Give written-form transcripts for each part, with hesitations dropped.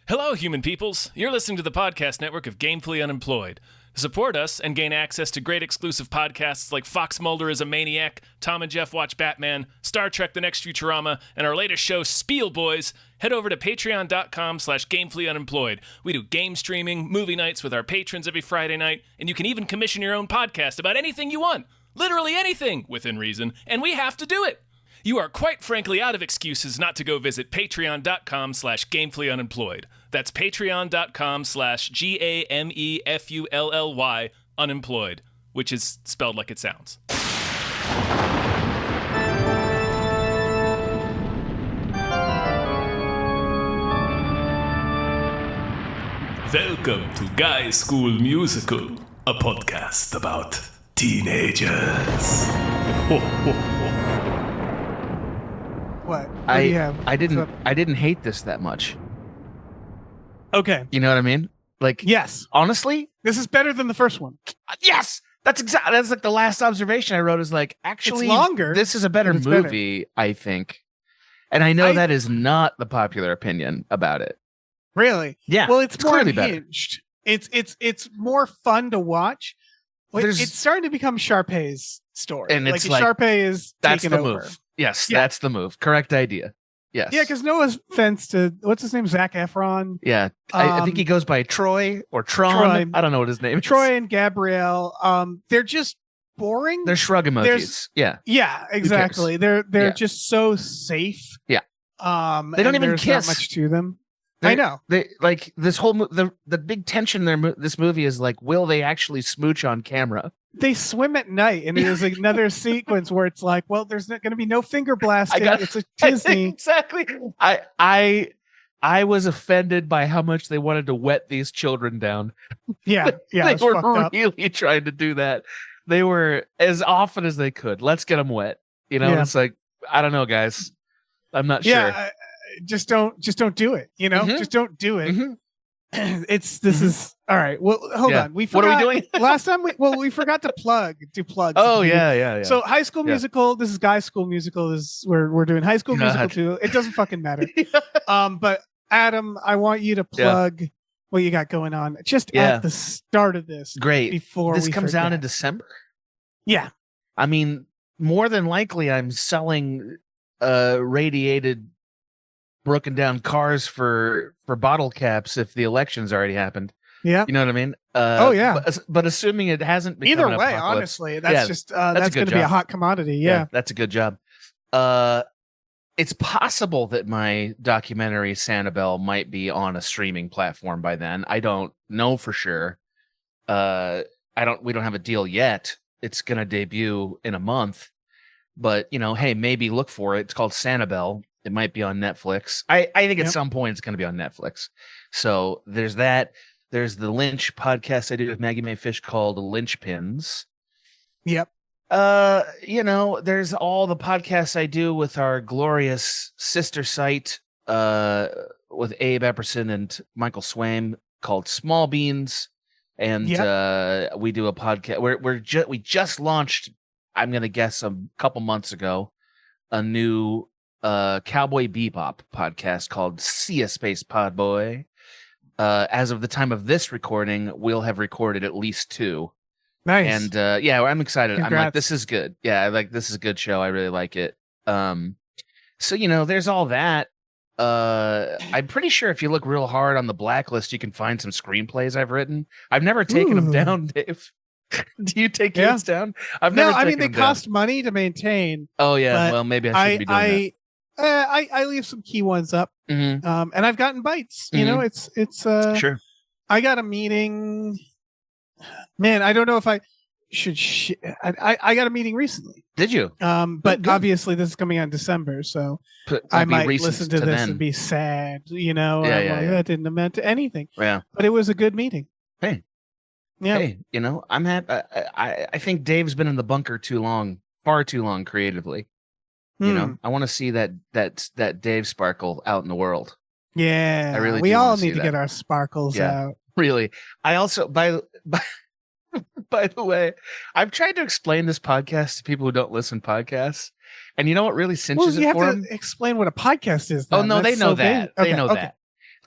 Hello, human peoples. You're listening to the podcast network of Gamefully Unemployed. To support us and gain access to great exclusive podcasts like Fox Mulder is a Maniac, Tom and Jeff Watch Batman, Star Trek The Next Futurama, and our latest show, Spiel Boys, head over to patreon.com/gamefullyunemployed. We do game streaming, movie nights with our patrons every Friday night, and you can even commission your own podcast about anything you want. Literally anything, within reason, and we have to do it. You are quite frankly out of excuses not to go visit patreon.com/gamefullyunemployed. That's patreon.com/GAMEFULLY unemployed, which is spelled like it sounds. Welcome to Guy School Musical, a podcast about teenagers. Ho, ho, ho. What do you have? I didn't hate this that much. Okay. You know what I mean? Like, Yes. honestly, This is better than the first one. yes. That's like the last observation I wrote is like, actually, It's longer, this is a better but it's better. movie, I think. And I know that is not the popular opinion about it. Really? Yeah. Well, it's more clearly better. unhinged. It's more fun to watch. Like, There's- it's starting to become Sharpay's story. And it's like, Sharpay is That's taking the over. move. Yes, Yeah. that's the move. Correct idea. Yes. Yeah, because no offense to what's his name, Zac Efron, Yeah. I think he goes by Troy or Tron. Troy. I don't know what his name is. Troy and Gabrielle. They're just boring. They're shrug emojis. There's- Yeah. Yeah, exactly. They're Yeah. just so safe. Yeah. They don't even there's kiss. Not much to them. They- I know. They like this whole the big tension there. This movie is like, will they actually smooch on camera? They swim at night, and there's another sequence where it's like, well, there's not going to be no finger blasting. It's a Disney. Exactly. I was offended by how much they wanted to wet these children down. Yeah, They it's were fucked up. really trying to do that. They were as often as they could. Let's get them wet. You know, Yeah. it's like, I don't know, guys. I'm not Yeah, sure. just don't do it. You know, Mhm. just don't do it. Mhm. This Mhm. is all right. Well, hold Yeah. on. We What are we forgot- doing? last time? We forgot to plug. Do plugs. Oh yeah. So High School Yeah. Musical. This is Guy School Musical. We're doing High School Musical God. too. It doesn't fucking matter. But Adam, I want you to plug what you got going on just Yeah. at the start of this. Great. Before This we comes out in forget. December. Yeah. I mean, more than likely, I'm selling radiated, broken down cars for bottle caps if the election's already happened. Yeah. You know what I mean? Oh, yeah. But assuming it hasn't become Either an way, apocalypse- honestly, that's Yeah, just a that's good going to be a job. hot commodity. Yeah. that's a good job. It's possible that my documentary Sanibel might be on a streaming platform by then. I don't know for sure. We don't have a deal yet. It's going to debut in a month. But, you know, hey, maybe look for it. It's called Sanibel. It might be on Netflix. I think at Yep. some point it's going to be on Netflix. So there's that. There's the Lynch podcast I did with Maggie Mae Fish called Lynchpins. Yep. You know, there's all the podcasts I do with our glorious sister site with Abe Epperson and Michael Swaim called Small Beans. And we do a podcast. We just launched, I'm gonna guess a couple months ago, a new Cowboy Bebop podcast called See a Space Pod Boy. As of the time of this recording, we'll have recorded at least 2. Nice. And I'm excited. I'm like, Congrats. this is good. Yeah, this is a good show. I really like it. So you know, there's all that. I'm pretty sure if you look real hard on the blacklist, you can find some screenplays I've written. I've never taken them Ooh. down, Dave. Do you take Yeah. yours down? I've no, never I mean taken they them down. cost money to maintain. Oh yeah, but well maybe I should be doing I leave some key ones up. that. Mhm. And I've gotten bites. You know, it's Sure. I got a meeting. Man, I don't know if I should. I got a meeting recently. Did you? But good. obviously this is coming out in December, so I Won't be might recent listen to this then. and be sad. You know, Yeah, I'm yeah, like, yeah. that didn't amount to anything. Yeah. But it was a good meeting. Hey. Yeah. Hey, you know, I'm happy. I think Dave's been in the bunker too long, far too long creatively. You know, I want to see that Dave sparkle out in the world. Yeah. I really we do all wanna see need to that. get our sparkles Yeah. out. Really. I also by the way, I've tried to explain this podcast to people who don't listen to podcasts. And you know what really Well, cinches you it have for to them? explain what a podcast is. Oh then. no, they That's know so that. big. They know okay. that.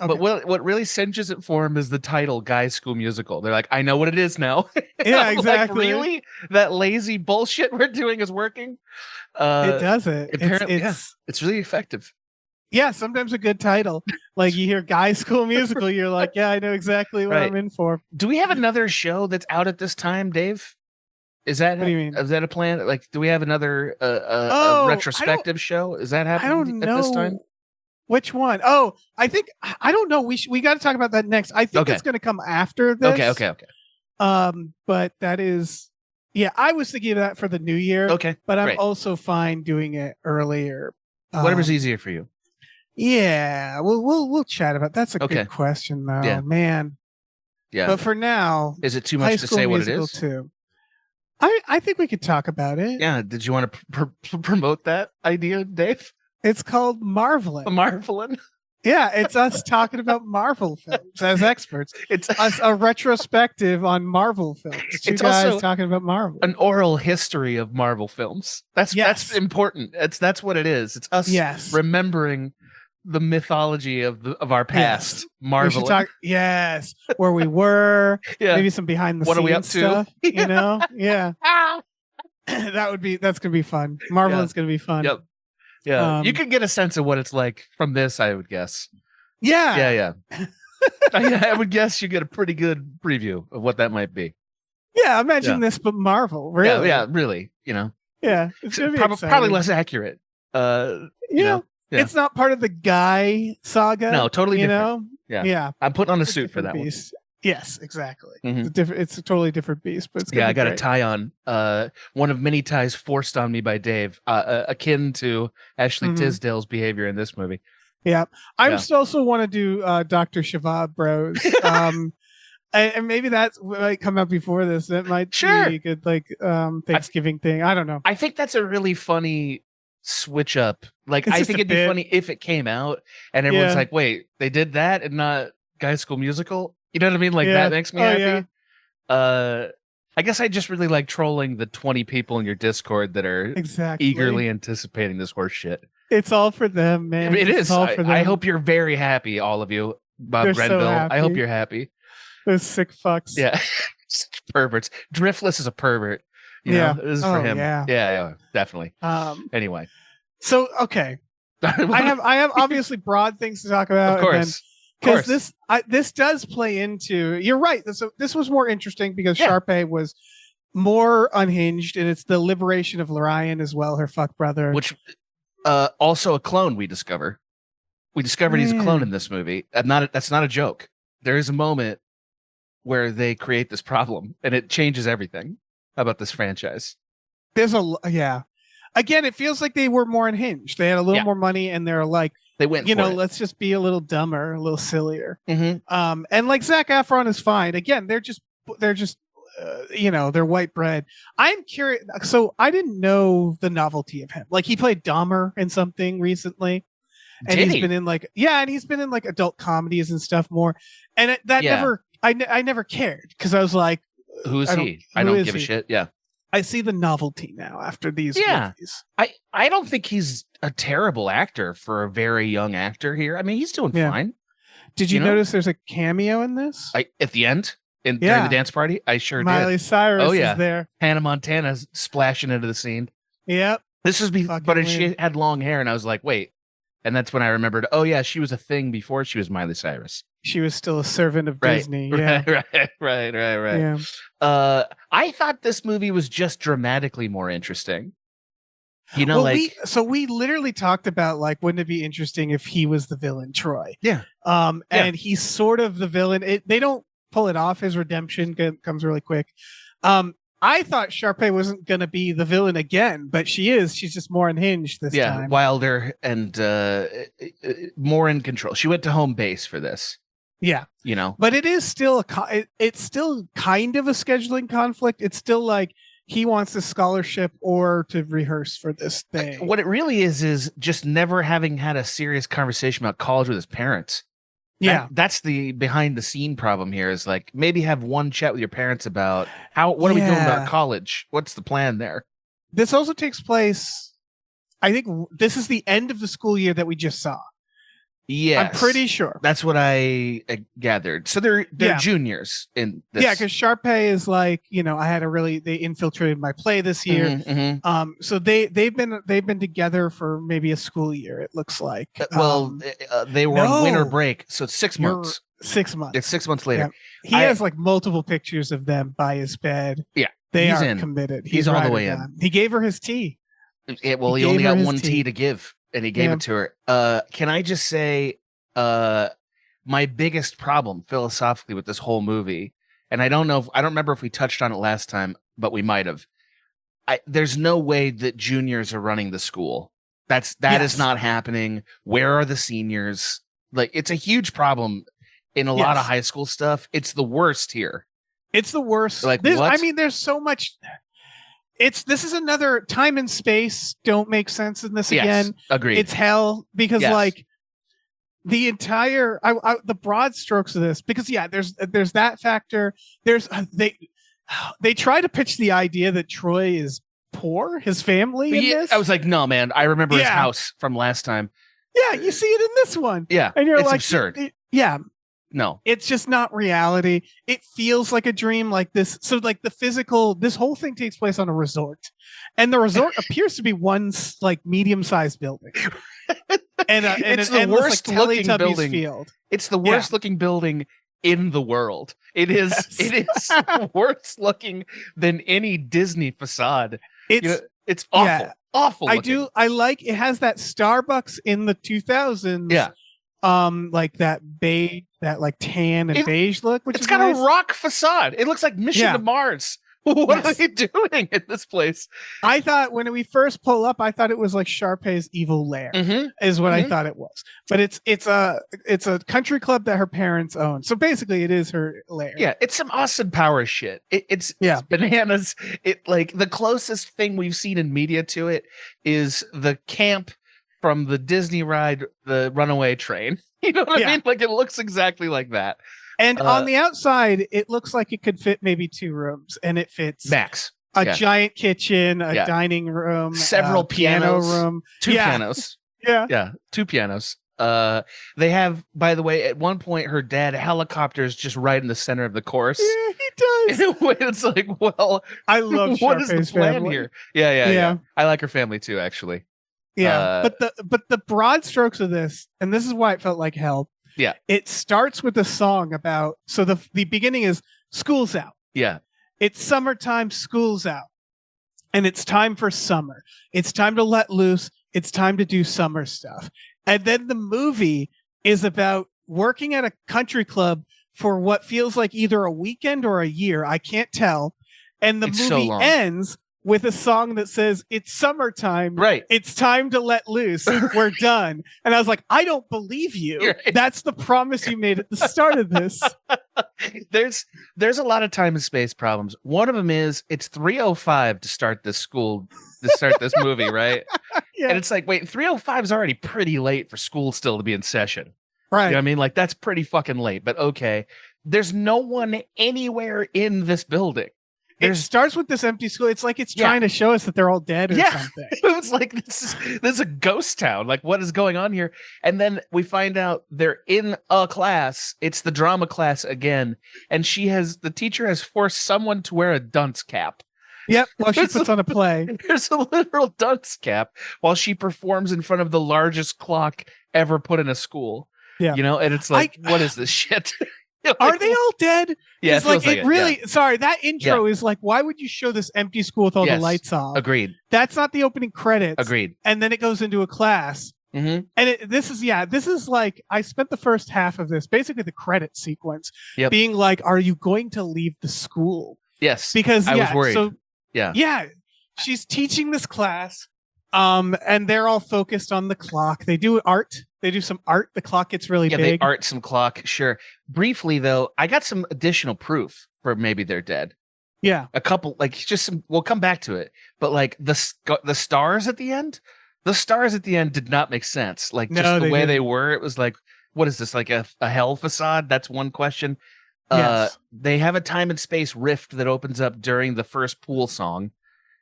But what really cinches it for him is the title, Guys School Musical. They're like, I know what it is now. Yeah, I'm exactly. Like, really? That lazy bullshit we're doing is working? It does it. Apparently, it's really effective. Yeah, sometimes a good title. Like you hear Guy School Musical, you're like, yeah, I know exactly what I'm in for. Do we have another show that's out at this time, Dave? Is that what do you mean? Is that a plan? Like, do we have another a retrospective show? Is that happening at this time? Which one? Oh, I don't know. We got to talk about that next. I think it's going to come after this. Okay. But that is, yeah, I was thinking of that for the new year. Okay, but I'm also fine doing it earlier. Whatever's easier for you. Yeah, we'll chat about. That's a good question, though, man. Yeah. But for now, is it too much to say what it is? Too. I think we could talk about it. Yeah. Did you want to promote that idea, Dave? It's called Marvelin'. Marvelin'. Yeah, it's us talking about Marvel films as experts. It's us a retrospective on Marvel films. Two guys also talking about Marvel. An oral history of Marvel films. That's important. That's what it is. It's us remembering the mythology of our past. Yes. Marvel. Where we were. Maybe some behind the scenes what are we up stuff. To? You know? Yeah. That's gonna be fun. Marvelin's gonna be fun. Yep. Yeah, you can get a sense of what it's like from this, I would guess. Yeah. I would guess you get a pretty good preview of what that might be. Yeah, imagine this, but Marvel. Really? Yeah, really. You know. Yeah, it's gonna be probably less accurate. It's not part of the Guy saga. No, totally different. Yeah. I'm putting on a suit for that one. Yes, exactly. Mm-hmm. It's a totally different beast, but it's I got a tie on. One of many ties forced on me by Dave, akin to Ashley Tisdale's behavior in this movie. Yeah, I also want to do Dr. Shabab Bros. And maybe that might come out before this. That might be a good Thanksgiving thing. I don't know. I think that's a really funny switch up. Like, I think it'd be funny if it came out and everyone's like, "Wait, they did that and not Guy School Musical." You know what I mean? Like that makes me happy. Yeah. I guess I just really like trolling the 20 people in your Discord that are eagerly anticipating this horse shit. It's all for them, man. It is. All for them. I hope you're very happy, all of you. Bob Renville. I hope you're happy. Those sick fucks. Yeah. Perverts. Driftless is a pervert. You know, this is for him. Yeah, definitely. Anyway. So okay. I have obviously broad things to talk about. Of course. Because this does play into, you're right. This was more interesting because Sharpay was more unhinged, and it's the liberation of Lorian as well, her fuck brother. Which also a clone we discover. We discovered he's a clone in this movie. That's not a joke. There is a moment where they create this problem, and it changes everything about this franchise. Again, it feels like they were more unhinged. They had a little more money, and they're like, they went, let's just be a little dumber, a little sillier. Mm-hmm. And like Zac Efron is fine. Again, they're just they're white bread. I'm curious. So I didn't know the novelty of him. Like he played Dahmer in something recently, and he's been in he's been in like adult comedies and stuff more. And I never cared because I was like, who is he? I don't give a shit. Yeah. I see the novelty now after these movies. I don't think he's a terrible actor for a very young actor here. I mean, he's doing fine. Did you notice there's a cameo in this? At the end? During the dance party? I sure did. Miley Cyrus is there. Hannah Montana's splashing into the scene. Yep. This was but she had long hair, and I was like, wait. And that's when I remembered, she was a thing before she was Miley Cyrus. She was still a servant of Disney. Yeah. Right. Yeah. I thought this movie was just dramatically more interesting. We literally talked about wouldn't it be interesting if he was the villain, Troy? Yeah. And he's sort of the villain. They don't pull it off. His redemption comes really quick. I thought Sharpay wasn't going to be the villain again, but she is. She's just more unhinged this time. Wilder and more in control. She went to home base for this. Yeah. But it is still it's still kind of a scheduling conflict. It's still like he wants a scholarship or to rehearse for this thing. What it really is just never having had a serious conversation about college with his parents. Yeah. That's the behind the scene problem here is like maybe have one chat with your parents about what are we doing about college? What's the plan there? This also takes place, I think this is the end of the school year that we just saw. Yes. I'm pretty sure. That's what I gathered. So they're Yeah. juniors in this. Yeah, because Sharpay is like, they infiltrated my play this year. Mhm, mhm. So they've been together for maybe a school year, it looks like. They were on winter no. break, so it's 6 You're months. 6 months. It's 6 months later. He has like multiple pictures of them by his bed. Yeah, They he's are in. committed. He's all the ride or way in. die. He gave her his tea. He He only gave her got his one tea. tea to give, and he gave Yeah. it to her. Can I just say, my biggest problem philosophically with this whole movie, and I don't remember if we touched on it last time, but we might have. There's no way that juniors are running the school. That is Yes. not happening. Where are the seniors? Like, it's a huge problem in a lot of Yes. high school stuff. It's the worst here. It's the worst. Like, This, what? I mean, there's so much. This is another time and space don't make sense in this Yes, again. agreed. It's hell because Yes. like the entire the broad strokes of this, because there's that factor. There's they try to pitch the idea that Troy is poor, his family in this. I was like, no, man. I remember his Yeah. house from last time. Yeah, you see it in this one. Yeah, And you're it's like, absurd. yeah, No, it's just not reality. It feels like a dream, like this. So like this whole thing takes place on a resort, and the resort appears to be one like medium-sized building. And It's an the endless, worst like, looking Teletubbies building. field. it's the worst looking building in the world. It is. Yes. It is worse looking than any Disney facade. It's It's awful. yeah. Awful. I like it has that Starbucks in the 2000s. Yeah. Like that beige, that like tan and beige look, which It's is got nice. a rock facade. It looks like Mission Yeah. to Mars. What are Yes. they doing in this place? I thought when we first pull up, I thought it was like Sharpay's evil lair. Mm-hmm. Is what I Mhm. thought it was. But it's a country club that her parents own. So basically it is her lair. Yeah, it's some Austin Powers shit. It's bananas. It like the closest thing we've seen in media to it is the camp from the Disney ride, the Runaway Train. You know what Yeah. I mean? Like, it looks exactly like that. And on the outside, it looks like it could fit maybe 2 rooms, and it fits Max. a yeah. giant kitchen, a Yeah. dining room, Several a piano pianos. room. 2 Yeah. pianos. Yeah. Yeah, 2 pianos. They have, by the way, at one point her dad helicopters just right in the center of the course. Yeah, he does. In a way, it's like, well, I love what is the Sharpay's plan family. here? Yeah. Yeah. I like her family too, actually. Yeah, but the broad strokes of this, and this is why it felt like hell. Yeah. It starts with a song about, so the beginning is school's out. Yeah. It's summertime, school's out. And it's time for summer. It's time to let loose. It's time to do summer stuff. And then the movie is about working at a country club for what feels like either a weekend or a year. I can't tell. And the It's so movie long. ends with a song that says, "It's summertime. Right. It's time to let loose. We're done." And I was like, I don't believe you. Right. That's the promise you made at the start of this. There's a lot of time and space problems. One of them is it's 3:05 to start this movie, right? Yeah. And it's like, wait, 3:05 is already pretty late for school still to be in session. Right. You know what I mean? Like, that's pretty fucking late, but okay. There's no one anywhere in this building. It starts with this empty school. It's like it's Yeah. trying to show us that they're all dead or Yeah. something. It's like, this is a ghost town. Like, what is going on here? And then we find out they're in a class. It's the drama class again. And the teacher has forced someone to wear a dunce cap. Yep. Well, she puts on a play. There's a literal dunce cap while she performs in front of the largest clock ever put in a school. Yeah. You know, and it's like, what is this shit? You know, Are like, they all dead? Yeah, It's it feels like like it it, really. Sorry, that intro is like, why would you show this empty school with all Yes. the lights off? Agreed. That's not the opening credits. Agreed. And then it goes into a class. Mm-hmm. And this is like, I spent the first half of this, basically the credit sequence, Yep. being like, are you going to leave the school? Yes. Because I was worried. So Yeah. she's teaching this class, and they're all focused on the clock. They do art. They do some art. The clock gets really Yeah, big. they art some clock. Sure. Briefly, though, I got some additional proof for maybe they're dead. Yeah. A couple, like, just some, we'll come back to it. But like the stars at the end did not make sense. Like, just No, the they way didn't. they were, it was like, what is this, like a hell facade? That's one question. Yes. They have a time and space rift that opens up during the first pool song,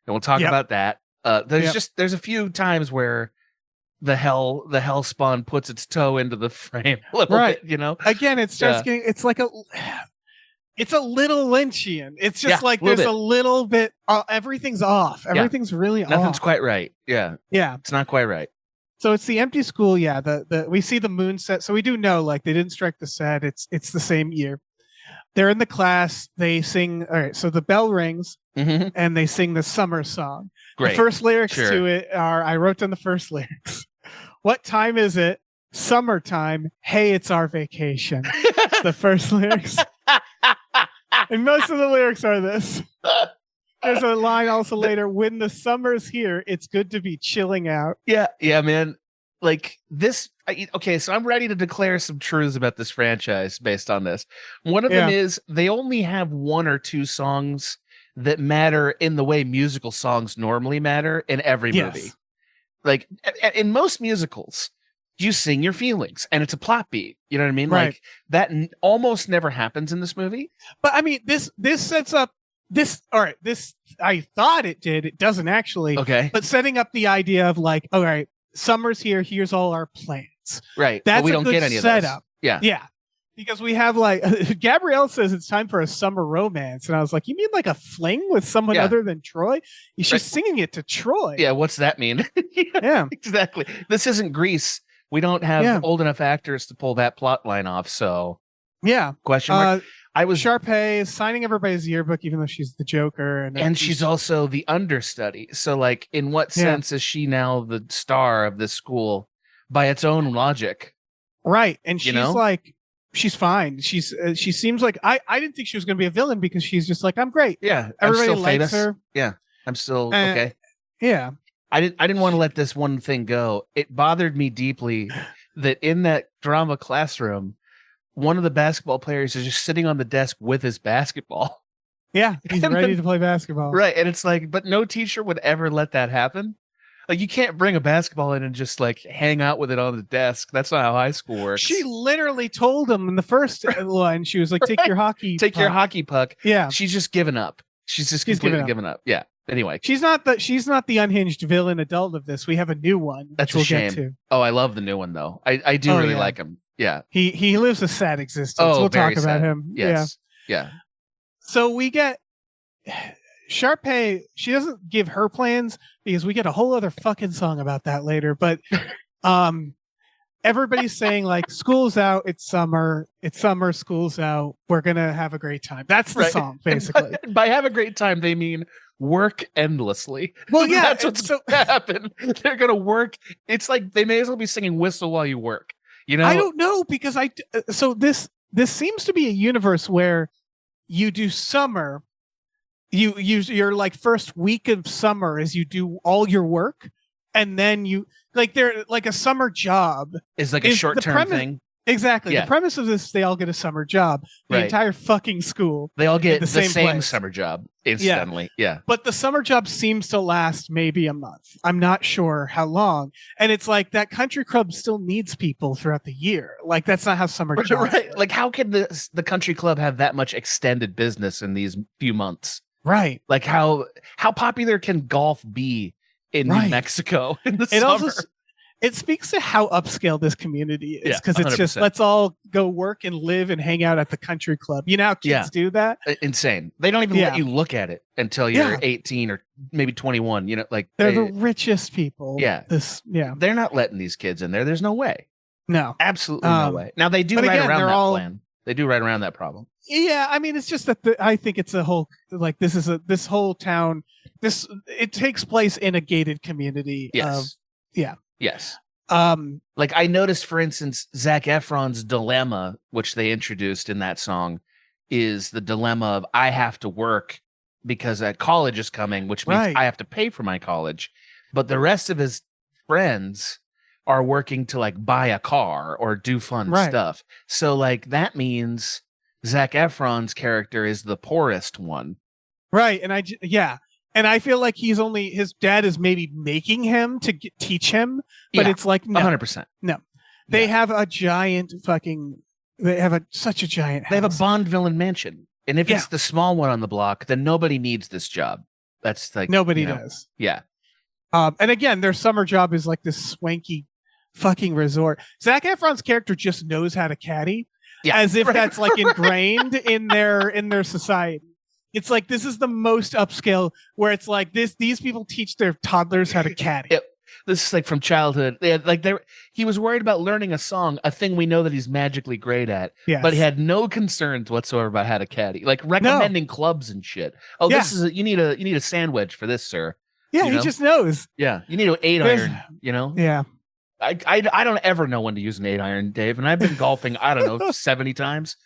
and we'll talk Yep. about that. There's a few times where the hell spawn puts its toe into the frame a little Right. bit, you know. Again, it starts Yeah. getting. It's like it's a little Lynchian. It's just Yeah, like little there's bit. a little bit. Everything's off. Everything's really Nothing's off. quite right. Yeah, Yeah. it's not quite right. So it's the empty school. Yeah. We see the moon set. So we do know like they didn't strike the set. It's the same year. They're in the class. They sing. All right. So the bell rings Mhm. and they sing the summer song. Great. The first lyrics Sure. to it are, I wrote down the first lyrics. What time is it? Summertime. Hey, it's our vacation. The first lyrics. And most of the lyrics are this. There's a line also later, when the summer's here, it's good to be chilling out. Yeah, man. Like this. Okay, so I'm ready to declare some truths about this franchise based on this. One of them is they only have one or two songs that matter in the way musical songs normally matter in every movie. Yes. Like in most musicals, you sing your feelings and it's a plot beat. You know what I mean? Right. Like that almost never happens in this movie. But I mean, this sets up this. All right, this I thought it did. It doesn't actually. Okay. But setting up the idea of like, all right, summer's here. Here's all our plans. Right. That's but we a don't good get any of those. setup. Yeah. Yeah. Because we have like Gabrielle says it's time for a summer romance, and I was like, you mean like a fling with someone Yeah. other than Troy? She's Right. singing it to Troy. Yeah. What's that mean? Yeah. Exactly. This isn't Grease. We don't have Yeah. old enough actors to pull that plot line off. So Yeah. question mark. I was Sharpay is signing everybody's yearbook, even though she's the Joker, and she's also the understudy. So like in what Yeah. sense is she now the star of this school by its own logic? right, and You she's know? like, she's fine. She seems like I didn't think she was going to be a villain because she's just like, I'm great. Yeah. Everybody I'm still likes famous. her. I'm still Uh, okay. Yeah. I didn't want to let this one thing go. It bothered me deeply that in that drama classroom, one of the basketball players is just sitting on the desk with his basketball. Yeah. He's And ready then- to play basketball. Right. And it's like, but no teacher would ever let that happen. Like you can't bring a basketball in and just like hang out with it on the desk. That's not how high school works. She literally told him in the first line, she was like, take your hockey. Take your puck." hockey puck. Yeah. She's just given up. She's just She's completely given up. given up. Yeah. Anyway. She's not the unhinged villain adult of this. We have a new one. That's which a we'll get shame. to. Oh, I love the new one though. I do Oh, really yeah. like him. Yeah. He lives a sad existence. Oh, we'll very talk about sad. him. Yeah. Yes. Yeah. So we get Sharpay. She doesn't give her plans because we get a whole other fucking song about that later. But everybody's saying like, school's out. It's summer. School's out. We're gonna have a great time. That's the Right. song, basically. By have a great time, they mean work endlessly. Well, yeah. That's and what's so going to happen. They're going to work. It's like they may as well be singing Whistle While You Work. You know? I don't know because so this seems to be a universe where you do summer. You use your like first week of summer is you do all your work, and then you like they're like a summer job. It's like a is the short term premise- thing. Exactly. Yeah. The premise of this, they all get a summer job. The Right. entire fucking school. They all get the the same same place. summer job incidentally. Yeah. But the summer job seems to last maybe a month. I'm not sure how long. And it's like that country club still needs people throughout the year. Like that's not how summer Right, jobs right. work. Like how can the country club have that much extended business in these few months? Right. Like how popular can golf be in New Right. Mexico in the It summer? also it speaks to how upscale this community is Yeah, because it's just 100%. let's all go work and live and hang out at the country club. You know how kids Yeah. do that? Insane. They don't even Yeah. let you look at it until you're Yeah. 18 or maybe 21. You know, like They're the richest people. Yeah. They're not letting these kids in there. There's no way. no. Absolutely no way. Now they do but right again, around they're that all- plan. They do right around that problem. Yeah, I mean, it's just that I think it's a whole like this whole town. It takes place in a gated community. Yes. yeah. Yes. Of Like I noticed, for instance, Zac Efron's dilemma, which they introduced in that song, is the dilemma of I have to work because college is coming, which means Right. I have to pay for my college. But the rest of his friends are working to like buy a car or do fun Right. stuff. So like that means Zac Efron's character is the poorest one. right, and and I feel like his dad is maybe making him to teach him, but Yeah, it's like no, 100%. they yeah. have a giant fucking. They have such a giant. They have a house. Bond villain mansion. And if Yeah. it's the small one on the block, then nobody needs this job. That's like Nobody you know, does. Yeah. And again, their summer job is like this swanky fucking resort. Zac Efron's character just knows how to caddy, Yeah, as if right. that's like ingrained in their society. It's like this is the most upscale where it's like these people teach their toddlers how to caddy. Yep. This is like from childhood. He was worried about learning a song, a thing we know that he's magically great at, Yes. but he had no concerns whatsoever about how to caddy, like recommending clubs and shit. Oh, Yeah. this is you need a sand wedge for this, sir. Yeah, you he know? just knows. Yeah, you need an 8-iron. You know, Yeah. I don't ever know when to use an 8-iron, Dave, and I've been golfing. I don't know 70 times.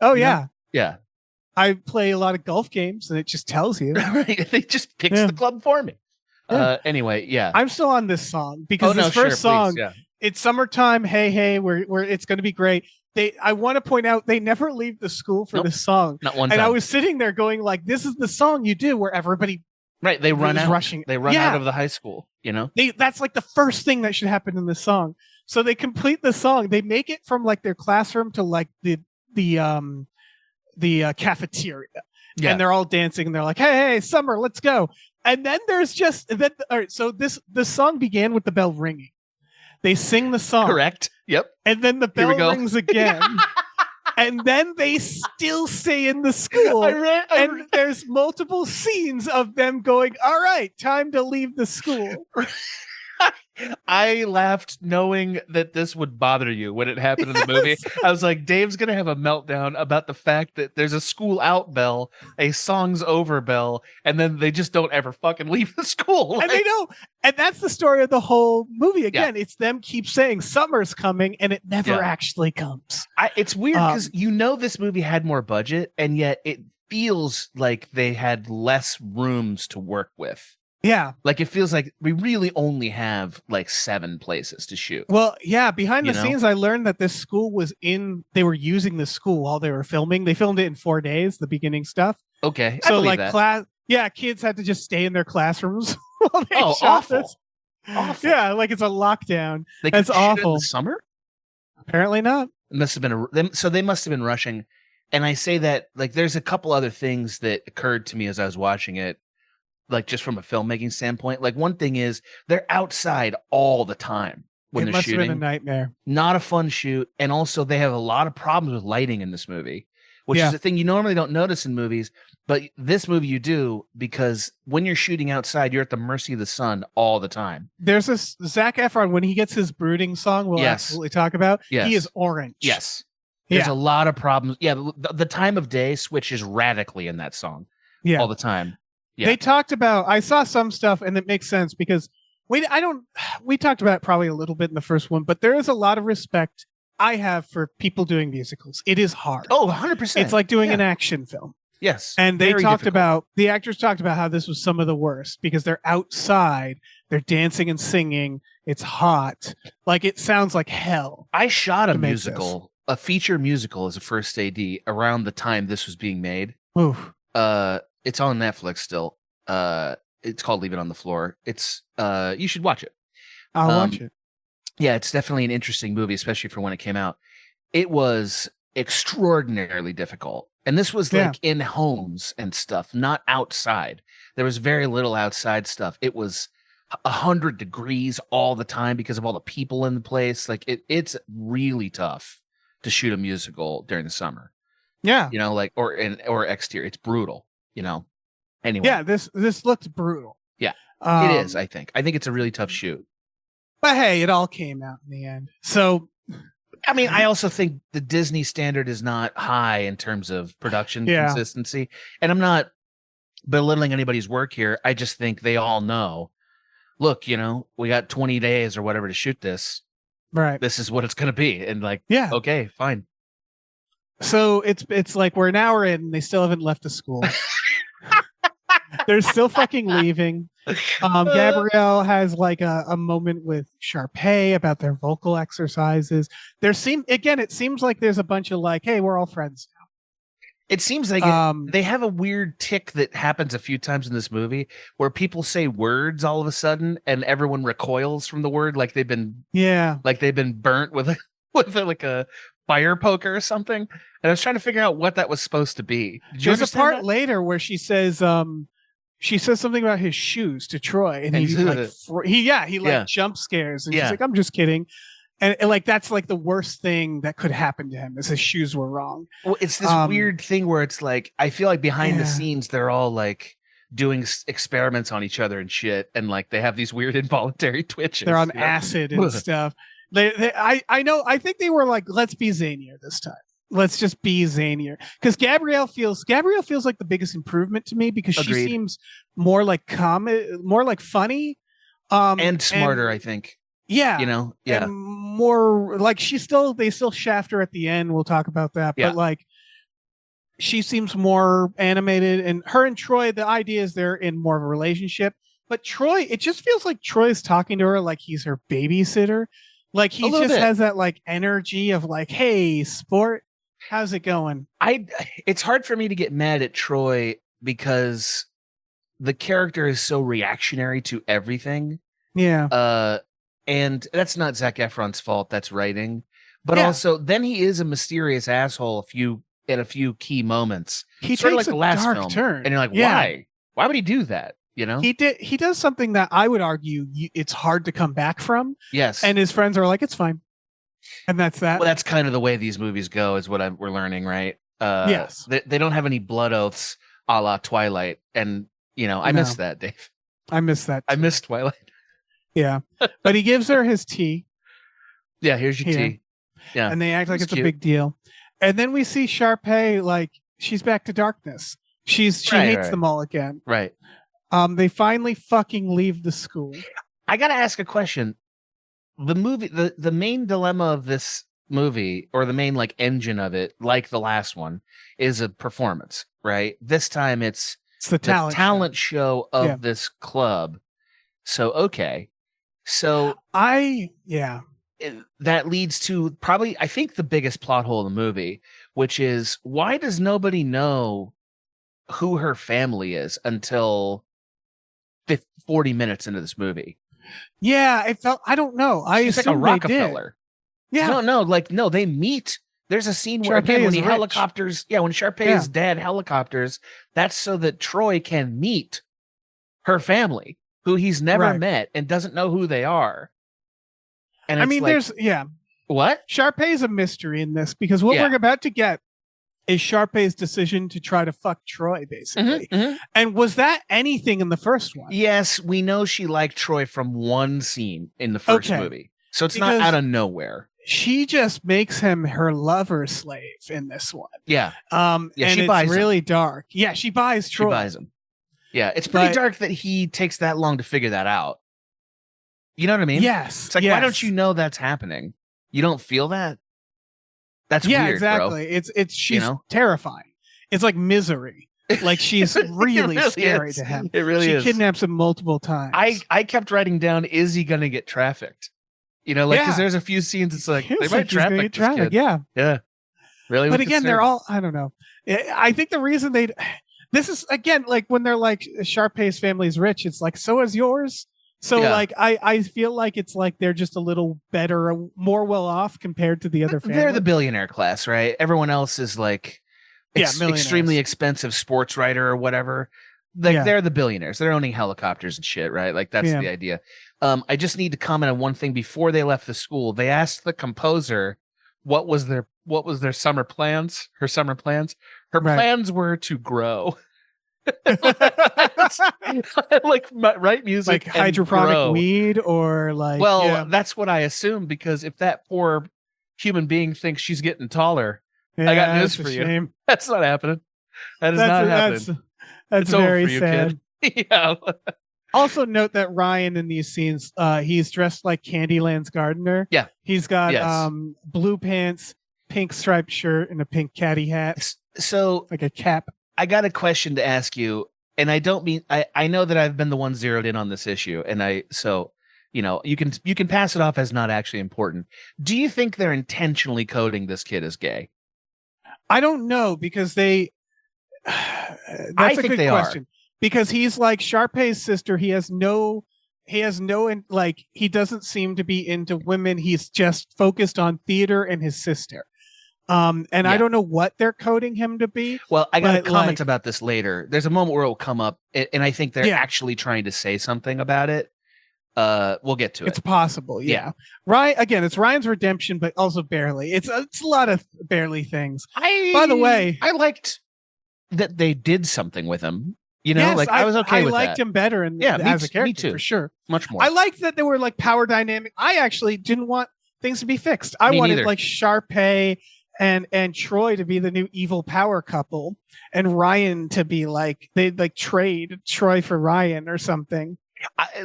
Oh You know? yeah. Yeah, I play a lot of golf games and it just tells you. right. They just picks Yeah. the club for me. Yeah. Anyway, yeah. I'm still on this song because this sure, first song, please, yeah. it's summertime. Hey, where it's going to be great. I want to point out they never leave the school for Nope. this song. Not one And time. I was sitting there going like, this is the song you do where everybody right. They run is out. rushing. They run Yeah. out of the high school. You know. That's like the first thing that should happen in this song. So they complete the song. They make it from like their classroom to like the cafeteria. Yeah. And they're all dancing and they're like, hey, summer, let's go. And then there's just that. All right, so the song began with the bell ringing. They sing the song. Correct. Yep. And then the Here we bell go. rings again. And then they still stay in the school. And there's multiple scenes of them going, all right, time to leave the school. I laughed knowing that this would bother you when it happened in the movie. Yes. I was like, Dave's going to have a meltdown about the fact that there's a school out bell, a song's over bell, and then they just don't ever fucking leave the school. And they don't. And that's the story of the whole movie. Again, it's them keep saying summer's coming and it never Yeah. actually comes. It's weird because this movie had more budget, and yet it feels like they had less rooms to work with. Yeah. Like it feels like we really only have like 7 places to shoot. Well, yeah, behind the You know? scenes, I learned that this school they were using the school while they were filming. They filmed it in 4 days, the beginning stuff. Okay. I So believe like that. kids had to just stay in their classrooms while they Oh, shot awful. this. Awful. Yeah, like it's a lockdown. They That's could shoot it in awful. the summer? Apparently not. It must have been so they must have been rushing. And I say that like there's a couple other things that occurred to me as I was watching it, like just from a filmmaking standpoint. Like one thing is they're outside all the time when It they're must have been a shooting. nightmare. Not a fun shoot. And also they have a lot of problems with lighting in this movie, which Yeah. is a thing you normally don't notice in movies, but this movie you do, because when you're shooting outside, you're at the mercy of the sun all the time. There's this Zac Efron when he gets his brooding song. We'll Yes. absolutely talk about. Yes. He is orange. Yes. There's Yeah. a lot of problems. Yeah, the time of day switches radically in that song Yeah. all the time. Yeah. They talked about. I saw some stuff, and it makes sense because we talked about it probably a little bit in the first one, but there is a lot of respect I have for people doing musicals. It is hard. Oh, 100%. It's like doing Yeah. an action film. Yes. And they very talked difficult. about, the actors talked about how this was some of the worst because they're outside, they're dancing and singing, it's hot. Like it sounds like hell. I shot a to make musical, a feature musical as a first AD around the time this was being made. Oof. It's on Netflix still. It's called Leave It on the Floor. It's you should watch it. I'll watch it. Yeah, it's definitely an interesting movie, especially for when it came out. It was extraordinarily difficult. And this was like in homes and stuff, not outside. There was very little outside stuff. It was 100 degrees all the time because of all the people in the place. Like it's really tough to shoot a musical during the summer. Yeah. You know, like or exterior. It's brutal, you know. Anyway. Yeah, this looked brutal. Yeah. Um, It is, I think. I think it's a really tough shoot. But hey, it all came out in the end. So I mean, I also think the Disney standard is not high in terms of production consistency. And I'm not belittling anybody's work here. I just think they all know, look, you know, we got 20 days or whatever to shoot this. right. This is what it's going to be. And like, Yeah. okay, fine. So it's like we're an hour in and they still haven't left the school. They're still fucking leaving. Gabrielle has like a moment with Sharpay about their vocal exercises. It seems like there's a bunch of like, hey, we're all friends It seems like now. they have a weird tick that happens a few times in this movie where people say words all of a sudden and everyone recoils from the word like they've been burnt with like a fire poker or something. And I was trying to figure out what that was supposed to be. Did you There's a understand part that? later where she says something about his shoes to Troy, and And he he's like like- jump scares, and Yeah. she's like, "I'm just kidding." and like that's like the worst thing that could happen to him is his shoes were wrong. Well, it's this Um, weird thing where it's like I feel like behind the Yeah. scenes they're all like doing experiments on each other and shit, and like they have these weird involuntary twitches. They're on you know? acid and stuff. I think they were like, let's be zanier this time. Let's just be zanier, because Gabrielle feels like the biggest improvement to me, because she Agreed. seems more like more like funny, and smarter, I think. Yeah, You know, yeah. and more like they still shaft her at the end. We'll talk about that, Yeah. but like she seems more animated, and her and Troy, the idea is they're in more of a relationship. But Troy, it just feels like Troy's talking to her like he's her babysitter. Like he A little just bit. has that like energy of like, hey, sport, how's it going? It's hard for me to get mad at Troy because the character is so reactionary to everything. Yeah. And that's not Zac Efron's fault. That's writing. But Yeah. also, then he is a mysterious asshole in a few key moments. He Sort of takes like a the last dark film. turn. And you're like, Yeah. why? Why would he do that? You know? He does something that I would argue it's hard to come back from. Yes. And his friends are like, it's fine. And that's that. Well, that's kind of the way these movies go, is what we're learning, right? Yes. They don't have any blood oaths a la Twilight. And, you know, I No. miss that, Dave. I miss that. I too. miss Twilight. Yeah. But he gives her his tea, Yeah, here's your Here. tea. Yeah. and they act like It's it's a cute. big deal. And then we see Sharpay, like she's back to darkness. She Right, hates right. them all again. Right. They finally fucking leave the school. I got to ask a question. The movie, the main dilemma of this movie, or the main like engine of it, like the last one, is a performance, right? This time it's It's the the talent. talent show of Yeah. this club. So, okay. So that leads to probably, I think, the biggest plot hole in the movie, which is why does nobody know who her family is until 40 minutes into this movie? Yeah, it felt. I don't know. I She's like a assume they did. Rockefeller. Yeah. No, they meet. There's a scene where Sharpay again, when is he rich. helicopters, when Sharpay's dad helicopters, that's so that Troy can meet her family, who he's never Right. met and doesn't know who they are. And I it's mean, like, there's what? Sharpay's a mystery in this, because what Yeah. we're about to get is Sharpay's decision to try to fuck Troy, basically. Mhm. And was that anything in the first one? Yes, we know she liked Troy from one scene in the first Okay. movie, so it's Because- not out of nowhere. She just makes him her lover slave in this one. Yeah, Yeah, Yeah, and she it's buys him. really dark. Yeah, she buys she Troy. buys him. Yeah, it's pretty But- dark that he takes that long to figure that out. You know what I mean? Yes. It's like, why don't you know that's happening? You don't feel that? That's Yeah, weird, exactly. It's she's know? terrifying. It's like Misery. Like she's really, really scary is. to him. It really She is. kidnaps him multiple times. I kept writing down, is he going to get trafficked? You know, like, because Yeah. there's a few scenes, it's like, Feels they like might he's gonna traffic get this trafficked, kid. Yeah. Yeah. Really? But would again, they're consider- all, I don't know. I think the reason this is again, like when they're like Sharpay's family's rich, it's like, so is yours. So Yeah. like, I feel like it's like they're just a little better, more well off compared to the other family. They're the billionaire class, right? Everyone else is like millionaires. extremely expensive sports writer or whatever. Like Yeah. they're the billionaires. They're owning helicopters and shit, right? Like that's Yeah. the idea. I just need to comment on one thing before they left the school. They asked the composer what was their summer plans, her summer plans. Her Right. plans were to grow. like write music, like and hydroponic grow. weed or like, Well, yeah, that's what I assume, because if that poor human being thinks she's getting taller, I got yeah, news that's a for you. shame. that's not happening. That is not happening. That's It's over very for you, sad. kid. Yeah. Also note that Ryan in these scenes, he's dressed like Candyland's gardener. Yeah. He's got Yes. blue pants, pink striped shirt, and a pink caddy hat, So like a cap. I got a question to ask you, and I don't mean I know that I've been the one zeroed in on this issue, and you can pass it off as not actually important. Do you think they're intentionally coding this kid as gay? I don't know, because they. That's I a think good they are. question. Because he's like Sharpay's sister. He doesn't seem to be into women. He's just focused on theater and his sister. And I Yeah. don't know what they're coding him to be. Well, I got a But, comment like- about this later. There's a moment where it will come up, and I think they're Yeah. actually trying to say something about it. We'll get to It's it. possible, yeah. Ryan, again, it's Ryan's redemption, but also barely. It's a lot of barely things. By the way, I liked that they did something with him. You know, yes, like I was okay with liked that. him better as a character too. for sure. Much more. I liked that there were like power dynamic. I actually didn't want things to be fixed. I Me wanted neither. like Sharpay and Troy to be the new evil power couple, and Ryan to be like they'd like trade Troy for Ryan or something.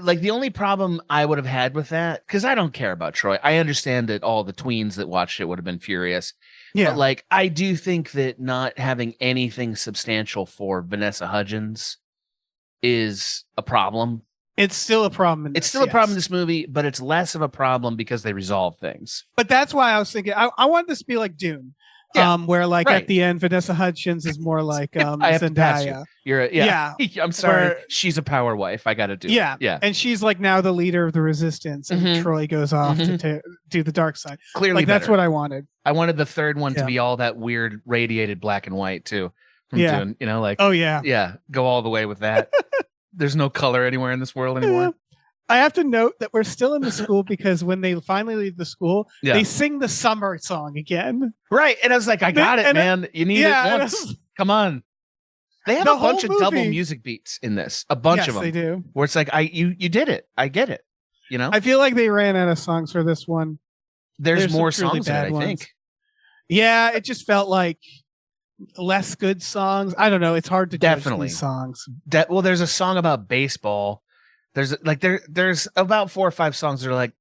Like the only problem I would have had with that, because I don't care about Troy. I understand that all the tweens that watched it would have been furious. Yeah, But like I do think that not having anything substantial for Vanessa Hudgens is a problem. it's still a problem. It's still a problem in this movie, but it's less of a problem because they resolve things. But that's why I was thinking I want this to be like Dune. Yeah, where like right. at the end Vanessa Hudgens is more like I have to pass you. Zendaya. You're a, Yeah. I'm sorry. Where- She's a power wife. I got to do Yeah. it. Yeah. And she's like now the leader of the resistance, and Mhm. Troy goes off Mhm. to do the dark side. Clearly Like that's better. what I wanted. I wanted the third one to Yeah. be all that weird radiated black and white too. From Yeah. Dune, you know, like Oh yeah. yeah, go all the way with that. There's no color anywhere in this world anymore. I have to note that we're still in the school because when they finally leave the school, Yeah. they sing the summer song again. Right. And I was like, I got it, and it- man. You need yeah, it and once. Come on. They have The a bunch whole of double movie- music beats in this. A bunch yes, of them. they do. Where it's like, you did it. I get it. You know? I feel like they ran out of songs for this one. there's there's more some truly songs in it, bad I ones. think. Yeah, it just felt like less good songs. I don't know. It's hard to judge Definitely. these songs. Well, there's a song about baseball. There's like there's about 4 or 5 songs that are like,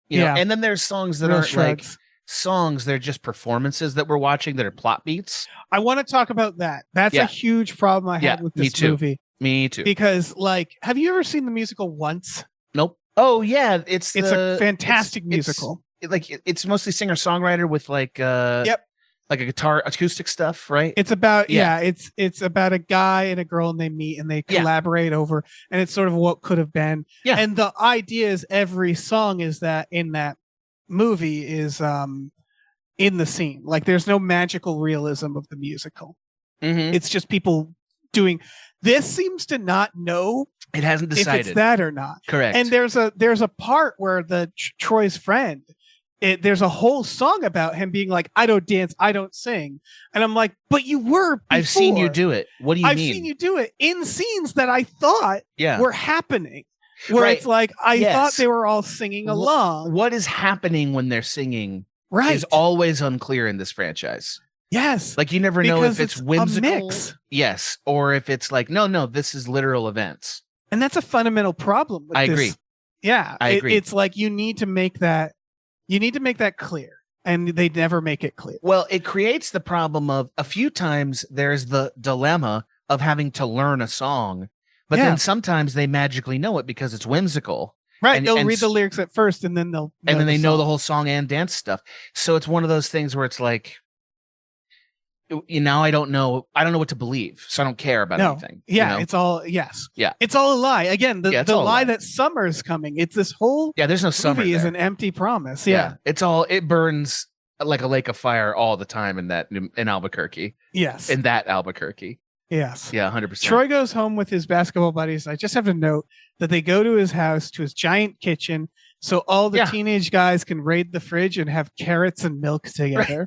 you know, Yeah. and then there's songs that Real aren't like shrugs. songs, they're just performances that we're watching that are plot beats. I want to talk about that. That's Yeah. a huge problem I Yeah, had with me this too. movie. Me too. Because, like, have you ever seen the musical Once? Nope. Oh yeah, it's It's a the- fantastic it's- musical. It's mostly singer songwriter with like Yep. like a guitar acoustic stuff, right? It's about Yeah. it's about a guy and a girl, and they meet and they Yeah. collaborate over, and it's sort of what could have been. Yeah. And the idea is every song is that in that movie is in the scene. Like there's no magical realism of the musical. Mhm. It's just people doing. This seems to not know It hasn't if decided. it's that or not. Correct. And there's a part where the Troy's friend, there's a whole song about him being like, I don't dance, I don't sing. And I'm like, but you were. I've seen you before. do it. What do you I've mean? seen you do it in scenes that I thought yeah. were happening. Where Right. it's like, I thought Yes. they were all singing along. What is happening when they're singing Right. is always unclear in this franchise. Yes. Like you never know Because if it's it's a whimsical, mix. yes, or if it's like no, this is literal events. And that's a fundamental problem with I this. agree. Yeah. I agree. It's like you need to make that clear. And they never make it clear. Well, it creates the problem of a few times there's the dilemma of having to learn a song, but Yeah. then sometimes they magically know it because it's whimsical. Right. And- they'll and read the lyrics at first and then they'll And then they know the song. whole song and dance stuff. So it's one of those things where it's like, now I don't know what to believe, so I don't care about No. anything. Yeah, you know? it's all yes. Yeah. It's all a lie. Again, Yeah, it's the all a lie lie. that summer's coming. It's this whole Yeah, there's no summer movie is there. an empty promise. Yeah. It burns like a lake of fire all the time in Albuquerque, Yes. in that Albuquerque. yes. Yeah, 100%. Troy goes home with his basketball buddies. I just have to note that they go to his house, to his giant kitchen, so all the Yeah. teenage guys can raid the fridge and have carrots and milk together.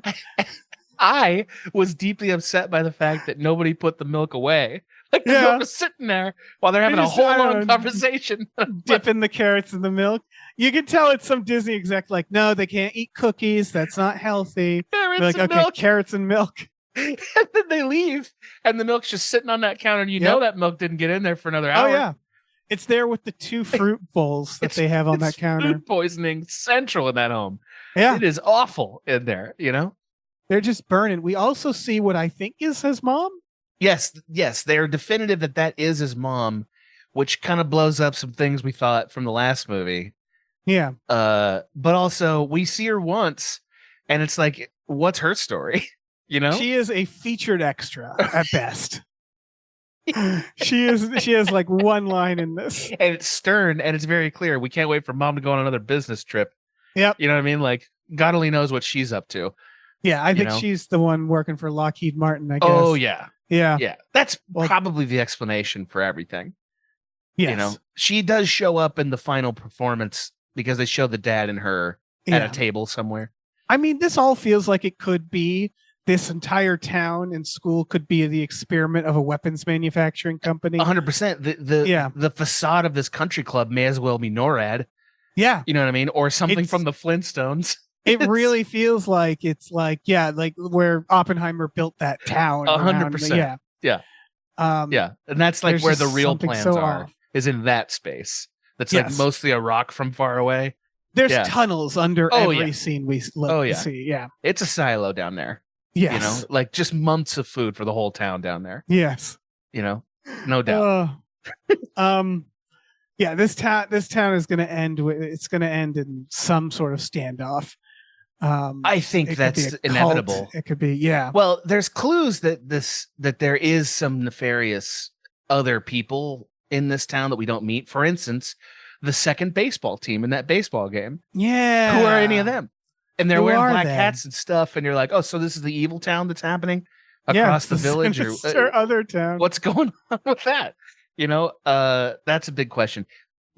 I was deeply upset by the fact that nobody put the milk away. Like the Yeah. milk was sitting there while they're having a just- whole I don't long know, conversation. Dipping the carrots in the milk. You can tell it's some Disney exec like, no, they can't eat cookies. That's not healthy. Carrots They're like, and okay, milk. carrots and milk. And then they leave, and the milk's just sitting on that counter. And you Yep. know that milk didn't get in there for another Oh hour. yeah. It's there with the 2 fruit bowls that they have on that It's counter. Food poisoning central in that home. Yeah. It is awful in there. You know. They're just burning. We also see what I think is his mom. Yes, they are definitive that is his mom, which kind of blows up some things we thought from the last movie. Yeah. But also we see her once, and it's like, what's her story? You know, She is a featured extra at best. She has like one line in this. and it's stern and it's very clear. We can't wait for mom to go on another business trip. Yep. You know what I mean? Like God only knows what she's up to. Yeah, I think know? she's the one working for Lockheed Martin, I guess. Oh yeah, Yeah. yeah. That's Well- probably the explanation for everything. Yes. You know, she does show up in the final performance because they show the dad and her at a table somewhere. I mean, this all feels like it could be this entire town and school could be the experiment of a weapons manufacturing company. 100%. The facade of this country club may as well be NORAD. Yeah. You know what I mean? Or something from the Flintstones. It really feels like it's like, like where Oppenheimer built that town. 100%. Yeah. And that's like where the real plans are, is in that space. That's like mostly a rock from far away. There's tunnels under every scene we see. Yeah. It's a silo down there. Yes. You know, like just months of food for the whole town down there. Yes. You know, no doubt. This town is going to end in some sort of standoff. I think that's inevitable. It could be, yeah. Well, there's clues that there is some nefarious other people in this town that we don't meet. For instance, the second baseball team in that baseball game. Yeah. Who are any of them? And they're wearing black hats and stuff, and you're like, oh, so this is the evil town that's happening across the village, or other town. What's going on with that? You know, that's a big question.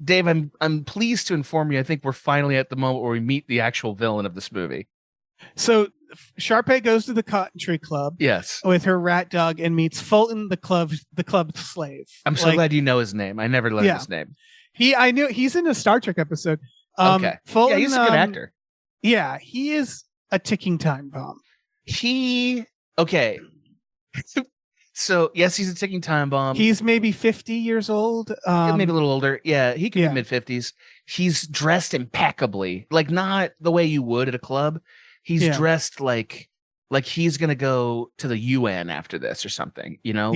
Dave, I'm pleased to inform you. I think we're finally at the moment where we meet the actual villain of this movie. So Sharpay goes to the Cotton Tree Club, yes, with her rat dog, and meets Fulton, the club slave. I'm so glad you know his name. I never learned his name. I knew he's in a Star Trek episode. Okay, Fulton, he's a good actor. Yeah, he is a ticking time bomb. So yes, he's a ticking time bomb. He's maybe 50 years old. Maybe a little older. Yeah, he could be mid-50s. He's dressed impeccably, like not the way you would at a club. He's dressed like he's gonna go to the UN after this or something. You know,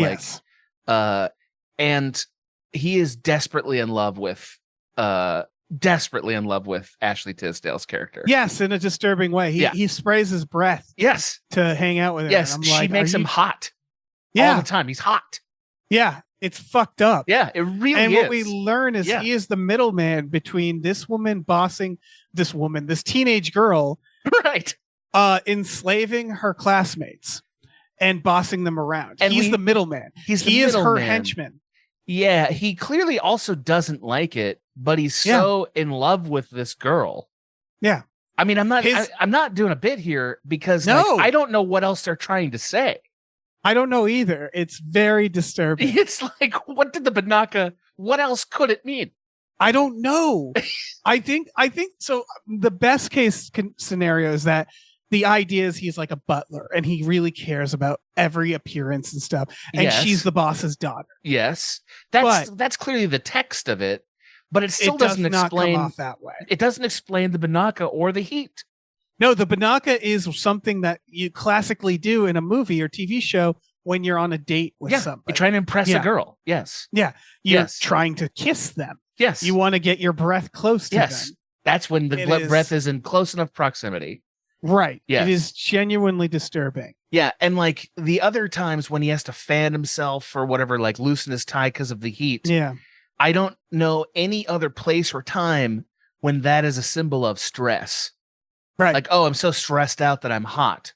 and he is desperately in love with Ashley Tisdale's character. Yes, in a disturbing way. He sprays his breath. Yes, to hang out with her. Yes, she makes him hot. Yeah, all the time. He's hot. Yeah, it's fucked up. Yeah, it really is. And what we learn is he is the middleman between this woman bossing this teenage girl, right? Enslaving her classmates and bossing them around. And he's the middleman. He is her henchman. Yeah, he clearly also doesn't like it, but he's so in love with this girl. Yeah. I mean, I'm not doing a bit here because I don't know what else they're trying to say. I don't know either. It's very disturbing. It's like, what did the Banaka, what else could it mean? I don't know. I think so. The best case scenario is that the idea is he's like a butler and he really cares about every appearance and stuff. And she's the boss's daughter. Yes. That's clearly the text of it, but it still doesn't explain come off that way. It doesn't explain the Banaka or the heat. No, the Banaka is something that you classically do in a movie or TV show when you're on a date with somebody. You're trying to impress a girl. Yes. Yeah. You're trying to kiss them. Yes. You want to get your breath close to them. That's when the breath is in close enough proximity. Right. Yes. It is genuinely disturbing. Yeah. And like the other times when he has to fan himself or whatever, like loosen his tie because of the heat. Yeah. I don't know any other place or time when that is a symbol of stress. Right. Like, oh, I'm so stressed out that I'm hot.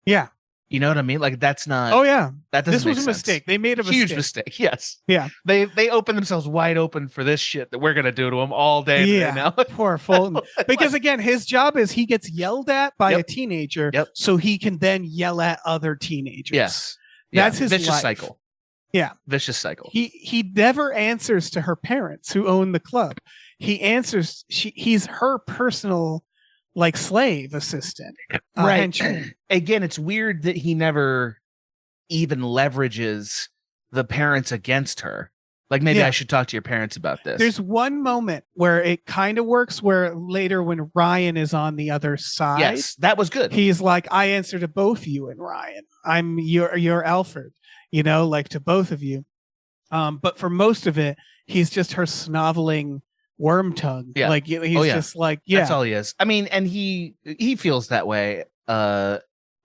Yeah. You know what I mean? Like that's not. Oh yeah. That doesn't. This was make a sense. mistake. They made a huge mistake. Yes. Yeah. They open themselves wide open for this shit that we're gonna do to him all day. Yeah. Now. Poor Fulton. Because again, his job is he gets yelled at by a teenager, so he can then yell at other teenagers. Yes. That's his vicious life. cycle. Yeah. Vicious cycle. He never answers to her parents who own the club. He answers. He's her personal, like, slave assistant. Right. Again, it's weird that he never even leverages the parents against her. Like, maybe I should talk to your parents about this. There's one moment where it kind of works, where later when Ryan is on the other side. Yes, that was good. He's like, I answer to both you and Ryan. I'm your Alfred, you know, like to both of you. But for most of it, he's just her snoveling worm tongue. Yeah. Like he's just like, that's all he is. I mean, and he feels that way. He's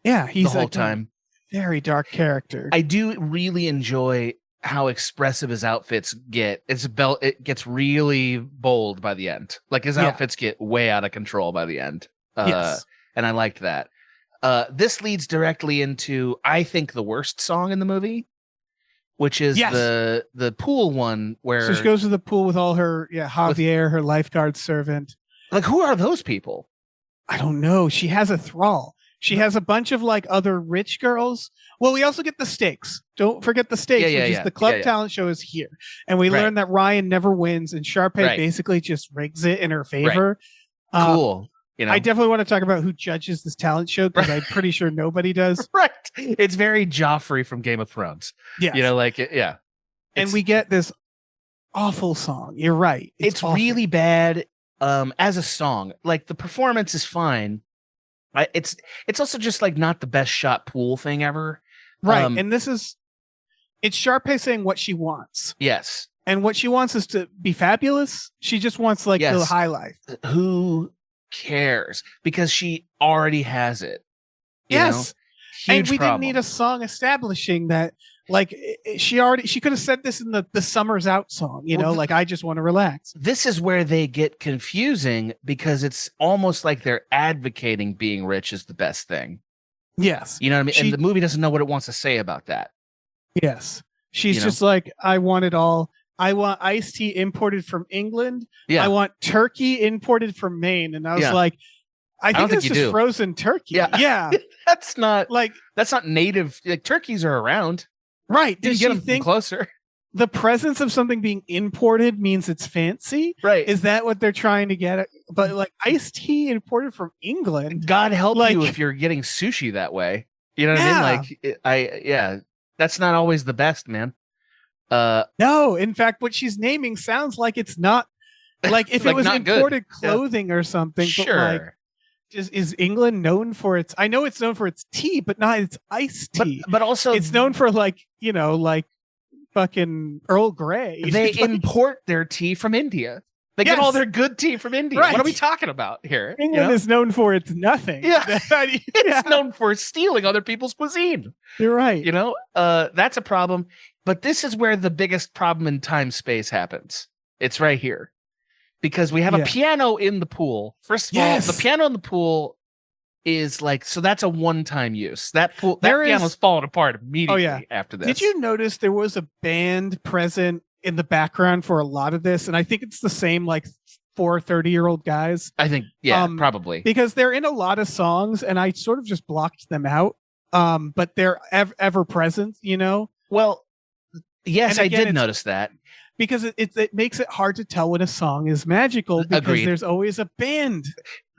the whole time. Very dark character. I do really enjoy how expressive his outfits get. It gets really bold by the end. Like his outfits get way out of control by the end. Yes. And I liked that. This leads directly into, I think, the worst song in the movie, which is Yes. the pool one where So she goes to the pool with all her Javier, her lifeguard servant. like who are those people? I don't know. She has a thrall. She has a bunch of like other rich girls. Well, we also get the stakes. Don't forget the stakes, Yeah, which is the club talent show is here. And we Right. learn that Ryan never wins and Sharpay Right. basically just rigs it in her favor. Cool. You know, I definitely want to talk about who judges this talent show because I'm pretty sure nobody does. right. It's very Joffrey from Game of Thrones. Yeah. You know, like yeah. And It's- we get this awful song. You're right. It's awful. really bad as a song. Like the performance is fine. It's also just like not the best shot pool thing ever. right. um, And it's Sharpay saying what she wants. Yes. And what she wants is to be fabulous. She just wants like the Yes. high life. Who cares? Because she already has it. You Yes. know? Huge And we problem. didn't need a song establishing that. Like she could have said this in the summer's out song, you Well, know, like I just want to relax. This is where they get confusing because it's almost like they're advocating being rich is the best thing. Yes. You know what I mean? She- And the movie doesn't know what it wants to say about that. Yes. She's You know? just like, I want it all. I want iced tea imported from England. Yeah. I want turkey imported from Maine. And I was Yeah. like, I don't think think this you is do. frozen turkey. Yeah. Yeah. That's not Like, native. Like turkeys are around. right. You Does can get she them think closer. the presence of something being imported means it's fancy? Right. Is that what they're trying to get at? But like iced tea imported from England. God help like- you if you're getting sushi that way. You know what Yeah. I mean? Like that's not always the best, man. No, in fact, what she's naming sounds like it's not like if Like it was not good. imported Yeah. clothing or something. But like, Sure. is England known for its? I know it's known for its tea, but not its iced tea. But also It's known for like like fucking Earl Grey. they It's like, import their tea from India. They get all Yes. their good tea from India. Right. What are we talking about here? You England know? is known for its nothing. Yeah. Yeah, It's known for stealing other people's cuisine. you're right. You know, that's a problem. But this is where the biggest problem in time space happens. It's right here. Because we have Yeah. a piano in the pool. First of Yes. all, the piano in the pool is like, so that's a one-time use. That There piano's is- falling apart immediately yeah. after this. Did you notice there was a band present in the background for a lot of this? And I think it's the same like 30-year-old guys. I think, yeah, Um, probably. Because they're in a lot of songs and I sort of just blocked them out. But they're ever present, Well, yes, And I again, did it's- notice that. because it makes it hard to tell when a song is magical because Agreed. there's always a band.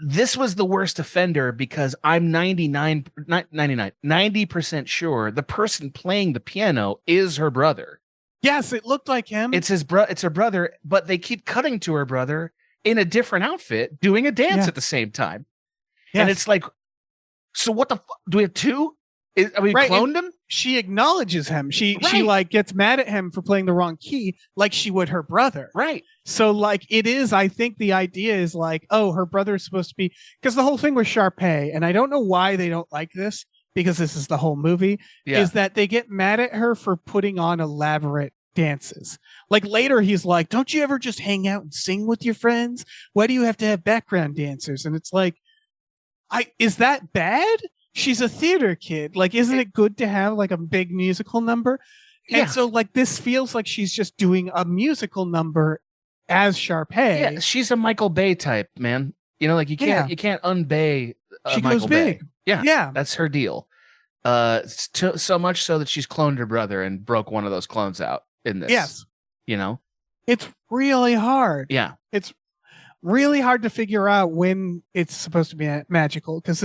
This was the worst offender because I'm 90% sure the person playing the piano is her brother. Yes, it looked like him. It's her brother, but they keep cutting to her brother in a different outfit doing a dance Yeah. at the same time. Yes. And it's like, so what the fuck? Do we have two? Are we Right, cloned him? she acknowledges him. She Right. like gets mad at him for playing the wrong key, like she would her brother. Right. So like it is. I think the idea is like, oh, her brother is supposed to be because the whole thing with Sharpay, and I don't know why they don't like this because this is the whole movie. Yeah. Is that they get mad at her for putting on elaborate dances. Like later, he's like, "Don't you ever just hang out and sing with your friends? Why do you have to have background dancers?" And it's like, is that bad? She's a theater kid. Like, isn't it good to have like a big musical number? Yeah. And so like this feels like she's just doing a musical number as Sharpay. Yeah, she's a Michael Bay type, man. You know, like you Yeah. can't unbay She Michael goes Bay. big. Yeah. Yeah. That's her deal. So much so that she's cloned her brother and broke one of those clones out in this. Yes. You know? It's really hard. Yeah. It's really hard to figure out when it's supposed to be magical because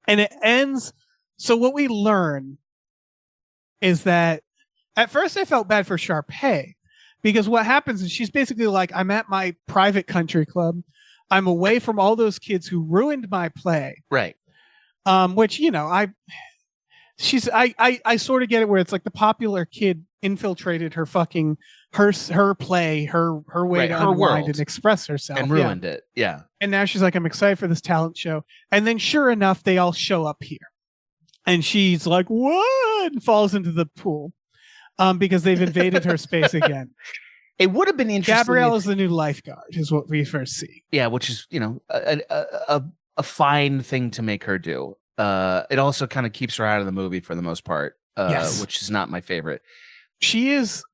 it ends. So what we learn is that at first I felt bad for Sharpay because what happens is she's basically like, I'm at my private country club. I'm away from all those kids who ruined my play. Right. Which, I sort of get it where it's like the popular kid infiltrated her fucking her play, her way Right, to her unwind world. and express herself. And Yeah. ruined it. Yeah. And now she's like, I'm excited for this talent show. And then sure enough, they all show up here. And she's like, what? And falls into the pool. Because they've invaded her space again. It would have been interesting. Gabrielle is the new lifeguard, is what we first see. Yeah, which is, a fine thing to make her do. It also kind of keeps her out of the movie for the most part. Yes. Which is not my favorite.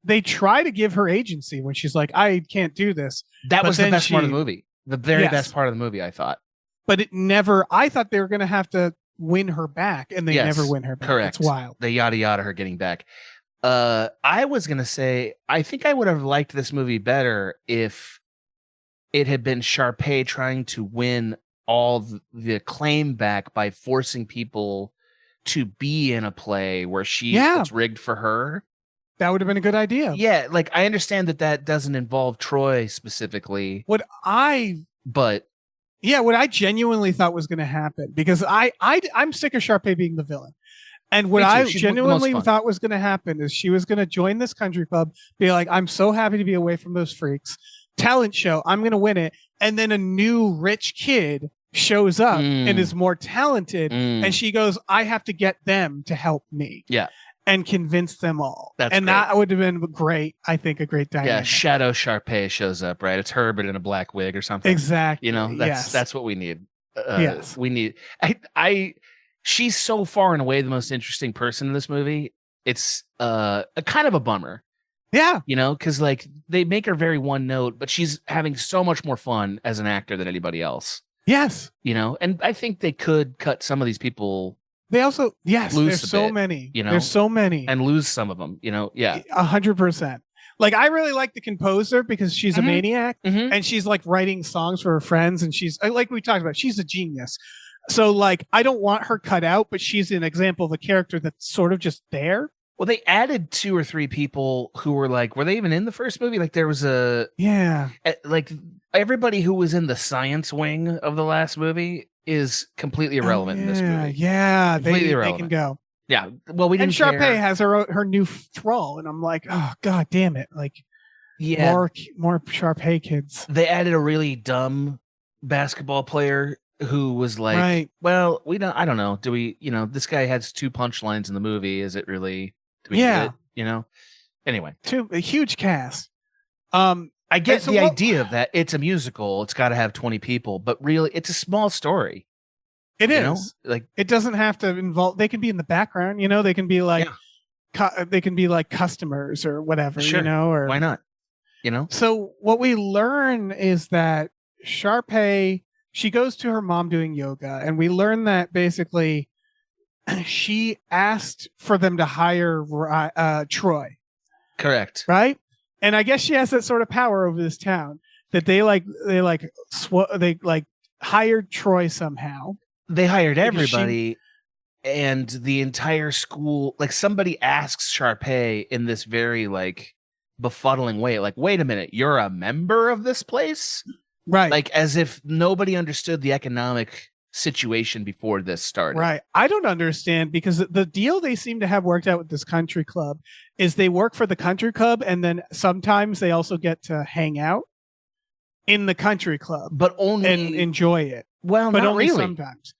they try to give her agency when she's like, I can't do this. That But was the then best part of she- the movie. The very Yes. best part of the movie, I thought. But it never, I thought they were going to have to win her back, and they Yes, never win her back. correct. It's wild. The yada yada her getting back. I was gonna say I think I would have liked this movie better if it had been Sharpay trying to win all the acclaim back by forcing people to be in a play where it's rigged for her. That would have been a good idea. Yeah, like I understand that doesn't involve Troy specifically, What I but what I genuinely thought was going to happen, because I'm sick of Sharpay being the villain. And what Me too. I She's the most genuinely fun. thought was going to happen is she was going to join this country club, be like, I'm so happy to be away from those freaks. Talent show, I'm going to win it. And then a new rich kid shows up and is more talented. And she goes, I have to get them to help me. Yeah. And convince them all. That's and great. that would have been great. I think a great dynamic. yeah, Shadow Sharpay shows up, right? It's Herbert in a black wig or something. Exactly. You know, Yes. that's what we need. Yes. We need. She's so far and away the most interesting person in this movie. It's a kind of a bummer, Yeah. you know, because like they make her very one note, but she's having so much more fun as an actor than anybody else, Yes. you know. And I think they could cut some of these people They also, yes, Loose there's a so bit, many. you know, There's so many. and lose some of them, you know. Yeah, 100%. Like, I really like the composer because she's a Mhm. maniac Mhm. and she's like writing songs for her friends, and she's like we talked about, she's a genius. So like, I don't want her cut out, but she's an example of a character that's sort of just there. Well, they added 2 or 3 people who were they even in the first movie? Like there was Yeah. like everybody who was in the science wing of the last movie is completely irrelevant in this movie. Yeah, Completely they can irrelevant. go. Yeah. Well, we And didn't Sharpay care. has her new thrall, and I'm like, oh god damn it! Like, Yeah. more Sharpay kids. They added a really dumb basketball player who was like, Right. well, I don't know. Do we, this guy has 2 punchlines in the movie. Is it really, do we need Yeah. it? You know? Anyway, A huge cast. I get so the what- idea of that. It's a musical. It's got to have 20 people, but really it's a small story. It you is. know? Like, It doesn't have to involve. They can be in the background. They can be like, they can be like customers or whatever. Sure. Or why not? You know? So what we learn is that Sharpay, she goes to her mom doing yoga, and we learn that basically she asked for them to hire Troy, Correct. right? And I guess she has that sort of power over this town that they hired Troy somehow. They hired Because she- everybody and the entire school. Like somebody asks Sharpay in this very befuddling way, like, wait a minute, you're a member of this place? Right. Like as if nobody understood the economic situation before this started. Right. I don't understand, because the deal they seem to have worked out with this country club is they work for the country club, and then sometimes they also get to hang out in the country club But only and enjoy it. well, But not only really. sometimes.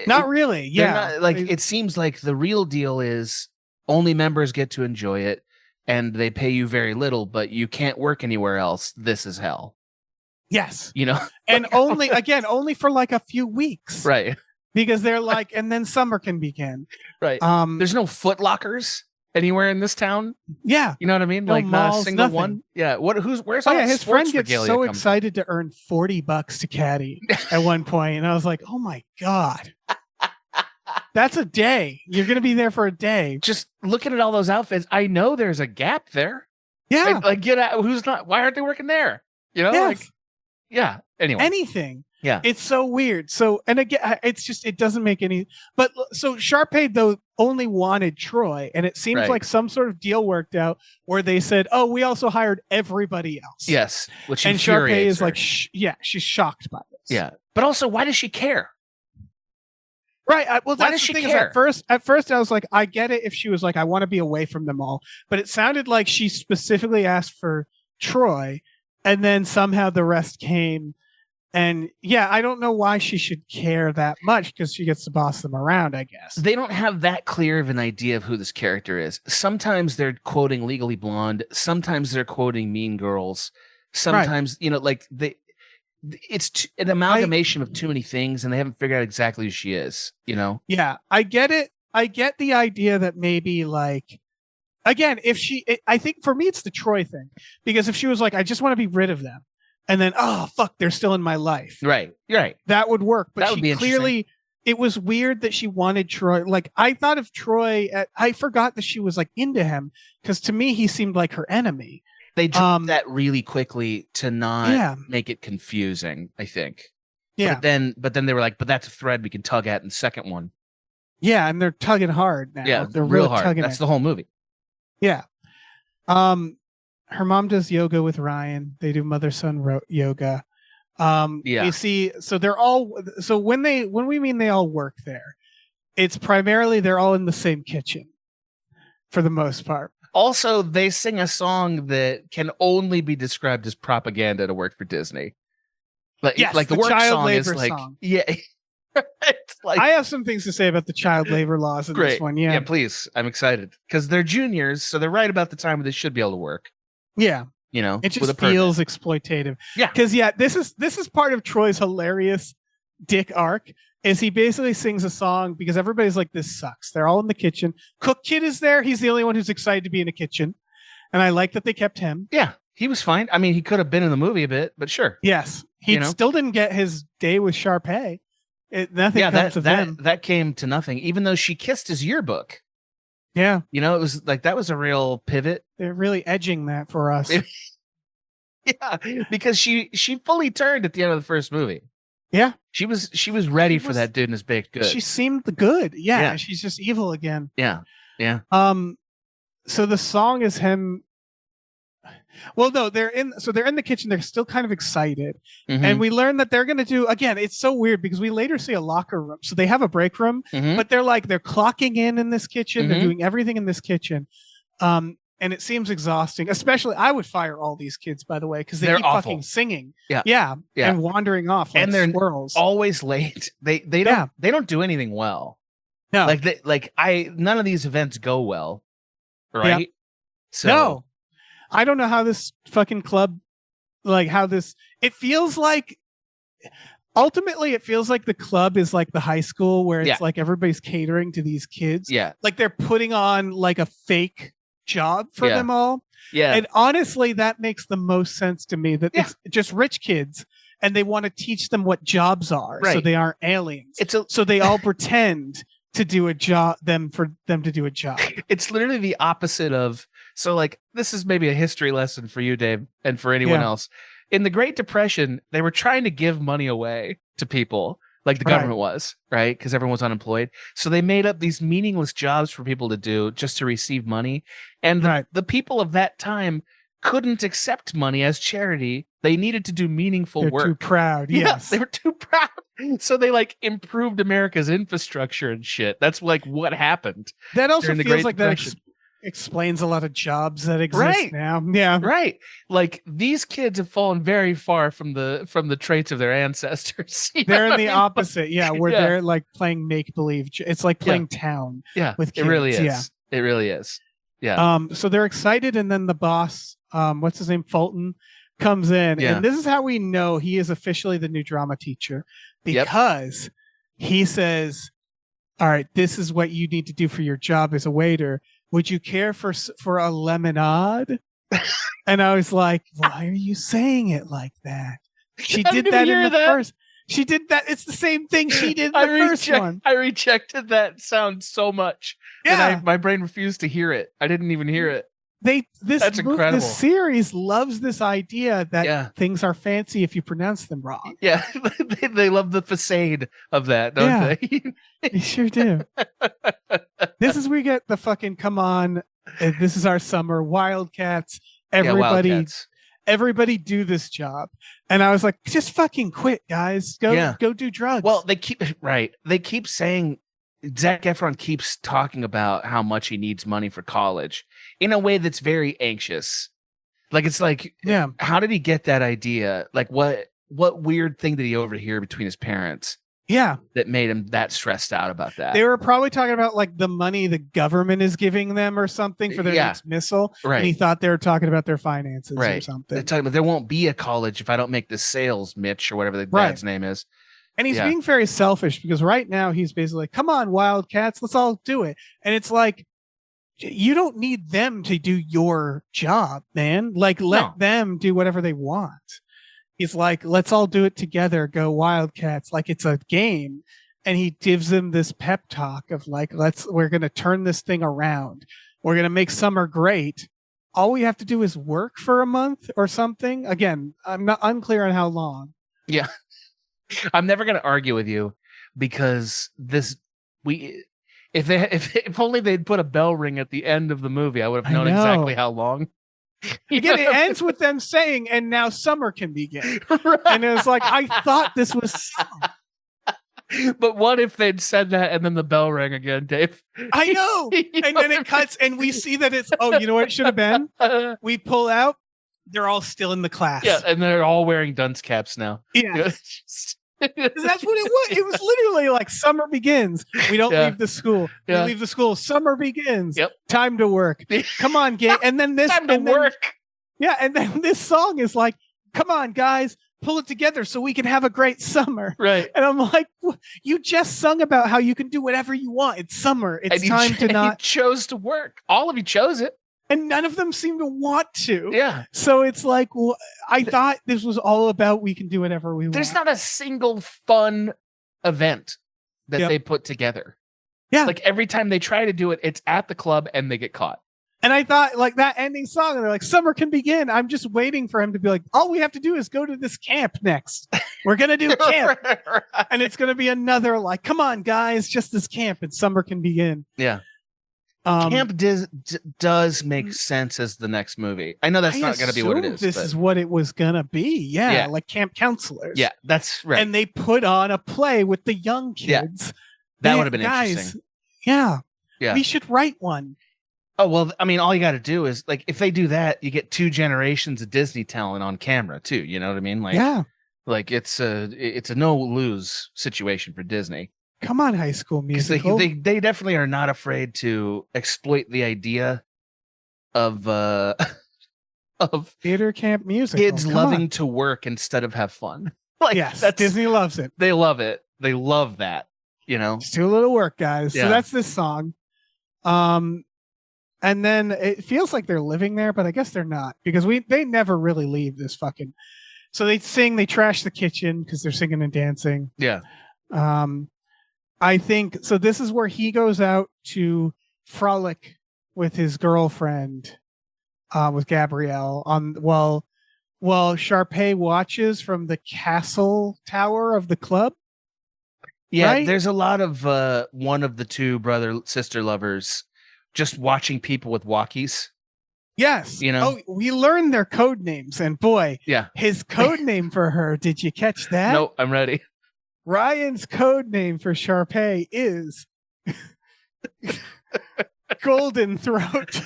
Not really. They're Yeah. not- it seems like the real deal is only members get to enjoy it and they pay you very little, but you can't work anywhere else. This is hell. Yes. You know? And only for like a few weeks. Right. Because they're like, and then summer can begin. Right. There's no Foot Lockers anywhere in this town. Yeah. You know what I mean? No Like not a malls, single nothing. one. Yeah. Where's Oh all yeah, that his sports friend gets regalia so come from? excited to earn $40 to caddy at one point, and I was like, "Oh my god, that's a day! You're gonna be there for a day." Just looking at all those outfits, I know there's a gap there. Yeah, Like get out. Who's not? Why aren't they working there? You know? yes. Like, yeah. Anyway. Anything. Yeah. It's so weird. So, and again, it's just, it doesn't make any. But so Sharpay though only wanted Troy, and it seems Right. like some sort of deal worked out where they said, "Oh, we also hired everybody else." Yes. Which and Sharpay infuriates is her. like, she's shocked by this. Yeah. But also, why does she care? Right. Well, Why that's does the she thing is care? at first I was like, I get it if she was like, I want to be away from them all. But it sounded like she specifically asked for Troy, and then somehow the rest came. And yeah, I don't know why she should care that much, because she gets to boss them around, I guess. They don't have that clear of an idea of who this character is. Sometimes they're quoting Legally Blonde. Sometimes they're quoting Mean Girls. Sometimes, it's an amalgamation of too many things, and they haven't figured out exactly who she is. You know? Yeah, I get it. I get the idea that maybe like again, I think for me it's the Troy thing, because if she was like, I just want to be rid of them, and then oh fuck, they're still in my life, Right. You're right. that would work. But That would she be interesting. clearly, it was weird that she wanted Troy. Like I thought of Troy, I forgot that she was like into him, because to me he seemed like her enemy. They dropped that really quickly to not Yeah. make it confusing, I think. Yeah, But then they were like, but that's a thread we can tug at in the second one. yeah, and they're tugging hard now. Yeah, they're real really hard. tugging That's it. the whole movie. Yeah. Her mom does yoga with Ryan. They do mother-son yoga. Yeah. You see, so they're all, so when we mean they all work there, it's primarily they're all in the same kitchen for the most part. Also, they sing a song that can only be described as propaganda to work for Disney. Yes, like the the work child song is labor like, song. yeah. It's like, I have some things to say about the child labor laws in great. this one. Yeah, Yeah. please. I'm excited because they're juniors, so they're right about the time where they should be able to work. Yeah. You know, It with just a permit. feels exploitative. Yeah. Because this is part of Troy's hilarious dick arc, is he basically sings a song because everybody's like, this sucks. They're all in the kitchen. Cook Kid is there. He's the only one who's excited to be in a kitchen. And I like that they kept him. Yeah, he was fine. I mean, he could have been in the movie a bit, but sure. Yes. He still didn't get his day with Sharpay. Nothing comes of him. That came to nothing, even though she kissed his yearbook. Yeah. You know, it was like that was a real pivot. They're really edging that for us. Yeah, because she fully turned at the end of the first movie. Yeah. She was ready for that dude in his baked goods. She seemed good. Yeah, Yeah. she's just evil again. Yeah. Yeah. So the song is him. Well, no, they're in the kitchen. They're still kind of excited. Mhm. And we learn that they're going to do, again, it's so weird because we later see a locker room. So they have a break room, Mhm. but they're clocking in this kitchen. They're Mhm. doing everything in this kitchen. And it seems exhausting, especially I would fire all these kids, by the way, because They're keep awful. fucking singing. Yeah. Yeah. Yeah. And wandering off like And they're squirrels. always late. They don't do anything well. No. None of these events go well. Right? So No. I don't know how this fucking club, it feels like, ultimately it feels like the club is like the high school where it's Yeah. like everybody's catering to these kids. Yeah. Like they're putting on like a fake job for Yeah. them all. Yeah. And honestly, that makes the most sense to me, that Yeah. it's just rich kids and they want to teach them what jobs are, so Right. they aren't aliens. So they all pretend to do a job, for them to do a job. It's literally the opposite of, so like this is maybe a history lesson for you, Dave, and for anyone Yeah. else. In the Great Depression, they were trying to give money away to people, like the Right. government was, right? Because everyone was unemployed. So they made up these meaningless jobs for people to do just to receive money. And Right. the people of that time couldn't accept money as charity. They needed to do meaningful They're work. too proud. Yeah, Yes. they were too proud. So they improved America's infrastructure and shit. That's what happened. That also during the feels Great like Depression. that explains a lot of jobs that exist Right. now. Yeah. Right. Like these kids have fallen very far from the traits of their ancestors. You know They're in what the I mean? opposite. Yeah. Where Yeah. they're like playing make believe. It's like playing town. Yeah. with it really kids, is. yeah. It really is. Yeah. So they're excited. And then the boss, what's his name? Fulton comes in. Yeah. And this is how we know he is officially the new drama teacher, Yep. because he says, all right, this is what you need to do for your job as a waiter. Would you care for a lemonade? And I was like, why are you saying it like that? She I did didn't that hear in the that. first. She did that. It's the same thing she did in the first one. I rejected that sound so much. Yeah. that my brain refused to hear it. I didn't even hear it. That's incredible. This series loves this idea that Yeah. things are fancy if you pronounce them wrong. Yeah. they love the facade of that, don't Yeah. they? They sure do. This is where we get the fucking come on. This is our summer. Wildcats. Everybody, Wildcats. everybody do this job. And I was like, just fucking quit, guys. Go do drugs. Well, they keep saying, Zac Efron keeps talking about how much he needs money for college in a way that's very anxious. Like, it's like, yeah. how did he get that idea? Like, what weird thing did he overhear between his parents Yeah. that made him that stressed out about that? They were probably talking about like the money the government is giving them or something for their Yeah. next missile. Right. And he thought they were talking about their finances or Right. something. They're talking about there won't be a college if I don't make this sales, Mitch, or whatever the Right. dad's name is. And he's Yeah. being very selfish because right now he's basically like, come on, Wildcats, let's all do it. And it's like, you don't need them to do your job, man. Like, let No. them do whatever they want. He's like, let's all do it together, go Wildcats, like it's a game. And he gives them this pep talk of like, we're going to turn this thing around. We're going to make summer great. All we have to do is work for a month or something. Again, I'm not unclear on how long. Yeah. I'm never going to argue with you because if only they'd put a bell ring at the end of the movie, I would have known exactly how long. Again, it ends with them saying, and now summer can begin. Right. And it was like, I thought this was summer. But what if they'd said that and then the bell rang again, Dave? I know. And then it cuts and we see that it's, oh, you know what it should have been? We pull out, they're all still in the class. Yeah, and they're all wearing dunce caps now. Yeah. That's what it was. It was literally like summer begins. We don't leave the school. Yeah. We leave the school. Summer begins. Yep. Time to work. Come on, gang. And then this Time to work. Yeah, and then this song is like, come on, guys, pull it together so we can have a great summer. Right. And I'm like, you just sung about how you can do whatever you want. It's summer. It's time to not. You chose to work. All of you chose it. And none of them seem to want to. Yeah. So it's like, well, I thought this was all about we can do whatever we want. There's not a single fun event that they put together. Yeah. Like every time they try to do it, it's at the club and they get caught. And I thought like that ending song, and they're like, summer can begin. I'm just waiting for him to be like, all we have to do is go to this camp next. We're going to do camp. Right. And it's going to be another like, come on, guys, just this camp and summer can begin. Yeah. Camp does make sense as the next movie. I know that's not going to be what it is. This is what it was going to be. Yeah, like camp counselors. Yeah, that's right. And they put on a play with the young kids. That would have been interesting. Yeah. Yeah. We should write one. Oh, well, I mean, all you got to do is like, if they do that, you get 2 generations of Disney talent on camera too. You know what I mean? Like, yeah. Like it's a no lose situation for Disney. Come on, High School Musical. They definitely are not afraid to exploit the idea of theater camp music. Kids loving to work instead of have fun. Like, yes, Disney loves it. They love it. They love that. You know, just do a little work, guys. Yeah. So that's this song. And then it feels like they're living there, but I guess they're not because they never really leave this fucking. So they sing, they trash the kitchen because they're singing and dancing. Yeah. I think so. This is where he goes out to frolic with his girlfriend, with Gabrielle while Sharpay watches from the castle tower of the club. Yeah, right? There's a lot of one of the 2 brother-sister lovers just watching people with walkies. Yes. You know? Oh, we learned their code names, and boy, yeah, his code name for her. Did you catch that? No, I'm ready. Ryan's code name for Sharpay is Golden Throat.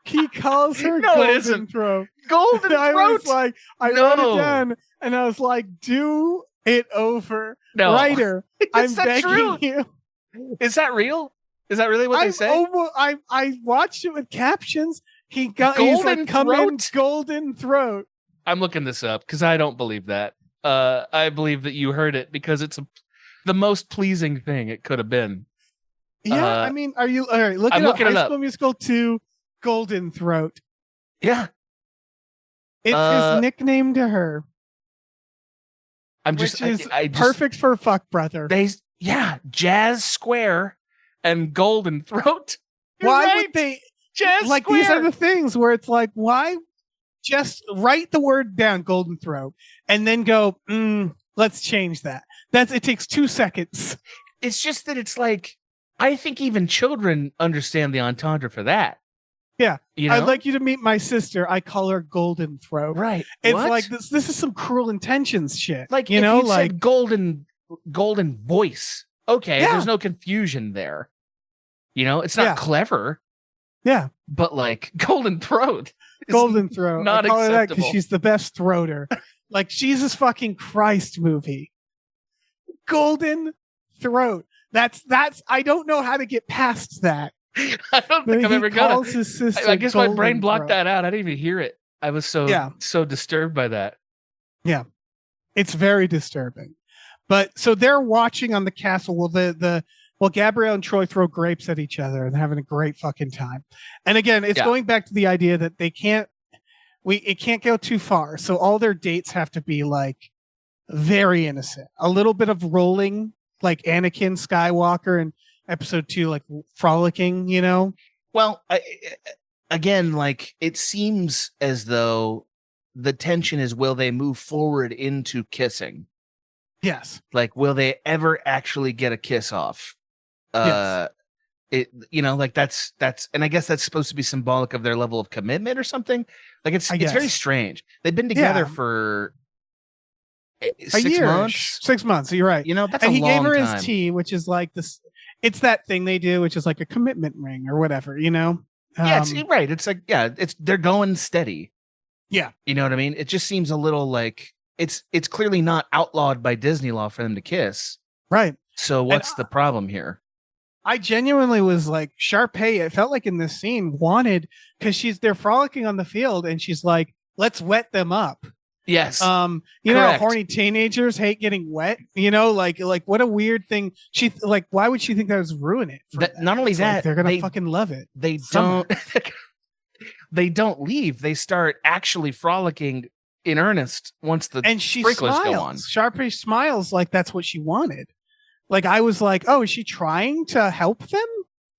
He calls her Golden Throat. Golden Throat. I was like, I wrote it down, and I was like, do it over, writer. I'm begging you. Is that real? Is that really what they say? I watched it with captions. He's like, come in, Golden Throat. I'm looking this up because I don't believe that. I believe that you heard it because it's the most pleasing thing it could have been. Yeah, I mean, are you all right? Look it up. High School Musical 2, Golden Throat. Yeah, it's his nickname to her. Which is perfect for fuck brother. Jazz Square and Golden Throat. Why would they? Jazz like Square. These are the things where it's like, why? Just write the word down, Golden Throat, and then go, let's change that. It takes 2 seconds. It's just that it's like, I think even children understand the entendre for that. Yeah. You know? I'd like you to meet my sister. I call her Golden Throat. Right. It's like this is some Cruel Intentions shit. Like, you know, like said golden voice. Okay. Yeah. There's no confusion there. You know, it's not clever. Yeah. But like Golden Throat. Golden Throat. Not I call her that acceptable. because she's the best throater. Like Jesus fucking Christ movie. Golden Throat. That's I don't know how to get past that. I don't think I've ever got his sister. I guess my brain blocked that out. I didn't even hear it. I was so disturbed by that. Yeah. It's very disturbing. But so they're watching on the castle. Well, the Well, Gabrielle and Troy throw grapes at each other and they're having a great fucking time. And again, it's Yeah. going back to the idea that it can't go too far. So all their dates have to be like very innocent. A little bit of rolling, like Anakin Skywalker in episode 2, like frolicking, you know? Well, again, like it seems as though the tension is, will they move forward into kissing? Yes. Like, will they ever actually get a kiss off? Yes. It, you know, like that's, and I guess that's supposed to be symbolic of their level of commitment or something. Like it's very guess. strange. They've been together Yeah. for a 6 year. months. 6 months. You're right. You know, that's And a he long gave her time. his tea, which is like this. It's that thing they do, which is like a commitment ring or whatever, you know? Yeah, it's right. It's like, yeah, they're going steady. Yeah. You know what I mean? It just seems a little like it's clearly not outlawed by Disney law for them to kiss. Right. So what's the problem here? I genuinely was like, Sharpay, it felt like in this scene, wanted, because they're frolicking on the field and she's like, let's wet them up. Yes. You know, Correct. horny teenagers hate getting wet, you know, like what a weird thing. She like, why would she think that would ruin it? For them? Not only It's like, that, they're gonna fucking love it. They Summer. don't they don't leave. They start actually frolicking in earnest once the And she sprinklers go on. smiles. Sharpay smiles like that's what she wanted. Like I was like, oh, is she trying to help them?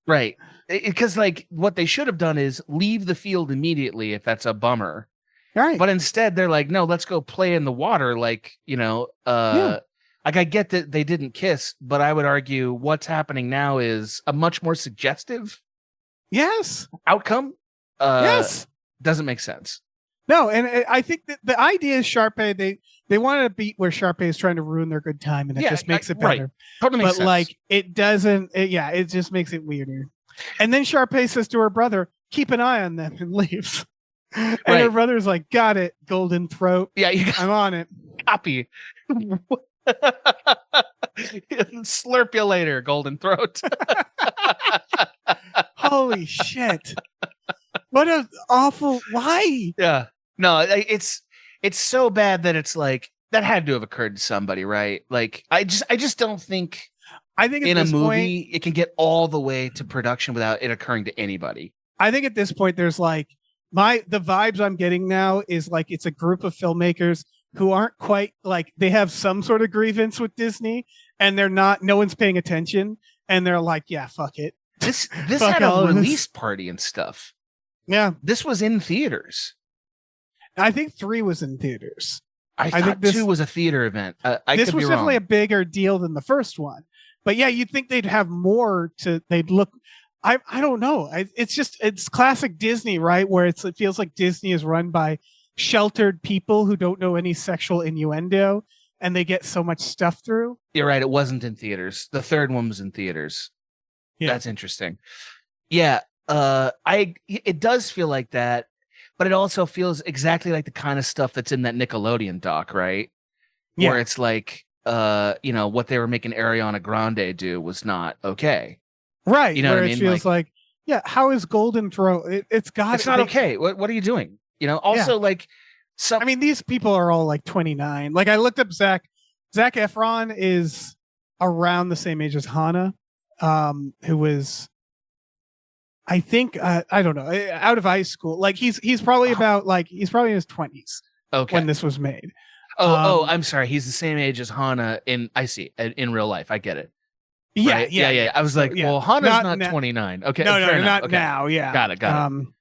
Right. Because like what they should have done is leave the field immediately if that's a bummer. Right. But instead they're like, no, let's go play in the water. Like, you know, like I get that they didn't kiss, but I would argue what's happening now is a much more suggestive yes. outcome. Yes. Doesn't make sense. No, and I think that the idea is Sharpay, they wanted a beat where Sharpay is trying to ruin their good time, and it just makes it better. Right. Totally makes But sense. like it doesn't, it just makes it weirder. And then Sharpay says to her brother, "Keep an eye on them," and leaves. And her brother's like, "Got it, golden throat. Yeah, you I'm on it." copy. Slurp you later, golden throat. Holy shit! What a awful. Why? Yeah. No, it's so bad that it's like that had to have occurred to somebody, right? Like I just don't think I think at in a this movie point, it can get all the way to production without it occurring to anybody. I think at this point, there's like the vibes I'm getting now is like it's a group of filmmakers who aren't quite like they have some sort of grievance with Disney and they're not, no one's paying attention and they're like, yeah, fuck it. This Fuck had all a of this. release party and stuff. Yeah. This was in theaters. I think 3 was in theaters. I think thought this- 2 was a theater event. I This could was be definitely wrong. a bigger deal than the first one. But yeah, you'd think they'd have more they'd look. I don't know. It's classic Disney, right? Where it feels like Disney is run by sheltered people who don't know any sexual innuendo and they get so much stuff through. You're right. It wasn't in theaters. The third one was in theaters. Yeah. That's interesting. Yeah. It does feel like that, but it also feels exactly like the kind of stuff that's in that Nickelodeon doc, right? Yeah. Where it's like, you know, what they were making Ariana Grande do was not okay. Right. You know where what I it mean? feels like, yeah, how is Golden Throat? It's got It's not okay. What are you doing? You know, also like some, I mean, these people are all like 29. Like I looked up Zac Efron is around the same age as Hannah, who was, I think, I don't know, out of high school. Like he's probably he's probably in his 20s okay. when this was made. I'm sorry. He's the same age as Hannah in real life. I get it. Yeah, Right? yeah. I was like, yeah. well, Hannah's Not not now. 29. Okay. No, fair enough. not Okay. now. Yeah. Got it.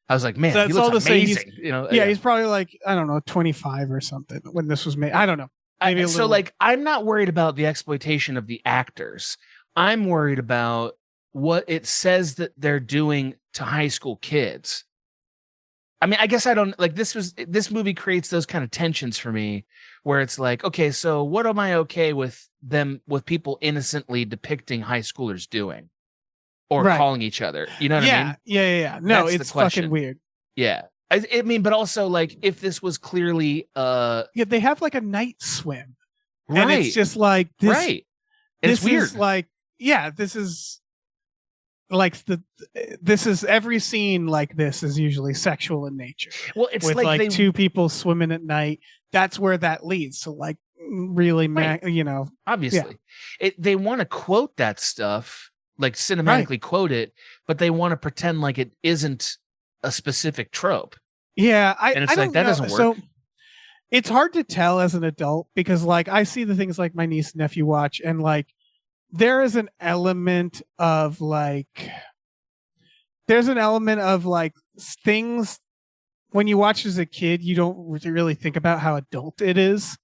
I was like, man, so he that's all looks to say he's- amazing. You know, Yeah, he's probably like, I don't know, 25 or something when this was made. I don't know. Maybe a so little- like, I'm not worried about the exploitation of the actors. I'm worried about what it says that they're doing to high school kids. I mean, I guess I don't like this movie creates those kind of tensions for me where it's like, okay, so what am I okay with people innocently depicting high schoolers doing or Right. calling each other? You know what I mean? Yeah. No, That's the it's question. fucking weird. Yeah. I mean, but also like if this was clearly Yeah, they have like a night swim. right, And it's just like this. right. And it's This weird. is like, yeah, this is like this is every scene like this is usually sexual in nature. Well, it's With like, like they two people swimming at night. That's where that leads. So like really, Right. you know, obviously they want to quote that stuff like cinematically quote it, but they want to pretend like it isn't a specific trope. Yeah, And it's I like, don't that know. doesn't work. So it's hard to tell as an adult because like I see the things like my niece and nephew watch, and like there is an element of like things when you watch as a kid you don't really think about how adult it is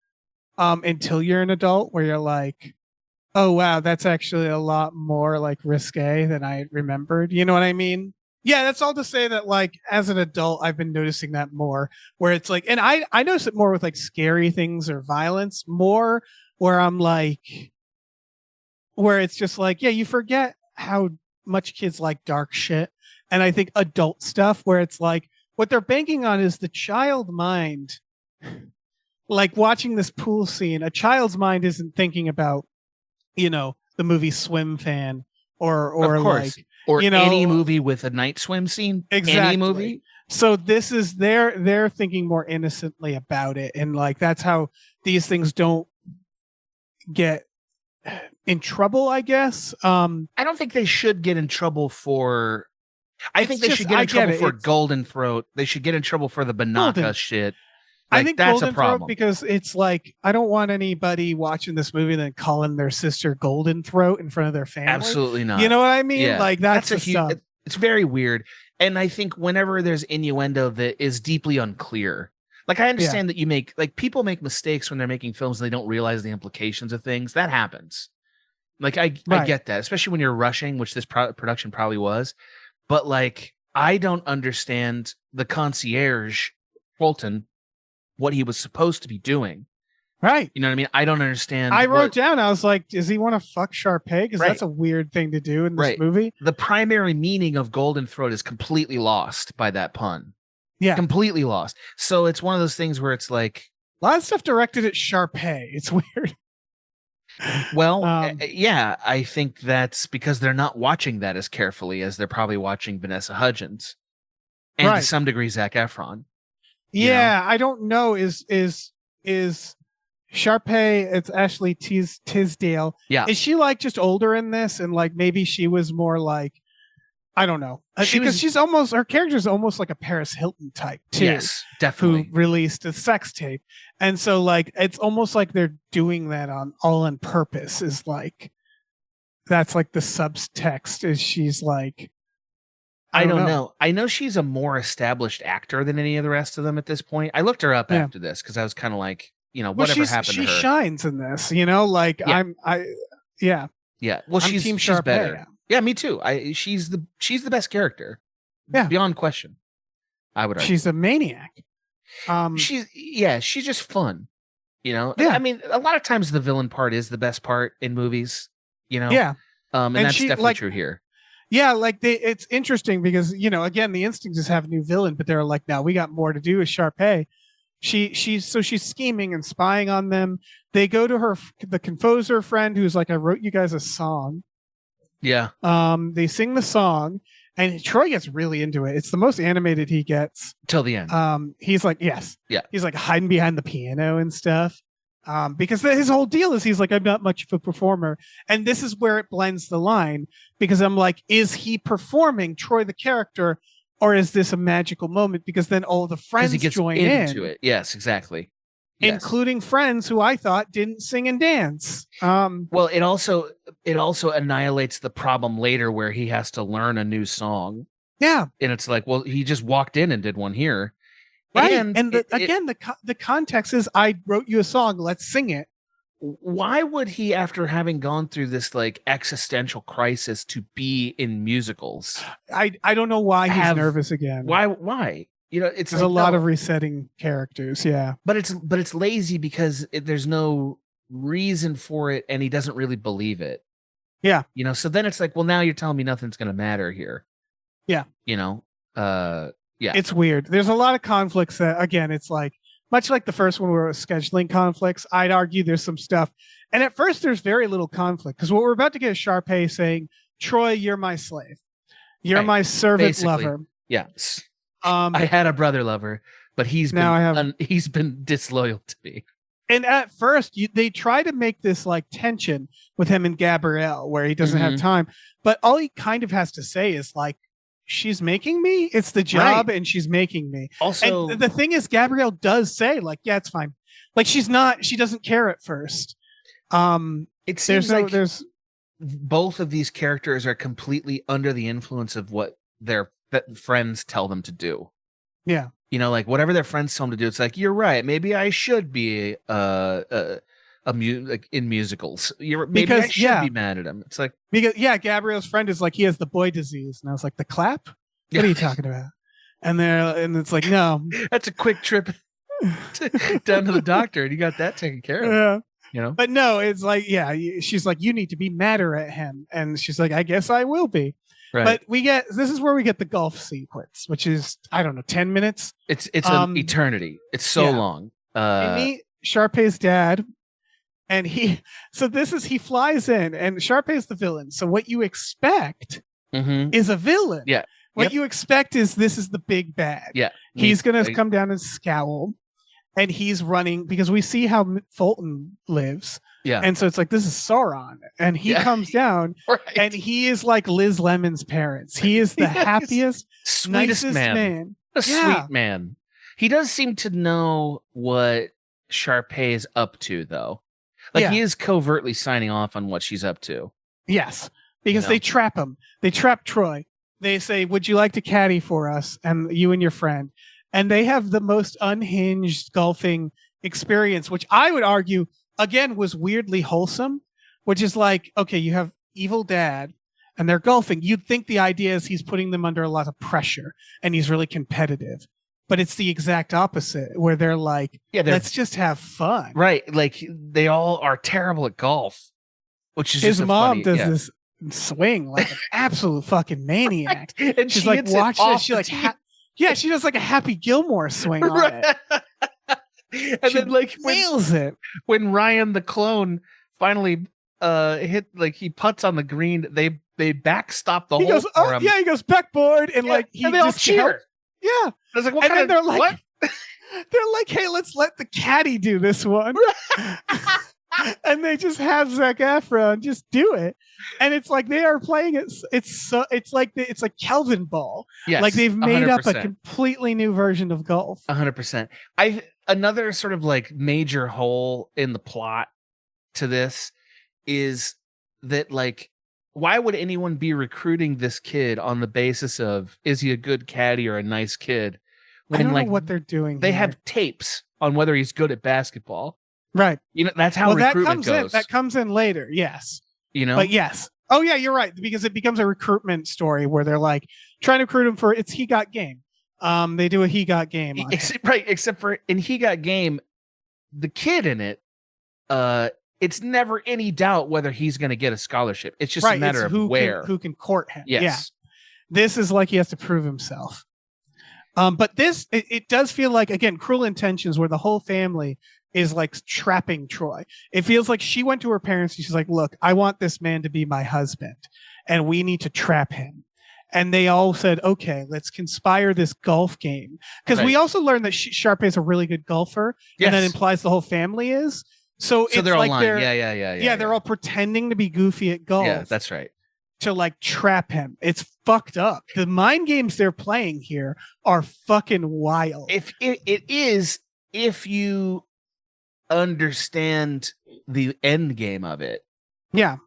until you're an adult, where you're like, oh wow, that's actually a lot more like risque than I remembered. You know what I mean? Yeah, that's all to say that like as an adult, I've been noticing that more, where it's like, and I notice it more with like scary things or violence more, where I'm like, where it's just like, yeah, you forget how much kids like dark shit, and I think adult stuff where it's like what they're banking on is the child mind. Like watching this pool scene, a child's mind isn't thinking about, the movie Swim Fan or Of course. like, Or any movie with a night swim scene. Exactly. Any movie. So this is they're thinking more innocently about it, and like that's how these things don't get in trouble, I guess. I don't think they should get in trouble for. I think they should get in trouble for Golden Throat. They should get in trouble for the Banaka shit. Like, I think that's Golden a problem Throat, because it's like I don't want anybody watching this movie then calling their sister Golden Throat in front of their family. Absolutely not. You know what I mean? Yeah. Like that's a huge. It's very weird, and I think whenever there's innuendo that is deeply unclear, like I understand that people make mistakes when they're making films and they don't realize the implications of things. That happens. Like I get that, especially when you're rushing, which this production probably was. But like I don't understand the concierge Fulton, what he was supposed to be doing. Right. You know what I mean? I don't understand. I wrote down, I was like, does he want to fuck Sharpay? Because Right. that's a weird thing to do in this Right. movie. The primary meaning of Golden Throat is completely lost by that pun. Yeah. Completely lost. So it's one of those things where it's like, A lot of stuff directed at Sharpay. It's weird. well, yeah, I think that's because they're not watching that as carefully as they're probably watching Vanessa Hudgens and to Right. some degree Zac Efron. Yeah, I don't know. Is Sharpay? It's Ashley Tisdale. Yeah. Is she like just older in this, and like maybe she was more like, I don't know, because she's almost, her character is almost like a Paris Hilton type too. Yes, definitely. Who released a sex tape, and so like it's almost like they're doing that on purpose. Is like that's like the subtext. Is she's like. I don't know. I know she's a more established actor than any of the rest of them at this point. I looked her up after this because I was kind of like, whatever happened to her. She shines in this, like yeah. Yeah. Well, she's Team she's Sharpay. better. Yeah, me too. She's the best character. Yeah. Beyond question. I would argue. She's a maniac. She's just fun. Yeah. I mean, a lot of times the villain part is the best part in movies, Yeah. And that's definitely true here. Yeah, like it's interesting because again the instinct is have a new villain, but they're like, no, we got more to do with Sharpay. She's scheming and spying on them. They go to the composer friend who's like, I wrote you guys a song. Yeah. They sing the song, and Troy gets really into it. It's the most animated he gets till the end. He's like, yes, yeah. He's like hiding behind the piano and stuff. Because his whole deal is he's like, I'm not much of a performer. And this is where it blends the line, because I'm like, is he performing Troy the character, or is this a magical moment? Because then all the friends join into it. Yes, exactly. Yes. Including friends who I thought didn't sing and dance. Well, it also annihilates the problem later where he has to learn a new song. Yeah. And it's like, well, he just walked in and did one here. Right. And the context is, I wrote you a song, let's sing it. Why would he, after having gone through this like existential crisis, to be in musicals? I don't know why he's nervous again. Why? It's there's a lot of resetting characters. Yeah. But it's lazy because there's no reason for it, and he doesn't really believe it. Yeah. So then it's like, well, now you're telling me nothing's going to matter here. Yeah. Yeah. It's weird. There's a lot of conflicts that, again, it's like, much like the first one where it was scheduling conflicts, I'd argue there's some stuff. And at first, there's very little conflict, because what we're about to get is Sharpay saying, Troy, you're my slave. You're my servant lover. Yes. I had a brother lover, but he's been disloyal to me. And at first, they try to make this like tension with him and Gabrielle, where he doesn't have time. But all he kind of has to say is like, "She's making me. It's the job, and she's making me." Also, and the thing is, Gabrielle does say like, "Yeah, it's fine." Like she doesn't care at first. it seems there's both of these characters are completely under the influence of what their friends tell them to do. Yeah. Like whatever their friends tell them to do, it's like, you're right. Maybe I should be like in musicals. Maybe I should be mad at him. It's like, because Gabrielle's friend is like, he has the boy disease, and I was like, the clap? What are you talking about? And it's like, no, that's a quick trip down to the doctor, and you got that taken care of. But no, it's like, she's like, you need to be madder at him, and she's like, I guess I will be. Right. But this is where we get the golf sequence, which is, I don't know, 10 minutes. It's an eternity. It's so long. We meet Sharpay's dad, and he flies in, and Sharpay's the villain. So what you expect is a villain. Yeah. What you expect is this is the big bad. Yeah. He's going to come down and scowl, and he's running because we see how Fulton lives. Yeah. And so it's like, this is Sauron. And he comes down and he is like Liz Lemon's parents. He is the happiest, sweetest nicest man. Sweet man. He does seem to know what Sharpay is up to, though. Like he is covertly signing off on what she's up to. Yes. Because they trap him. They trap Troy. They say, would you like to caddy for us? And you and your friend. And they have the most unhinged golfing experience, which I would argue again was weirdly wholesome, which is like, okay, you have evil dad and they're golfing. You'd think the idea is he's putting them under a lot of pressure and he's really competitive, but it's the exact opposite where they're like, let's just have fun. Right. Like they all are terrible at golf, which is his mom does this swing like an absolute fucking maniac. And she's like, watch this. She like, she does like a Happy Gilmore swing on it. And then like nails it when Ryan the clone finally hit, like he putts on the green, they backstop the hole goes, for him. He goes backboard and like and they all cheer. I was like, and then they're like they're like, hey, let's let the caddy do this one. And they just have Zac Efron just do it, and it's like they are playing it. It's like Kelvin ball. Yes, like they've made 100%. up a completely new version of golf. 100%. Another sort of like major hole in the plot to this is that like, why would anyone be recruiting this kid on the basis of, is he a good caddy or a nice kid? When, I don't know what they're doing. They have tapes on whether he's good at basketball. Right. That's how recruitment goes. That comes in later. Yes. But yes. Oh yeah, you're right. Because it becomes a recruitment story where they're like trying to recruit him for He Got Game. They do a He Got Game. Right. Except for in He Got Game, the kid in it, it's never any doubt whether he's going to get a scholarship. It's just a matter of who can court him. Yes. Yeah. This is like he has to prove himself. But this, it does feel like, again, Cruel Intentions, where the whole family is like trapping Troy. It feels like she went to her parents and she's like, look, I want this man to be my husband and we need to trap him. And they all said, okay, let's conspire this golf game. Because we also learned that Sharpay is a really good golfer. Yes. And that implies the whole family is. So it's they're like all lying. Yeah, they're all pretending to be goofy at golf. Yeah, that's right. To like trap him. It's fucked up. The mind games they're playing here are fucking wild. If it is, if you understand the end game of it. Yeah.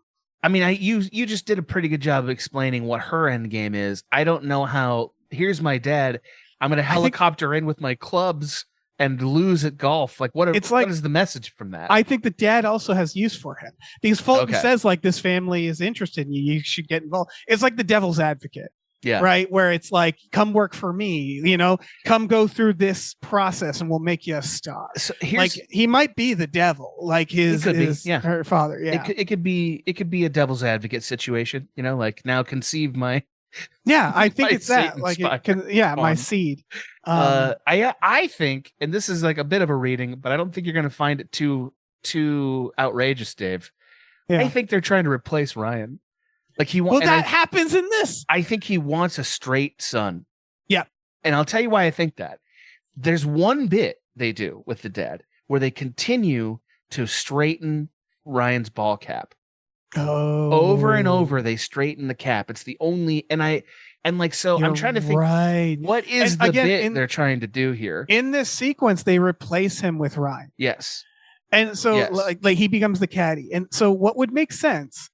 I mean, you just did a pretty good job of explaining what her end game is. I don't know how. Here's my dad. I'm going to helicopter in with my clubs and lose at golf. Like, what is the message from that? I think the dad also has use for him because Fulton says like, this family is interested in you. You should get involved. It's like the devil's advocate. Yeah. Right. Where it's like, come work for me, come go through this process and we'll make you a star. So like he might be the devil, like her father. Yeah. It could be a devil's advocate situation, like now conceive my. Yeah. I think it's that like, my seed. I think, and this is like a bit of a reading, but I don't think you're going to find it too outrageous, Dave. Yeah. I think they're trying to replace Ryan. Like that happens in this. I think he wants a straight son. Yeah. And I'll tell you why I think that. There's one bit they do with the dad where they continue to straighten Ryan's ball cap. Oh, Over and over, they straighten the cap. It's the only, so I'm trying to think, right. what is And the again, bit they're trying to do here? In this sequence, they replace him with Ryan. Yes. And so Yes. like he becomes the caddy. And so what would make sense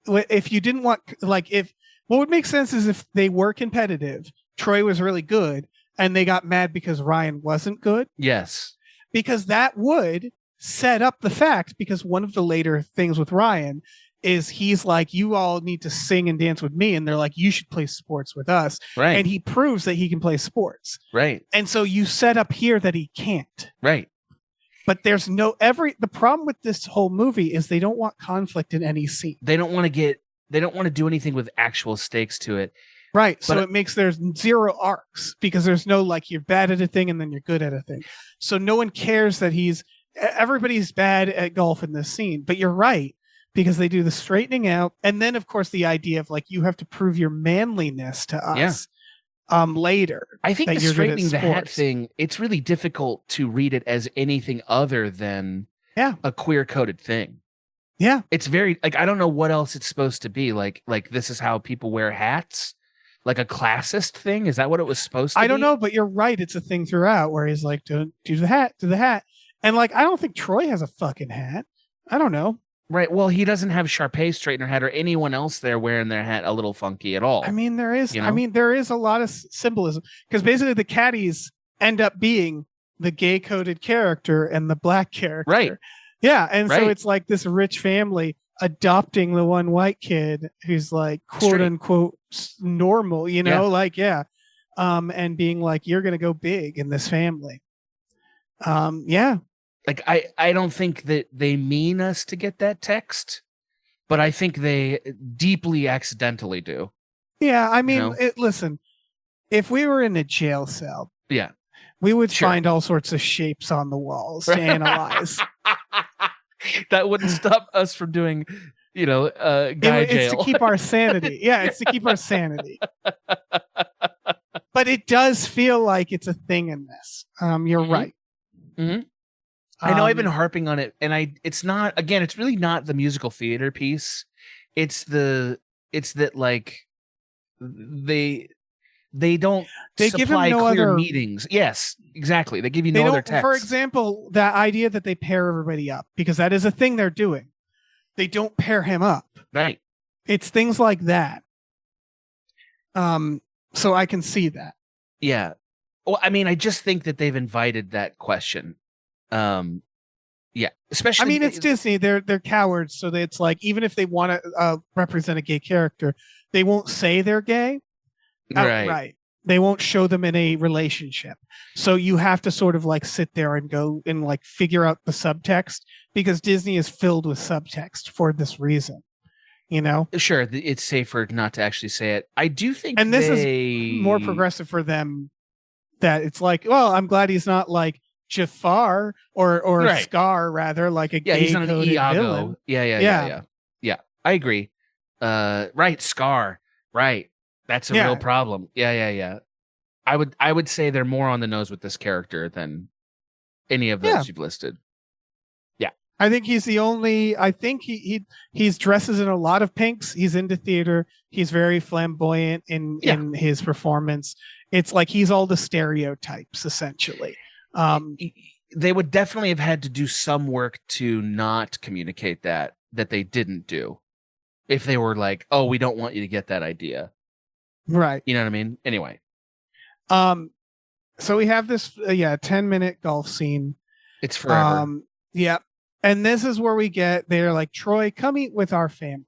if you didn't want what would make sense is if they were competitive, Troy was really good, and they got mad because Ryan wasn't good. Yes. Because that would set up the fact, because one of the later things with Ryan is he's like, you all need to sing and dance with me. And they're like, you should play sports with us. Right. And he proves that he can play sports. Right. And so you set up here that he can't. Right. But there's the problem with this whole movie is they don't want conflict in any scene. They don't want to do anything with actual stakes to it. Right. So But- it makes there's zero arcs because there's no like you're bad at a thing and then you're good at a thing. So no one cares that everybody's bad at golf in this scene. But you're right, because they do the straightening out. And then of course the idea of like you have to prove your manliness to us later. I think that the you're good at straightening the hat sports. thing, it's really difficult to read it as anything other than a queer coded thing. Yeah. It's very like, I don't know what else it's supposed to be. Like this is how people wear hats, like a classist thing. Is that what it was supposed to be? I don't know, but you're right. It's a thing throughout where he's like, do the hat. And like, I don't think Troy has a fucking hat. I don't know. Right. Well, he doesn't have Sharpay's straightener hat or anyone else there wearing their hat a little funky at all. I mean, there is. You know? I mean, there is a lot of symbolism because basically the caddies end up being the gay coded character and the black character. Right. Yeah, and so Right. it's like this rich family adopting the one white kid who's like quote Straight. unquote normal, you know, Yeah. like and being like, you're gonna go big in this family. Yeah. Like I don't think that they mean us to get that text, but I think they deeply accidentally do. Yeah, I mean, know? listen, if we were in a jail cell, Yeah. we would Sure. find all sorts of shapes on the walls to analyze. That wouldn't stop us from doing, guy It's jail. to keep our sanity. Yeah, it's to keep our sanity. But it does feel like it's a thing in this. You're Mhm. right. Mhm. I know I've been Um, harping on it, and it's really not the musical theater piece. It's that like they don't They give him supply no clear other- meetings. Yes, exactly. They give you they no other don't, text. for example, that idea that they pair everybody up, because that is a thing they're doing. They don't pair him up. Right. It's things like that. So I can see that. Yeah. Well, I mean, I just think that they've invited that question. Yeah. Especially. I mean, it's Disney. They're cowards, so that it's like even if they want to represent a gay character, they won't say they're gay outright. right. They won't show them in a relationship. So you have to sort of like sit there and go and like figure out the subtext, because Disney is filled with subtext for this reason. You know, Sure, it's safer not to actually say it. I do think, and this is more progressive for them. That it's like, well, I'm glad he's not like Jafar or Right. Scar, rather like a Yeah, gay he's not an coded Iago. villain. Yeah. I agree. Right, Scar. Right, that's a Yeah. real problem. Yeah. I would say they're more on the nose with this character than any of those Yeah. you've listed. I think he's the only. I think he's dresses in a lot of pinks. He's into theater. He's very flamboyant in his performance. It's like he's all the stereotypes essentially. They would definitely have had to do some work to not communicate that they didn't do. If they were like, oh, we don't want you to get that idea. Right. You know what I mean? Anyway. So we have this 10-minute golf scene. It's forever. Yeah. And this is where they're like, Troy, come eat with our family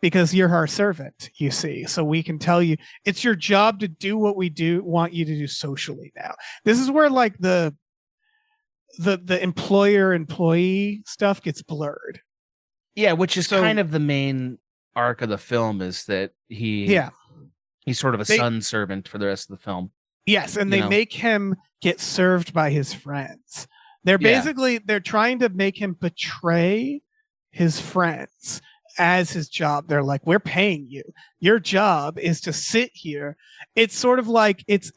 because you're our servant, you see. So we can tell you it's your job to do what we want you to do socially now. This is where like the employer-employee stuff gets blurred. Yeah, which is kind of the main arc of the film, is that he's sort of a son servant for the rest of the film. Yes, and they make him get served by his friends. They're trying to make him betray his friends as his job. They're like, we're paying you. Your job is to sit here. It's sort of like it's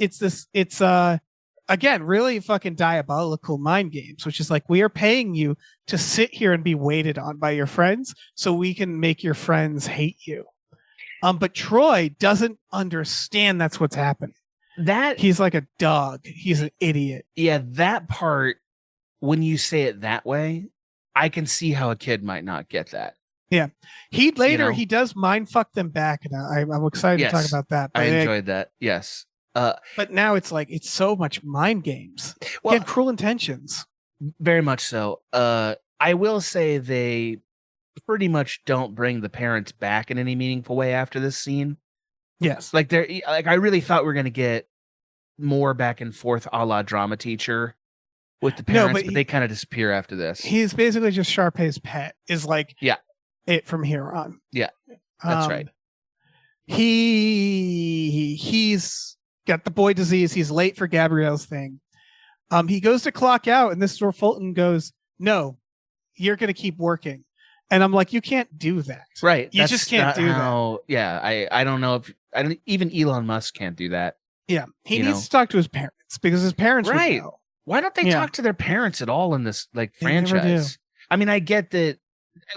again, really fucking diabolical mind games, which is like, we are paying you to sit here and be waited on by your friends so we can make your friends hate you. But Troy doesn't understand that's what's happening. That He's like a dog. He's an idiot. Yeah, that part, when you say it that way, I can see how a kid might not get that. He later, know? he does mind fuck them back. And I'm excited to talk Yes, about that. I enjoyed that. Yes. But now it's like, it's so much mind games. Well, Again, Cruel Intentions. very much so. I will say they pretty much don't bring the parents back in any meaningful way after this scene. Yes. Like I really thought we were gonna get more back and forth a la Drama Teacher with the parents, but they kind of disappear after this. He's basically just Sharpay's pet, is like it from here on. Yeah, that's right. He's got the boy disease. He's late for Gabrielle's thing. He goes to clock out, and this is where Fulton goes, "No, you're going to keep working." And I'm like, "You can't do that, Right? You just can't do that." Yeah, I don't know if even Elon Musk can't do that. Yeah, he needs to talk to his parents because his parents would know. Why don't they talk to their parents at all in this They franchise? never do. I mean, I get that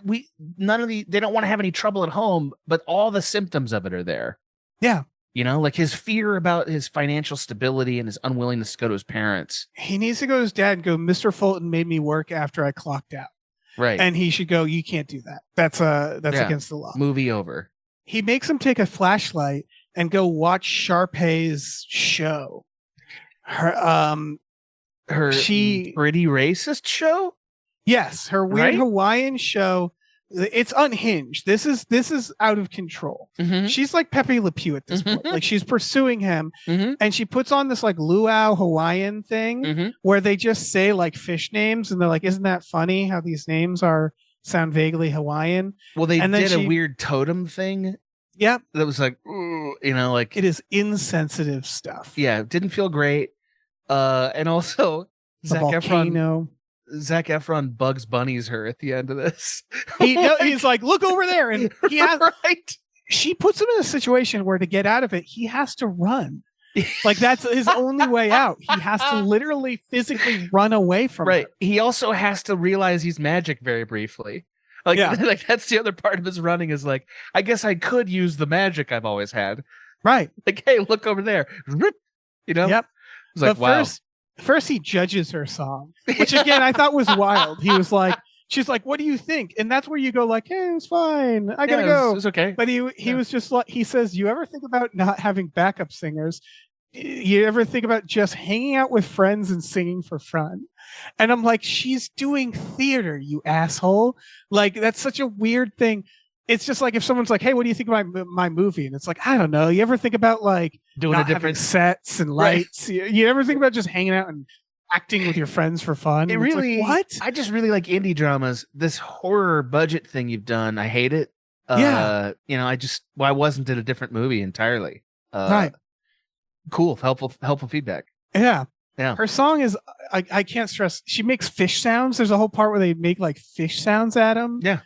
they don't want to have any trouble at home, but all the symptoms of it are there. Yeah. Like his fear about his financial stability and his unwillingness to go to his parents. He needs to go to his dad and go, "Mr. Fulton made me work after I clocked out." Right. And he should go, "You can't do that. That's against the law." Movie over. He makes him take a flashlight and go watch Sharpay's show. Her pretty racist show? Yes, her weird Hawaiian show. It's unhinged. This is out of control. Mm-hmm. She's like Pepe Le Pew at this point. Like, she's pursuing him, Mm-hmm. and she puts on this like luau Hawaiian thing Mm-hmm. where they just say like fish names, and they're like, "Isn't that funny how these names sound vaguely Hawaiian?" Well, they And then did a weird totem thing. Yep. That was like, like It is insensitive stuff. yeah, it didn't feel great. And also The Zac volcano. Efron Bugs Bunnies her at the end of this. He's like, "Look over there," and he has. Right. She puts him in a situation where to get out of it, he has to run. Like, that's his only way out. He has to literally physically run away from Right. her. He also has to realize he's magic very briefly. Like, like that's the other part of his running is like, I guess I could use the magic I've always had. Right. Like, hey, look over there. Yep. It's like, But wow. first he judges her song, which again I thought was wild. He was like, she's like, "What do you think?" And that's where you go like, "Hey, it was fine. I gotta go." It was okay. But he was just like, he says, "You ever think about not having backup singers? You ever think about just hanging out with friends and singing for fun?" And I'm like, she's doing theater, you asshole. Like, that's such a weird thing. It's just like if someone's like, "Hey, what do you think about my movie?" And it's like, I don't know. You ever think about like Doing not a different having sets and lights? You ever think about just hanging out and acting with your friends for fun? It And it's really, like, what? I just really like indie dramas. This horror budget thing you've done, I hate it. Yeah. Why wasn't it a different movie entirely? Right. Cool. Helpful feedback. Yeah. Yeah. Her song is, I can't stress, she makes fish sounds. There's a whole part where they make like fish sounds at him. Yeah.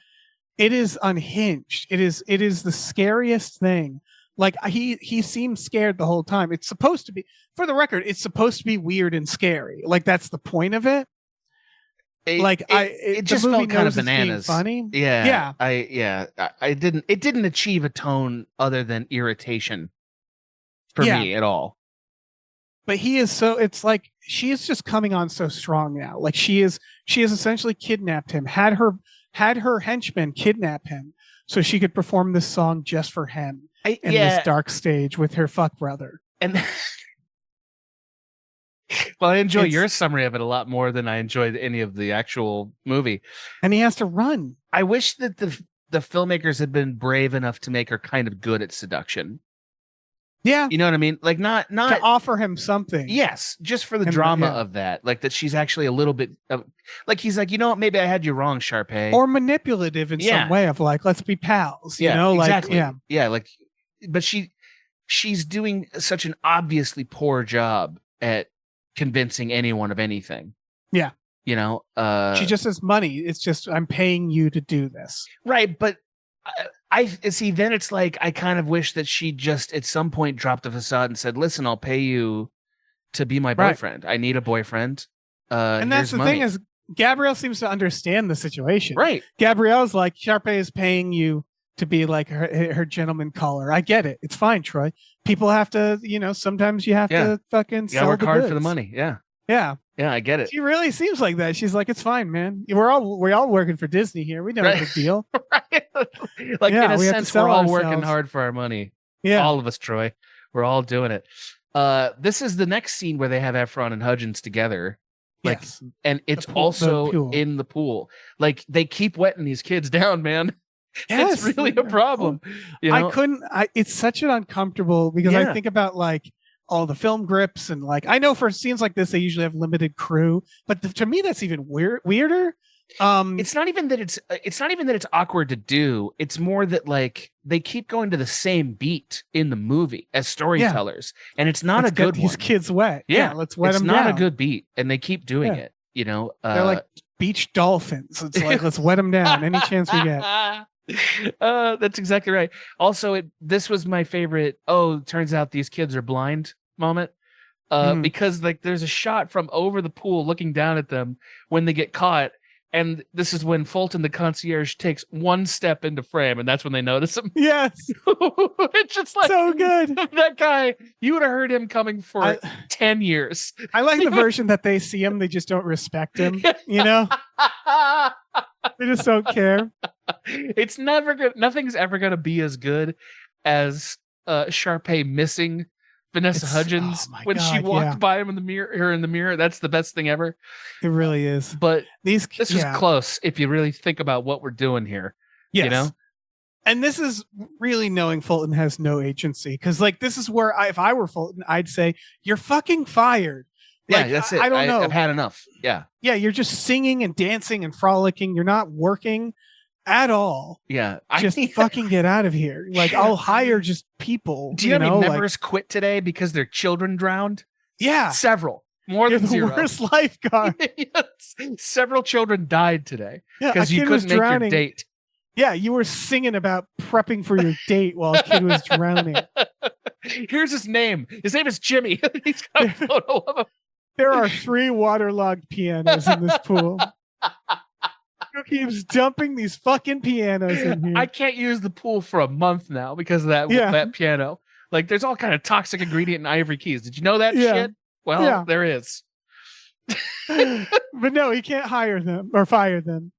It is unhinged. It is the scariest thing. Like, he seems scared the whole time. It's supposed to be, for the record, it's supposed to be weird and scary. Like, that's the point of it. It just felt kind of bananas. Funny. Yeah. It didn't achieve a tone other than irritation for me at all. But he is it's like, she is just coming on so strong now. Like, she has essentially kidnapped him, had her henchmen kidnap him so she could perform this song just for him in this dark stage with her fuck brother. And well, I enjoy your summary of it a lot more than I enjoyed any of the actual movie. And he has to run. I wish that the filmmakers had been brave enough to make her kind of good at seduction. Yeah. You know what I mean? Like, not to offer him something. Yes, just for the drama of that. Like, that she's actually a little bit like, he's like, "You know what? Maybe I had you wrong, Sharpay." Or manipulative in some way of like, "Let's be pals." You know, exactly. Like, yeah, like, but she's doing such an obviously poor job at convincing anyone of anything. Yeah. You know, she just has money. It's just, "I'm paying you to do this." Right, but I see. Then it's like, I kind of wish that she just at some point dropped the facade and said, "Listen, I'll pay you to be my Right. boyfriend. I need a boyfriend. And that's here's the money. thing is, Gabrielle seems to understand the situation. Right. Gabrielle's like, Sharpay is paying you to be like her gentleman caller. I get it. It's fine, Troy. People have to, sometimes you have Yeah. to fucking You gotta sell work the hard for the goods. money. Yeah. Yeah. Yeah, I get it. She really seems like that. She's like, it's fine, man. We're all working for Disney here. We know Right. a big deal. Right. Like Yeah, in a we have to sense, sell we're all working ourselves. hard for our money. Yeah. All of us, Troy. We're all doing it. This is the next scene where they have Efron and Hudgens together. Like, yes. and it's pool- the also pool. in the pool. Like they keep wetting these kids down, man. Yes. It's really a problem. You know? I couldn't. It's such an uncomfortable because I Yeah. think about like all the film grips and like I know for scenes like this they usually have limited crew, but to me that's even weirder. It's not even that it's awkward to do. It's more that like they keep going to the same beat in the movie as storytellers, and it's not let's a good get these one. kids wet. Yeah, Let's wet it's them not down. a good beat, and they keep doing Yeah. it. You know, They're like beach dolphins. It's like let's wet them down any chance we get. That's exactly right. Also, this was my favorite. Oh, turns out these kids are blind moment. Mhm. Because like there's a shot from over the pool looking down at them when they get caught, and this is when Fulton the concierge takes one step into frame, and that's when they notice him. Yes, It's just like so good. that guy. You would have heard him coming for I, 10 years. I like the version that they see him, they just don't respect him. You know, they just don't care. It's never good. Nothing's ever gonna be as good as Sharpay missing Vanessa It's- Hudgens oh my when she God, walked yeah. by him in the mirror. Her in the mirror. That's the best thing ever. It really is. But These this yeah. is close if you really think about what we're doing here. Yes. You know? And this is really knowing Fulton has no agency because, like, this is where if I were Fulton, I'd say you're fucking fired. Yeah, Like, that's it. I don't know. I've had enough. Yeah. Yeah, you're just singing and dancing and frolicking. You're not working at all. Yeah. Just fucking get out of here. Like, I'll hire just people. Do you know how many like, members quit today because their children drowned? yeah, Several. More you're than the zero. worst lifeguard. Yes. Several children died today Yeah, because a you kid was couldn't make your drowning. date. Yeah, you were singing about prepping for your date while a kid was drowning. Here's his name. His name is Jimmy. He's got a photo of him. There are 3 waterlogged pianos in this pool. Who keeps dumping these fucking pianos in here? I can't use the pool for a month now because of that piano. Like, there's all kind of toxic ingredient in ivory keys. Did you know that Yeah. shit? Well, Yeah. there is. But no, he can't hire them or fire them.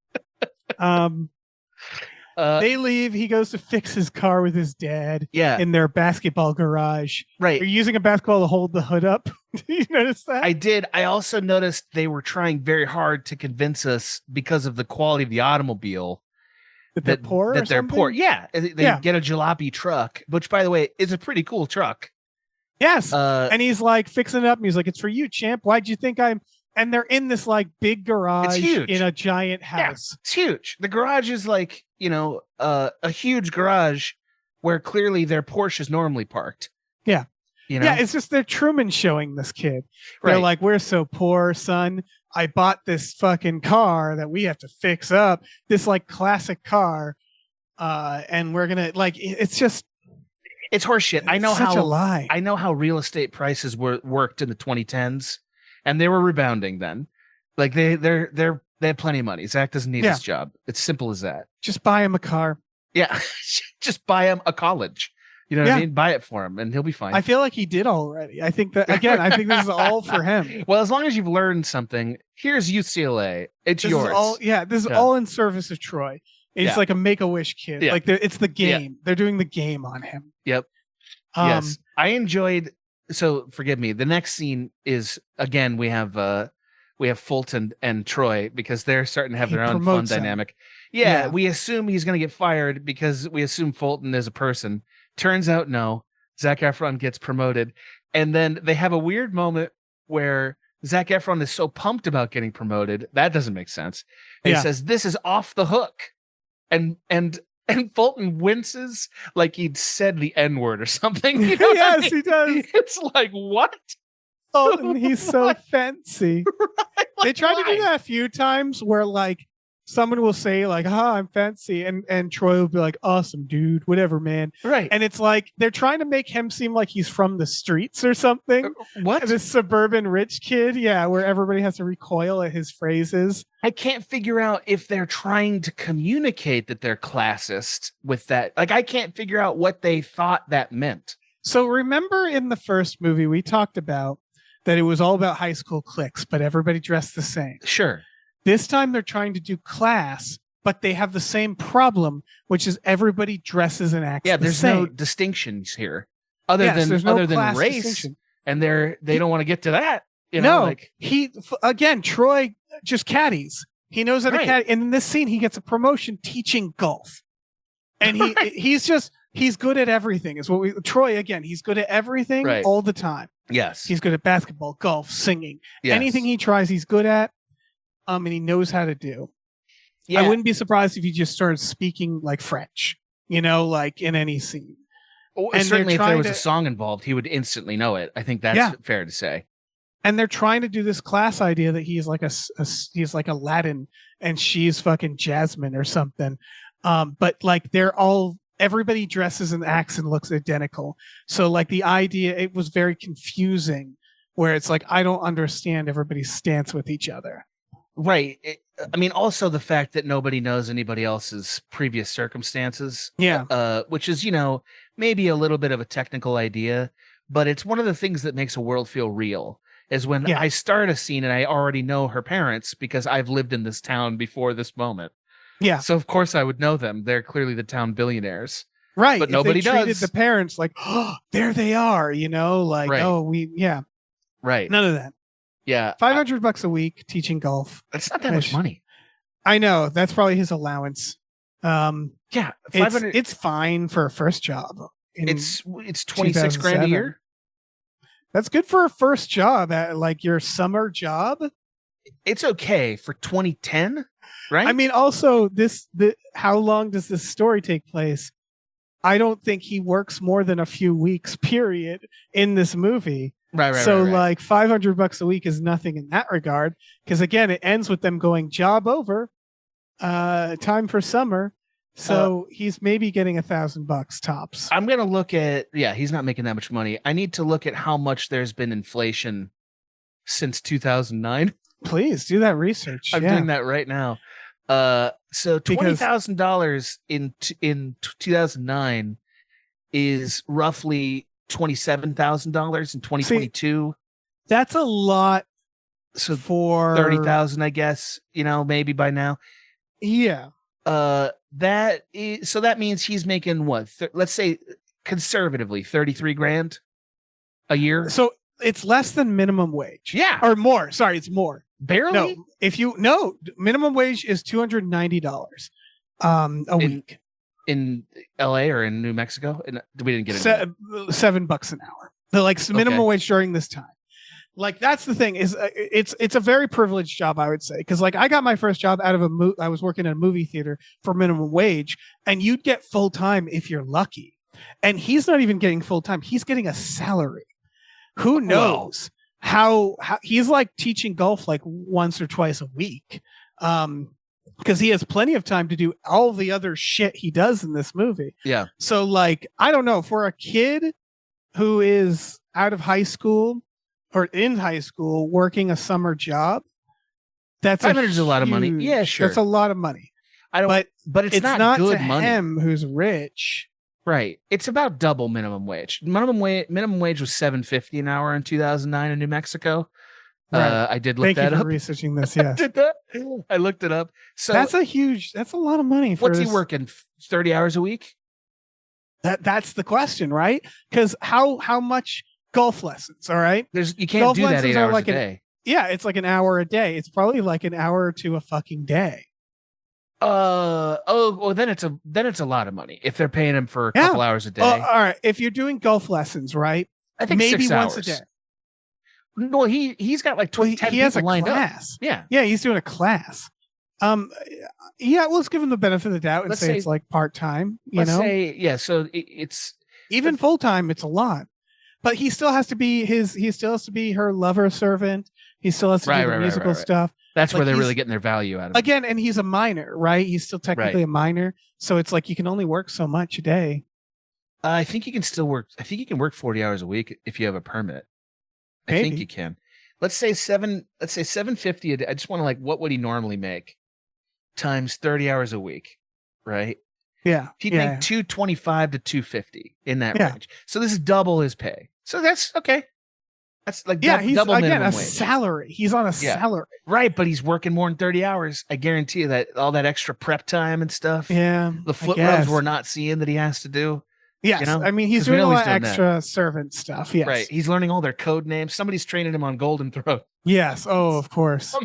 They leave. He goes to fix his car with his dad Yeah, in their basketball garage. right. They're using a basketball to hold the hood up. Did you notice that? I did. I also noticed they were trying very hard to convince us because of the quality of the automobile that they're poor. that or they're poor. something? Yeah, they Yeah. get a jalopy truck, which, by the way, is a pretty cool truck. Yes. Uh, And he's like fixing it up. And he's like, "It's for you, champ. Why'd you think I'm?" And they're in this like big garage huge. in a giant house. It's huge. The garage is like, a huge garage where clearly their Porsche is normally parked. Yeah. You know? Yeah, it's just they're Truman showing this kid. They're Right. like, "We're so poor, son. I bought this fucking car that we have to fix up. This like classic car, and we're gonna like." It's just It's horseshit. I know such a how lie. I know how real estate prices worked in the 2010s, and they were rebounding then. Like they have plenty of money. Zach doesn't need Yeah. his job. It's simple as that. Just buy him a car. Yeah, just buy him a college. You know what I Yeah. mean? Buy it for him, and he'll be fine. I feel like he did already. I think that again. I think this is all for him. Well, as long as you've learned something, here's UCLA. It's This yours. is all. Yeah, this is Yeah. all in service of Troy. It's Yeah. like a Make-A-Wish kid. Yeah. Like it's the Yeah. game. They're doing the game on him. Yep. Yes, I enjoyed. So forgive me. The next scene is again we have Fulton and Troy because they're starting to have He their own fun promotes him. dynamic. Yeah, Yeah. we assume he's going to get fired because we assume Fulton is a person. Turns out no. Zac Efron gets promoted, and then they have a weird moment where Zac Efron is so pumped about getting promoted that doesn't make sense. And Yeah. he says, "This is off the hook," and Fulton winces like he'd said the N-word or something. You know what I Yes, mean? he does. It's like, what? Oh, and he's so fancy. Right? They Like, tried to do why? that a few times where like someone will say like, I'm fancy, and Troy will be like, awesome, dude, whatever, man. Right. And it's like they're trying to make him seem like he's from the streets or something. What? This suburban rich kid, yeah, where everybody has to recoil at his phrases. I can't figure out if they're trying to communicate that they're classist with that. Like, I can't figure out what they thought that meant. So remember in the first movie we talked about that it was all about high school cliques, but everybody dressed the same. Sure. This time they're trying to do class, but they have the same problem, which is everybody dresses and acts. Yeah, the there's same. no distinctions here other There's no than class race, distinction. and they don't want to get to that. You know, No, like again, Troy just caddies. He knows how to Right. caddy, and in this scene, he gets a promotion teaching golf, and he's good at everything. Is what Troy again? He's good at everything Right. all the time. yes, He's good at basketball, golf, singing, yes. anything he tries, he's good at. And he knows how to do. Yeah, I wouldn't be surprised if he just started speaking like French, like in any scene. Well, and certainly they're if there trying was a to- song involved, he would instantly know it. I think that's Yeah. fair to say. And they're trying to do this class idea that he's like he's like Aladdin and she's fucking Jasmine or something. But like everybody dresses and acts and looks identical. So like the idea, it was very confusing where it's like, I don't understand everybody's stance with each other. Right. I mean, also the fact that nobody knows anybody else's previous circumstances. Yeah. Which is, maybe a little bit of a technical idea, but it's one of the things that makes a world feel real. Is when Yeah. I start a scene and I already know her parents because I've lived in this town before this moment. Yeah. So of course I would know them. They're clearly the town billionaires. Right. But If nobody they treated does. the parents like, oh, there they are, like, Right. Right. None of that. Yeah. $500 a week teaching golf. It's not that much money. I know that's probably his allowance. Yeah. It's 500. it's fine for a first job. It's 26 grand a 2007. year. That's good for a first job at like your summer job. It's okay for 2010, right? I mean, also how long does this story take place? I don't think he works more than a few weeks, period, in this movie. right. So right. like $500 a week is nothing in that regard. Because again, it ends with them going job over, time for summer. So he's maybe getting $1,000 tops. I'm gonna look at he's not making that much money. I need to look at how much there's been inflation since 2009. Please do that research. I'm yeah. doing that right now. So Because- $20,000 in 2009 is roughly $27,000 in 2022. That's a lot So for 30,000, I guess. Maybe by now. Yeah. That means he's making what? Let's say conservatively 33 grand a year. So it's less than minimum wage. Yeah, Or more. Sorry, it's more. barely. No, minimum wage is $290 a week. In LA or in New Mexico? We didn't get it. $7 an hour. The minimum wage during this time. Like that's the thing is it's a very privileged job, I would say, because like I got my first job out of I was working in a movie theater for minimum wage, and you'd get full time if you're lucky. And he's not even getting full time; he's getting a salary. Who knows how he's like teaching golf like once or twice a week, because he has plenty of time to do all the other shit he does in this movie. Yeah. So like I don't know, for a kid who is out of high school or in high school working a summer job, that's $500 is a lot of money. huge- Yeah, sure. That's a lot of money. I don't. But it's not good to money. him who's rich. Right. It's about double minimum wage. Minimum wage was $7.50 an hour in 2009 in New Mexico. Right. I did look Thank that you for up. researching this. I Yes, did that. I looked it up. So that's a lot of money. For what's he this- working? 30 hours a week? That's the question, right? Because how much golf lessons? All right. You can't Golf do that lessons 8 are hours like a an- day. Yeah, it's like an hour a day. It's probably like an hour to a fucking day. Then it's a lot of money if they're paying him for a Yeah. couple hours a day. All right. If you're doing golf lessons, right? I think maybe 6 once hours. a day. No, he's got like Well, 10 he has a people lined up. class. Yeah. Yeah, he's doing a class. Yeah, let's give him the benefit of the doubt and Let's say say- it's like part time. Let's say so it's Even full time, it's a lot. But he still has to be her lover servant. He still has to do the musical right. stuff. That's Like, where they're he's- really getting their value out of it. Again, and he's a minor, right? He's still technically a minor. So it's like you can only work so much a day. I think you can still work. I think you can work 40 hours a week if you have a permit. I think Maybe. you can. Let's say 750 a day. I just want to what would he normally make times 30 hours a week, right? Yeah. He'd yeah. make 225 to 250 in that Yeah. range. So this is double his pay. So that's okay. That's like Yeah, he's double again minimum a wage. salary. He's on a salary. Right, but he's working more than 30 hours. I guarantee you that all that extra prep time and stuff. Yeah. The I foot guess. rubs we're not seeing that he has to do. Yes. you know? I mean, he's 'Cause we doing a know he's lot of doing that. extra servant stuff. Yes. Right. He's learning all their code names. Somebody's training him on Golden Throat. Yes. Oh, of course.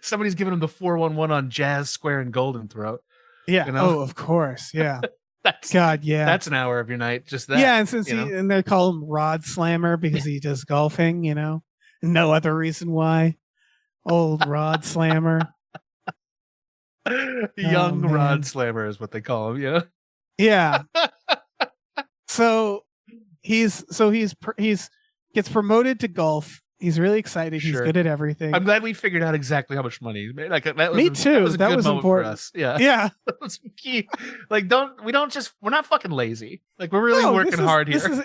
Somebody's giving him the 411 on Jazz Square and Golden Throat. Yeah. you know? Oh, of course. Yeah. That's God. Yeah. that's an hour of your night. Just that. yeah. And since you know? and they call him Rod Slammer because he does golfing, no other reason why. Old Rod Slammer. Young man. Rod Slammer is what they call him. Yeah. Yeah. So he's gets promoted to golf. He's really excited. He's Sure. good at everything. I'm glad we figured out exactly how much money he made. Like that was Me a, too. That was, a That good was moment important. for us. Yeah. yeah. That was key. Like we're not fucking lazy. Like we're really No, working hard here.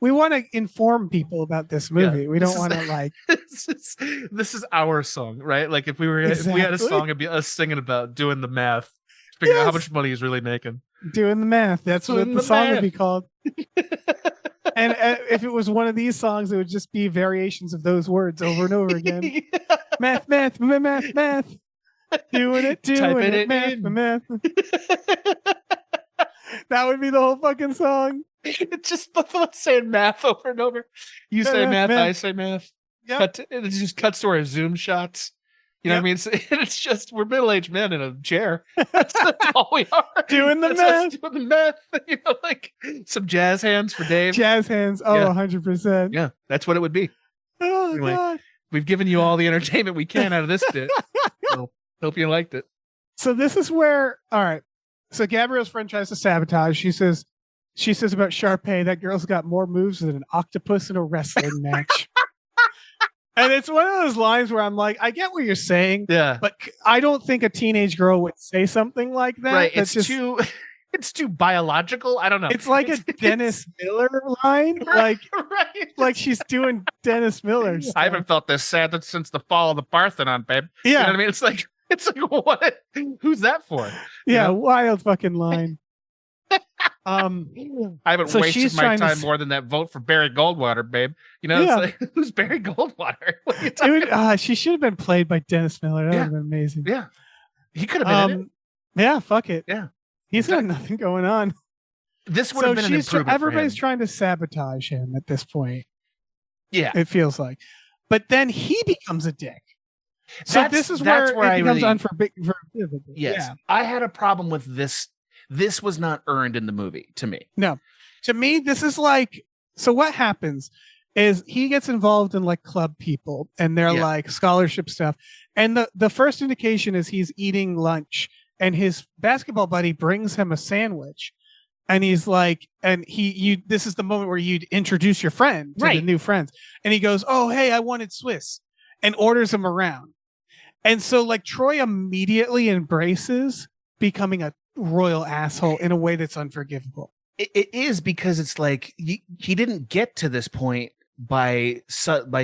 We want to inform people about this movie. Yeah, we this don't is- want to like. this is our song, right? Like if we had a Exactly. song, it'd be us singing about doing the math, figuring out how Yes. much money he's really making. Doing the math. That's what Doing the the song would math. be called. And if it was one of these songs, it would just be variations of those words over and over again. Math, math, math, math. Doing it, Typing it math, in. math. That would be the whole fucking song. It's just both of us saying math over and over. You say Math, math, math. I say math. Yep. It just cuts to our Zoom shots. You know what I mean? It's just we're middle-aged men in a chair. That's all we are. Doing the That's us math. doing the math. Like some jazz hands for Dave. Jazz hands. Oh, Yeah. 100%. Yeah, that's what it would be. Oh, Anyway. God. We've given you all the entertainment we can out of this bit. So, hope you liked it. So this is where, all right. So Gabrielle's friend tries to sabotage. She says about Sharpay, that girl's got more moves than an octopus in a wrestling match. And it's one of those lines where I'm like, I get what you're saying, Yeah. but I don't think a teenage girl would say something like that. Right. That's It's too it's too biological. I don't know. It's like a Dennis Miller line, right. like she's doing Dennis Miller stuff. I haven't felt this sad since the fall of the Parthenon, babe. Yeah, You know what I mean? It's like what? Who's that for? yeah, know? wild fucking line. I haven't So wasted she's my trying to time more than that vote for Barry Goldwater, babe. You know, Yeah. it's like who's Barry Goldwater? What are you talking about? Dude, she should have been played by Dennis Miller. That would Yeah. have been amazing. Yeah. He could have been in it. Yeah, fuck it. Yeah. He's got nothing going on. This would So have been an improvement. everybody's for him. trying to sabotage him at this point. Yeah. It feels like, but then he becomes a dick. So this is that's where it I becomes really, unforgivable. Yes. Yeah. I had a problem with this. This was not earned in the movie to me. To me, this is like, so what happens is he gets involved in like club people and they're Yeah. like scholarship stuff. And the first indication is he's eating lunch and his basketball buddy brings him a sandwich. And he's like, this is the moment where you'd introduce your friend to the Right. new friends. And he goes, oh, hey, I wanted Swiss, and orders him around. And so like Troy immediately embraces becoming a royal asshole in a way that's unforgivable. It is because it's like he didn't get to this point by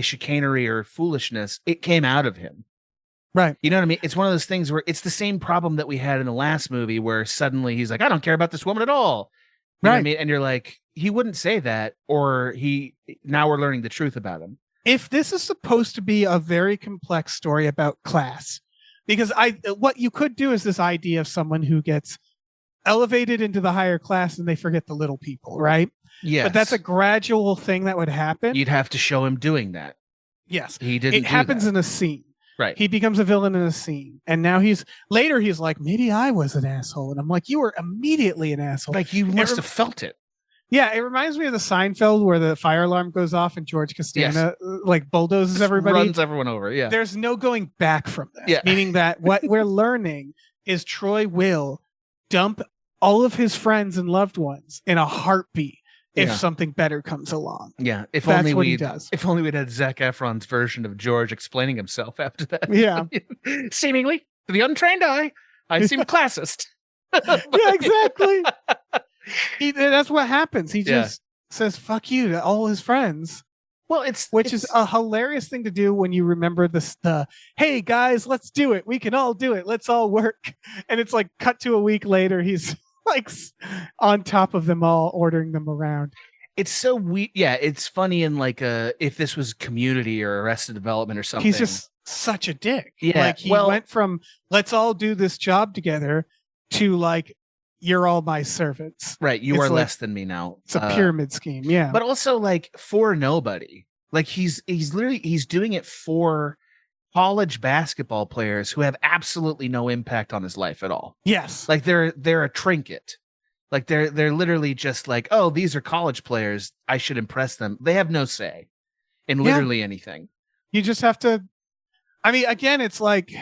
chicanery or foolishness. It came out of him. Right. You know what I mean? It's one of those things where it's the same problem that we had in the last movie where suddenly he's like, I don't care about this woman at all. You know what I Right. mean? And you're like, he wouldn't say that, or now we're learning the truth about him. If this is supposed to be a very complex story about class, because what you could do is this idea of someone who gets elevated into the higher class and they forget the little people, right? Yeah. But that's a gradual thing that would happen. You'd have to show him doing that. Yes. He didn't. It happens in a scene. Right. He becomes a villain in a scene. And now he's like, maybe I was an asshole. And I'm like, you were immediately an asshole. Like you must have felt it. Yeah, it reminds me of the Seinfeld where the fire alarm goes off and George Costanza like bulldozes everybody. Runs everyone over. Yeah. There's no going back from that. Yeah. Meaning that what we're learning is Troy will dump all of his friends and loved ones in a heartbeat if Yeah. something better comes along. Yeah, if That's only what he we does. if only we'd had Zac Efron's version of George explaining himself after that. Yeah. Seemingly, to the untrained eye, I seem classist. Yeah, exactly. That's what happens. He Yeah. just says "fuck you" to all his friends, Well, which is a hilarious thing to do when you remember the "Hey guys, let's do it. We can all do it. Let's all work." And it's like cut to a week later, he's like on top of them all, ordering them around. it's so weird. Yeah, it's funny in like if this was Community or Arrested Development or something. He's just such a dick. Yeah, like he well- went from "let's all do this job together" to like "you're all my servants." right. You it's are like- less than me now. It's a pyramid scheme. Yeah. But also like for nobody. Like he's doing it for college basketball players who have absolutely no impact on his life at all. yes. Like they're a trinket. Like they're literally just like, oh, these are college players. I should impress them. They have no say in Yeah. literally anything. You just have to. I mean, again, it's like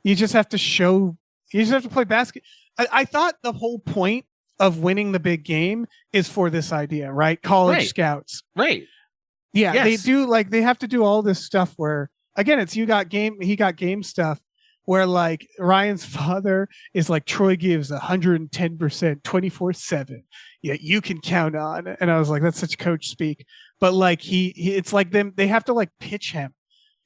you just have to show. You just have to play basket. I thought the whole point of winning the big game is for this idea, right? College Right. scouts. Right. Yeah, they Yes. do like they have to do all this stuff where again it's he got game stuff where like Ryan's father is like Troy gives 110% 24/7. Yeah, you can count on. And I was like, that's such coach speak. But like he it's like they have to like pitch him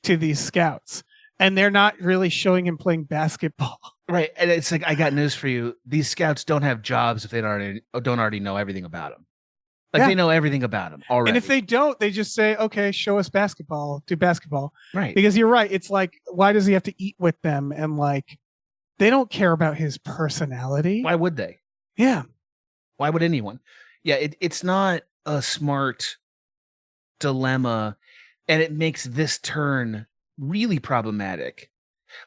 to these scouts and they're not really showing him playing basketball. Right. And it's like, I got news for you. These scouts don't have jobs if they don't already know everything about them. Like Yeah. they know everything about him already. And if they don't, they just say, okay, show us basketball, do basketball. right. Because you're right. It's like, why does he have to eat with them? And like, they don't care about his personality. Why would they? Yeah. Why would anyone? Yeah, it's not a smart dilemma, and it makes this turn really problematic.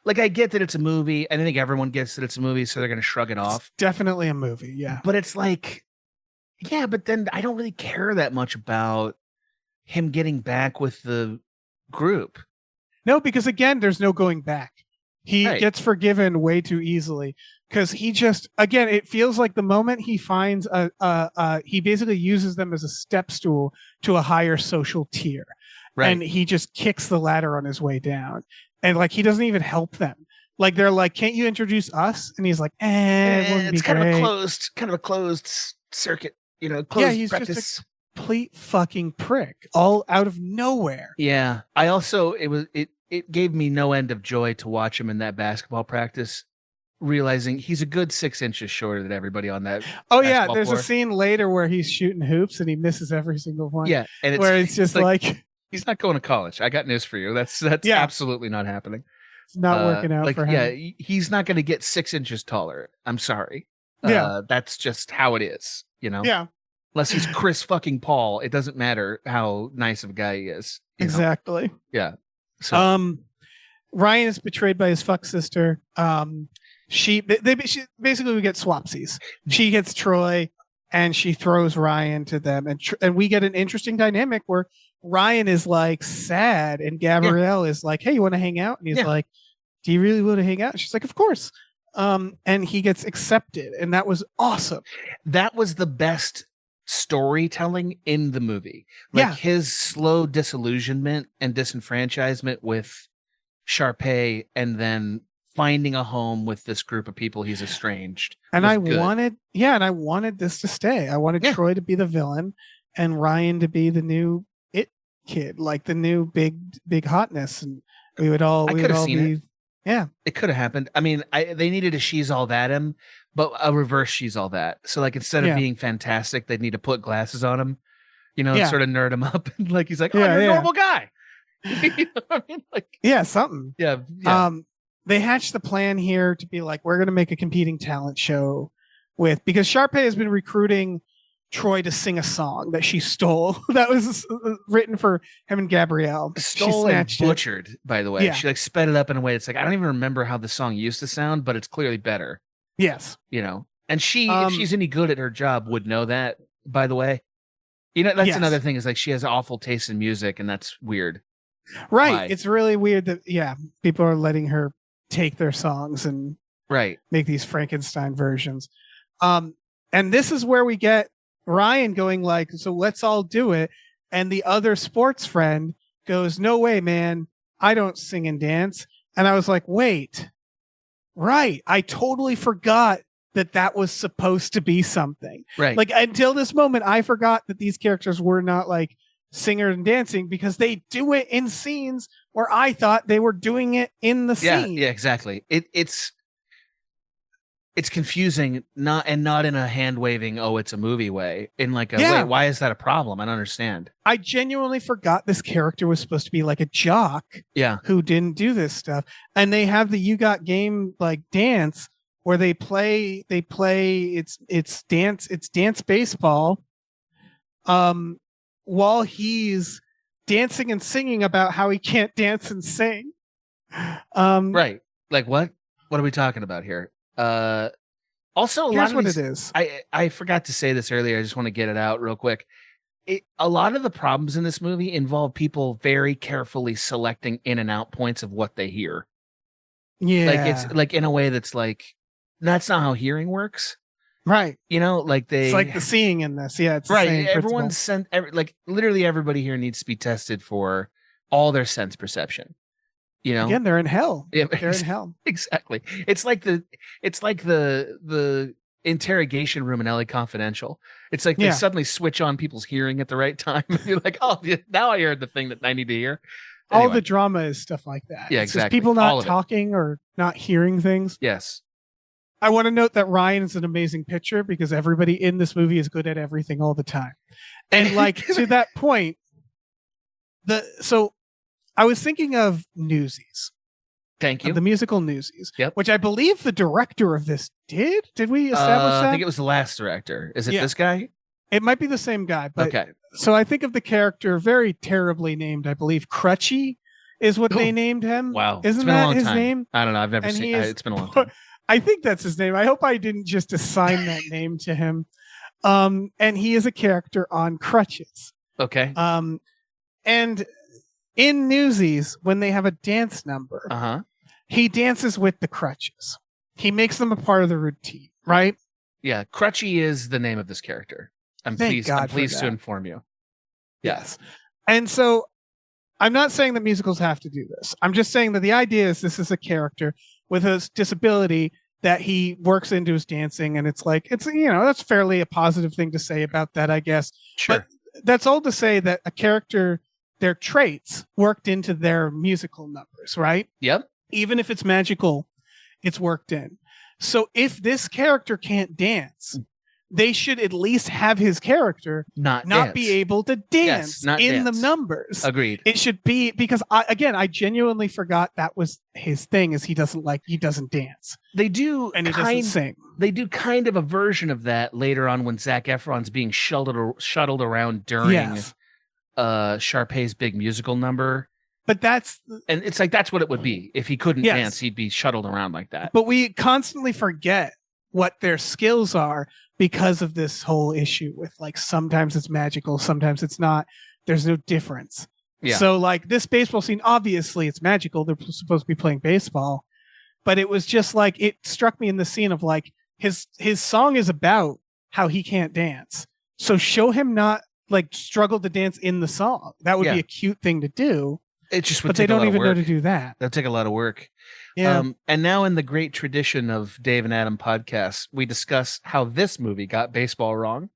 Like, I get that it's a movie, and I think everyone gets that it's a movie, so they're going to shrug it off. It's definitely a movie. Yeah. But it's like, yeah, but then I don't really care that much about him getting back with the group. No, because again, there's no going back. He Right. gets forgiven way too easily because he just, again, it feels like the moment he finds he basically uses them as a step stool to a higher social tier. Right. And he just kicks the ladder on his way down. And like, he doesn't even help them. Like, they're like, can't you introduce us? And he's like, it wouldn't be it's kind of great. a closed circuit, closed he's just a practice. Complete fucking prick all out of nowhere. Yeah. I also it gave me no end of joy to watch him in that basketball practice, realizing he's a good 6 inches shorter than everybody on that. Oh yeah, basketball there's floor. a scene later where he's shooting hoops and he misses every single one. Yeah, and where it's just like he's not going to college. I got news for you. That's Yeah. absolutely not happening. it's not working out for him. Yeah, he's not going to get 6 inches taller. I'm sorry. Yeah. That's just how it is. Yeah, Unless he's Chris fucking Paul, it doesn't matter how nice of a guy he is. exactly. Yeah. So Ryan is betrayed by his fuck sister. She basically we get swapsies. She gets Troy and she throws Ryan to them, and we get an interesting dynamic where Ryan is like sad and Gabrielle is like, hey, you want to hang out? And he's Yeah. like, do you really want to hang out? And she's like, of course. And he gets accepted, and that was awesome. that was the best storytelling in the movie. Like Yeah. his slow disillusionment and disenfranchisement with Sharpay, and then finding a home with this group of people he's estranged. And was I good. wanted this to stay. I wanted Yeah. Troy to be the villain and Ryan to be the new it kid, like the new big hotness, and we would all I we would could've all seen be It could have happened. I mean, they needed a she's all that him, but a reverse she's all that. So like instead of Yeah. being fantastic, they'd need to put glasses on him, and Yeah. sort of nerd him up. And like he's like, oh, Yeah, you're a yeah. normal guy. You know what I mean? Like, yeah, something. yeah. They hatched the plan here to be like, we're going to make a competing talent show because Sharpay has been recruiting Troy to sing a song that she stole that was written for him and Gabrielle. Stole she and snatched it. butchered, by the way. Yeah. She like sped it up in a way. It's like, I don't even remember how the song used to sound, but it's clearly better, Yes. And she, if Um, she's any good at her job, would know that, by the way. That's Yes. another thing, is like she has awful taste in music, and that's weird. Right. Why? It's really weird that people are letting her take their songs and Right. make these Frankenstein versions. And this is where we get Ryan going like, so let's all do it. And the other sports friend goes, no way, man. I don't sing and dance. And I was like, wait, right. I totally forgot that was supposed to be something. Right. Like until this moment, I forgot that these characters were not like singer and dancing because they do it in scenes where I thought they were doing it in the scene. Yeah, exactly. It's confusing, not in a hand waving, oh, it's a movie way. In like a wait, why is that a problem? I don't understand. I genuinely forgot this character was supposed to be like a jock who didn't do this stuff. And they have the You Got Game like dance where they play it's dance baseball while he's dancing and singing about how he can't dance and sing. Right. Like what are we talking about here? Also, here's what it is. I forgot to say this earlier. I just want to get it out real quick. A lot of the problems in this movie involve people very carefully selecting in and out points of what they hear. Yeah. Like it's like in a way that's like, that's not how hearing works. Right. You know, like it's like the seeing in this. Yeah. It's right. Everyone's like literally everybody here needs to be tested for all their sense perception. You know, again, they're in hell. Yeah, they're in hell. Exactly. It's like the interrogation room in LA Confidential. It's like they suddenly switch on people's hearing at the right time. You're like, oh, now I heard the thing that I need to hear. Anyway. All the drama is stuff like that. Yeah, it's exactly. Just people not talking or not hearing things. Yes. I want to note that Ryan is an amazing pitcher because everybody in this movie is good at everything all the time. And like to that point, so I was thinking of Newsies. Thank you. The musical Newsies. Yep. Which I believe the director of this did. Did we establish that? I think it was the last director. Is it this guy? It might be the same guy. But okay. So I think of the character very terribly named, I believe Crutchy is what they named him. Wow. Isn't that his name? I don't know. I've never seen it. It's been a long time. I think that's his name. I hope I didn't just assign that name to him. And he is a character on crutches. Okay. And in Newsies, when they have a dance number, he dances with the crutches. He makes them a part of the routine, right? Yeah, Crutchy is the name of this character. I'm pleased to inform you. Yes. And so I'm not saying that musicals have to do this. I'm just saying that the idea is this is a character with a disability that he works into his dancing, and it's like that's fairly a positive thing to say about that, I guess. Sure. But that's all to say that a character, their traits worked into their musical numbers, right? Yep. Even if it's magical, it's worked in. So if this character can't dance, they should at least have his character not be able to dance the numbers. Agreed. It should be because I genuinely forgot that was his thing is he doesn't dance. They do and he doesn't sing. They do kind of a version of that later on when Zac Efron's being shuttled around during Sharpay's big musical number. But and it's like that's what it would be if he couldn't dance. He'd be shuttled around like that. But we constantly forget what their skills are because of this whole issue with like sometimes it's magical, sometimes it's not. There's no difference. Yeah. So like this baseball scene, obviously it's magical. They're supposed to be playing baseball, but it was just like it struck me in the scene of like his song is about how he can't dance. So show him not like struggle to dance in the song. That would be a cute thing to do. It just would but they don't even know to do that. That'd take a lot of work. Yeah. And now in the great tradition of Dave and Adam podcasts, we discuss how this movie got baseball wrong.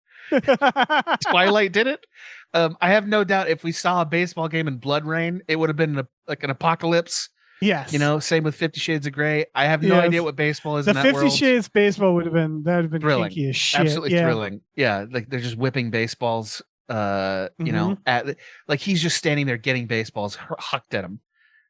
Twilight did it. I have no doubt if we saw a baseball game in Blood Rain, it would have been like an apocalypse. Yes. Same with 50 Shades of Grey. I have no idea what baseball is in that 50 world. 50 Shades baseball would have been thrilling. kinky as shit. Absolutely thrilling. Yeah, like they're just whipping baseballs at like he's just standing there getting baseballs hucked at him.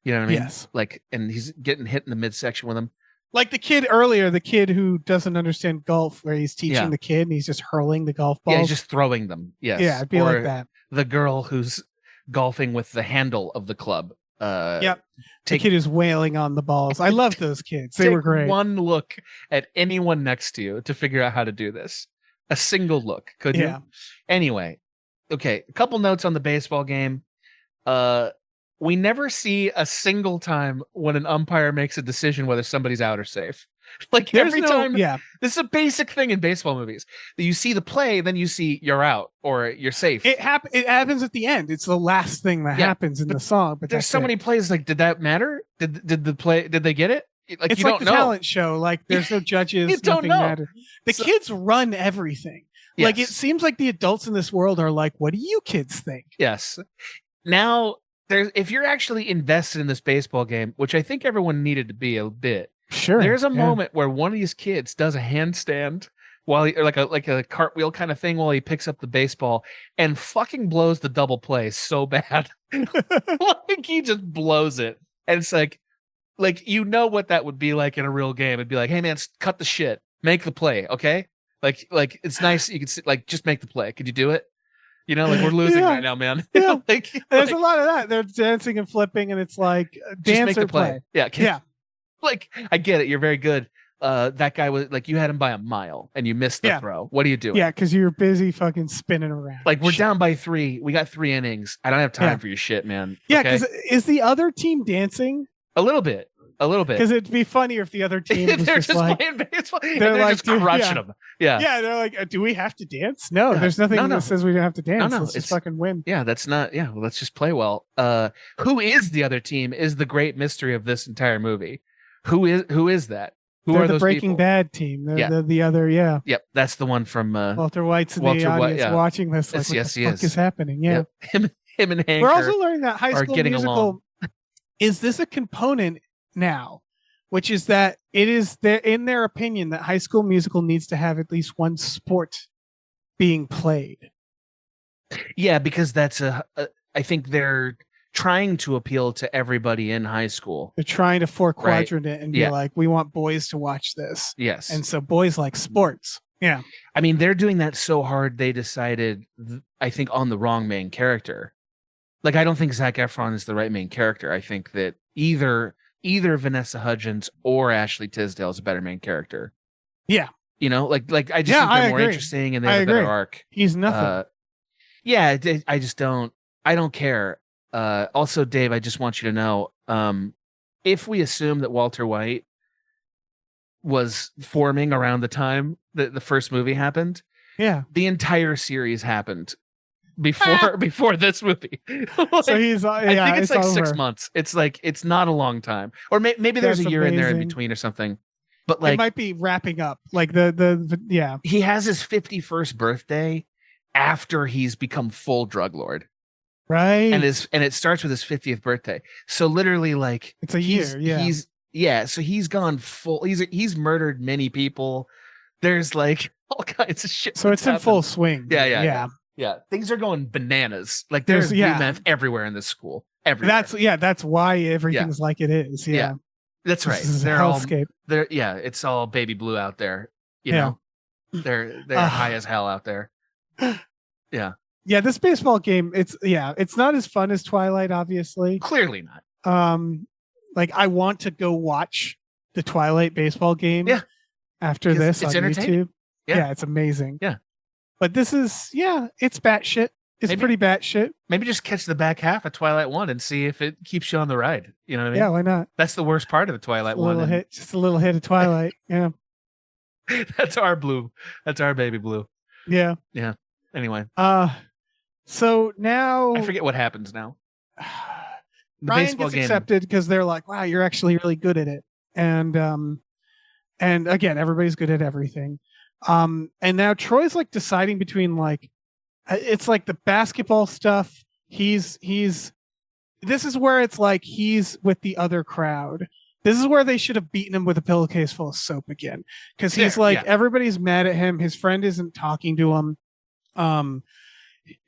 You know what I mean? Yes. Like, and he's getting hit in the midsection with them. Like the kid earlier, the kid who doesn't understand golf, where he's teaching the kid and he's just hurling the golf balls. Yeah, he's just throwing them. Yes. Yeah, it'd be like that. The girl who's golfing with the handle of the club. Yep. The kid who's wailing on the balls. I love those kids. They were great. One look at anyone next to you to figure out how to do this. A single look, could you? Anyway, okay. A couple notes on the baseball game. We never see a single time when an umpire makes a decision whether somebody's out or safe. Like There's every no, time, yeah, this is a basic thing in baseball movies. You see the play, then you see you're out or you're safe. it happens at the end. It's the last thing that Yeah, happens in but the song. But There's that's so it. many plays. Like, did that matter? Did they get it? Like, It's you like don't the know. talent show. Like there's no judges. You don't Nothing know. matters. The So- kids run everything. Like it Yes. seems like the adults in this world are like, what do you kids think? Yes. Now, if you're actually invested in this baseball game, which I think everyone needed to be a bit, Sure. there's a yeah. moment where one of these kids does a handstand while he, or like a cartwheel kind of thing while he picks up the baseball and fucking blows the double play so bad. Like he just blows it. And it's like you know what that would be like in a real game. It'd be like, hey man, cut the shit. Make the play, okay? Like it's nice you can like just make the play. Could you do it? You know, like we're losing Yeah. right now, man. Yeah. like, There's like, a lot of that. They're dancing and flipping, and it's like just dance make or the play. Yeah. Yeah. Like I get it. You're very good. That guy was like you had him by a mile and you missed the Yeah. throw. What are you doing? Yeah, because you're busy fucking spinning around. Like we're Shit. down by 3. We got 3 innings. I don't have time Yeah. for your shit, man. Yeah, Okay? because is the other team dancing? a little bit. Because it'd be funnier if the other team was they're just just like, playing baseball. and they're They're like, just dude, crushing yeah. them. Yeah. yeah, they're like, do we have to dance? No, Yeah. there's nothing No, no. that says we don't have to dance. no, Let's just it's- fucking win. Yeah, that's not. Yeah, well, let's just play well. Who is the other team? Is the great mystery of this entire movie? Who is that? Who They're are the those Breaking people? Bad team. They're Yeah. the other, yeah. Yep, that's the one from. Walter White's in Walter the White, audience yeah. watching this. Like, Yes, what yes, the he fuck is. is happening? Yeah. Yep. Him and Hank. We're are- also learning that High are School getting Musical along. is this a component now, which is that it is in their opinion that High School Musical needs to have at least one sport being played. Yeah, because that's I think they're trying to appeal to everybody in high school. They're trying to four Right. quadrant it and be Yeah. like, we want boys to watch this, Yes, and so boys like sports. Yeah, I mean they're doing that so hard they decided I think on the wrong main character. Like I don't think Zac Efron is the right main character. I think that either Vanessa Hudgens or Ashley Tisdale is a better main character. Yeah. You know, like I just Yeah, think they're I more agree. interesting and they I have a better agree. arc. he's nothing. Yeah, I just don't. I don't care. Also, Dave, I just want you to know, if we assume that Walter White was forming around the time that the first movie happened, Yeah, the entire series happened before this movie. Like, so he's I yeah, think it's like over. 6 months. It's like it's not a long time, or maybe there's That's a year in there in amazing. between or something. But It like might be wrapping up. Like the yeah. he has his 51st birthday after he's become full drug lord. Right. and it starts with his 50th birthday. So literally, like It's a he's, year, yeah. So he's gone full. He's murdered many people. There's like all kinds of shit. So it's in that's full happened. swing. Yeah. Yeah, things are going bananas. Like there's There's- blue yeah. meth everywhere in this school. Everywhere. That's why everything's like it is. Yeah. Yeah. That's right. This is a They're all hellscape. yeah. It's all baby blue out there. You Yeah. know, they're Ah. high as hell out there. Yeah, this baseball game, it's not as fun as Twilight, obviously. Clearly not. Like I want to go watch the Twilight baseball game Yeah. after Because this it's on entertaining. YouTube. Yeah. Yeah, it's amazing. Yeah. But this is it's batshit. It's Maybe- pretty batshit. Maybe just catch the back half of Twilight 1 and see if it keeps you on the ride. You know what I mean? Yeah, why not? That's the worst part of the Twilight A little one. hit, just a little hit of Twilight. Yeah. That's our blue. That's our baby blue. Yeah. Anyway, So now I forget what happens now. The Ryan baseball gets game. accepted because they're like, wow, you're actually really good at it. And again, everybody's good at everything. And now Troy's like deciding between like it's like the basketball stuff. This is where it's like he's with the other crowd. This is where they should have beaten him with a pillowcase full of soap again. Because he's Fair, like yeah. everybody's mad at him. His friend isn't talking to him.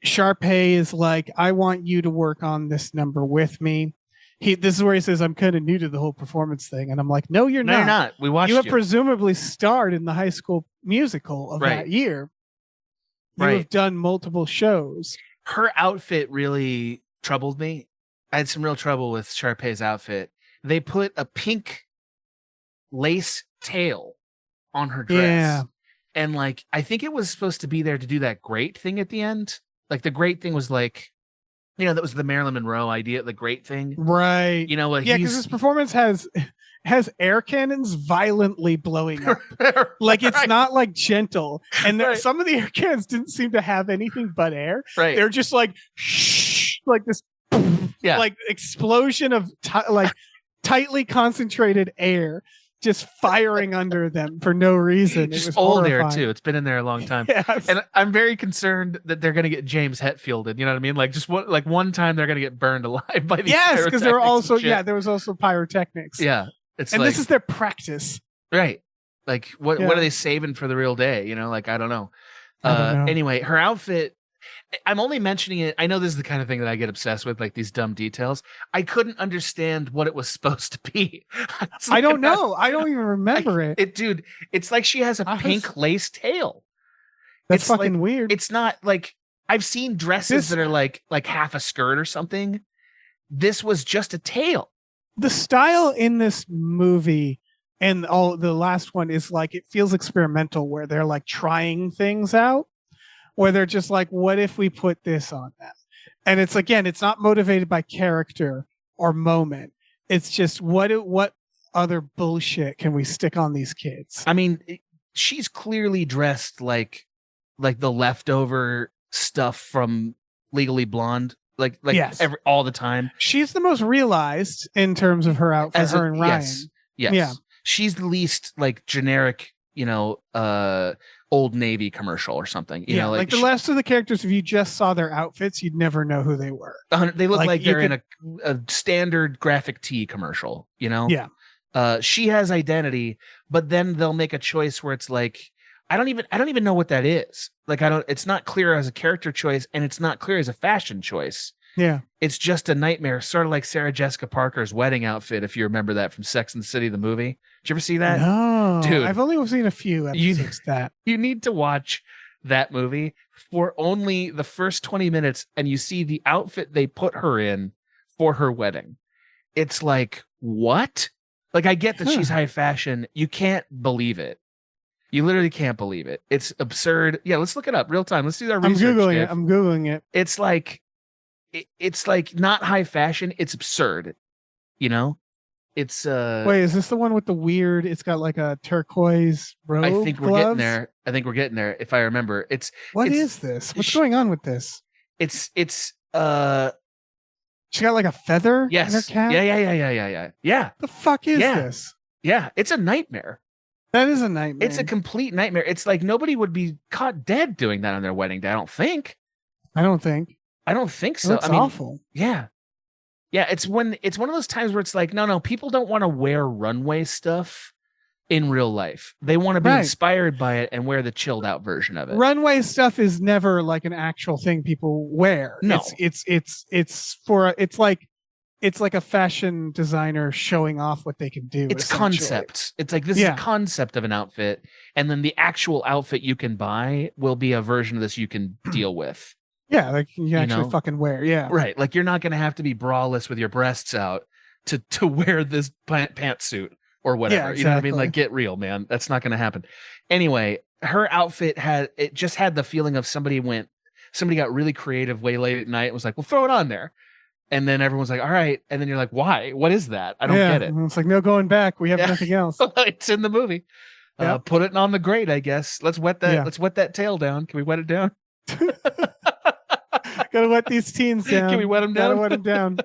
Sharpay is like, I want you to work on this number with me. This is where he says, I'm kind of new to the whole performance thing. And I'm like, no, you're No, not. you're not. We watched You you. have presumably starred in the High School Musical of Right. that year. You Right. have done multiple shows. Her outfit really troubled me. I had some real trouble with Sharpay's outfit. They put a pink lace tail on her dress. Yeah. And like, I think it was supposed to be there to do that great thing at the end. Like the great thing was like, that was the Marilyn Monroe idea, the great thing. Right. Like Yeah, because his performance has has air cannons violently blowing up. Like it's Right. not like gentle. And Right. some of the air cannons didn't seem to have anything but air. Right. They're just like shh, like this Yeah. like explosion of like tightly concentrated air just firing under them for no reason. It Just was old air horrifying. too. It's been in there a long time. Yes. And I'm very concerned that they're going to get James Hetfielded. You know what I mean? Like just one time they're going to get burned alive by these. Yes, because there were pyrotechnics and also shit. there was also pyrotechnics. Yeah. It's And like, this is their practice. right. Like what Yeah. are they saving for the real day? You know, like I don't know. I don't know. Anyway, her outfit. I'm only mentioning it. I know this is the kind of thing that I get obsessed with, like these dumb details. I couldn't understand what it was supposed to be. I don't know. I don't even remember it. Dude. It's like she has a I was- pink lace tail. That's it's fucking like- weird. It's not like I've seen dresses that are like half a skirt or something. This was just a tail. The style in this movie and all the last one is like it feels experimental where they're like trying things out, where they're just like, what if we put this on them? And it's again, it's not motivated by character or moment. It's just what other bullshit can we stick on these kids? I mean, she's clearly dressed like the leftover stuff from Legally Blonde, like Yes. all the time. She's the most realized in terms of her outfit, her and Ryan. Yes. Yeah. She's the least like generic, Old Navy commercial or something. You know, like the rest of the characters, if you just saw their outfits, you'd never know who they were. they look like, like you they're in a standard graphic tee commercial, you know? Yeah. She has identity, but then they'll make a choice where it's like, I don't even know what that is. Like, it's not clear as a character choice and it's not clear as a fashion choice. Yeah. It's just a nightmare, sort of like Sarah Jessica Parker's wedding outfit, if you remember that from Sex and the City, the movie. Did you ever see that? No, Dude. I've only seen a few episodes of that. You need to watch that movie for only the first 20 minutes and you see the outfit they put her in for her wedding. It's like, what? Like, I get that she's high fashion. You can't believe it. You literally can't believe it. It's absurd. Yeah, let's look it up real time. Let's do our research. I'm Googling it. It's like not high fashion. It's absurd. You know? It's Wait, is this the one with the weird? It's got like a turquoise robe. I think we're gloves? getting there. If I remember. What it's- is this? What's going on with this? It's She got like a feather in her yes. cap. Yeah. The fuck is Yeah. this? Yeah. It's a nightmare. That is a nightmare. It's a complete nightmare. It's like nobody would be caught dead doing that on their wedding day. I don't think. I don't think. I don't think so. That's I mean, awful. yeah. Yeah, it's one of those times where it's like, no, people don't want to wear runway stuff in real life. They want to be Right. inspired by it and wear the chilled out version of it. Runway stuff is never like an actual thing people wear. No. It's like a fashion designer showing off what they can do. It's essentially. concept. It's like this is Yeah. a concept of an outfit, and then the actual outfit you can buy will be a version of this you can deal with. Yeah, like you actually know? fucking wear. Yeah. Right. Like you're not going to have to be braless with your breasts out to wear this pantsuit or whatever. Yeah, You know what I mean? exactly. Like get real, man. That's not going to happen. Anyway, her outfit just had the feeling of somebody got really creative way late at night and was like, well, throw it on there. And then everyone's like, all right. And then you're like, why? What is that? I don't get it. And it's like no going back. We have Yeah. nothing else. It's in the movie. Yep. Put it on the grate, I guess. Let's wet that. Yeah. Let's wet that tail down. Can we wet it down? Gotta wet these teens down. Can we wet them Gotta down? wet them down.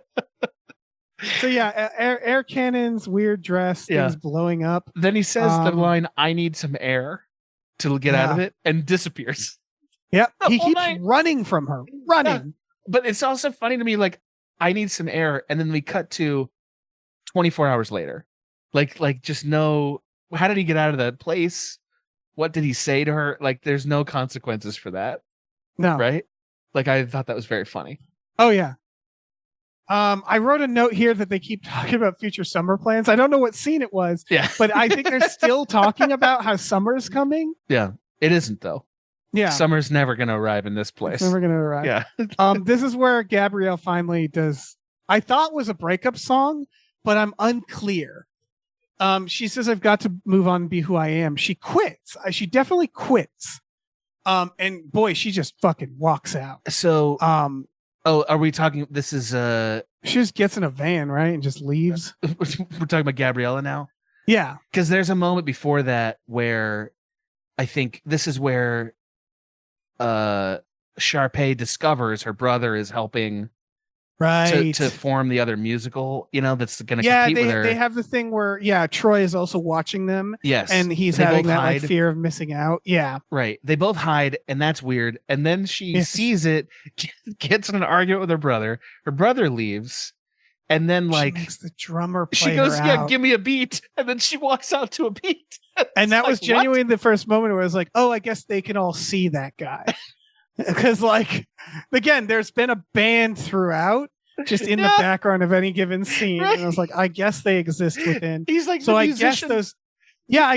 So yeah, air cannons, weird dress, Yeah. things blowing up. Then he says the Um, line, I need some air to get out of it, and disappears. Yep. He whole keeps night. running from her. Running. But it's also funny to me, like, I need some air, and then we cut to 24 hours later. Like just no, how did he get out of that place? What did he say to her? Like, there's no consequences for that, No. right? Like, I thought that was very funny. Oh yeah. I wrote a note here that they keep talking about future summer plans. I don't know what scene it was, Yeah. but I think they're still talking about how summer's coming. Yeah. It isn't, though. Yeah. Summer's never going to arrive in this place. It's never gonna arrive. Yeah. This is where Gabrielle finally does I thought was a breakup song, but I'm unclear. She says I've got to move on and be who I am. She quits. She definitely quits. And boy, she just fucking walks out. So, Oh, are we talking? This is She just gets in a van, right, and just leaves. we're talking about Gabriella now, Yeah, because there's a moment before that where I think this is where Sharpay discovers her brother is helping right. to form the other musical, that's going to Yeah, compete with her. they have the thing where Troy is also watching them, Yes, and he's they having both that like hide. fear of missing out. Yeah, Right. They both hide, and that's weird. And then she Yes. sees it, gets in an argument with her brother. Her brother leaves, and then she like makes the drummer play she goes, her "Yeah, out. give me a beat," and then she walks out to a beat. And that It's was like, what? genuinely the first moment where I was like, oh, I guess they can all see that guy. Because, like, again, there's been a band throughout, just in the Yeah. background of any given scene. Right. And I was like, I guess they exist within. He's like So the I musician.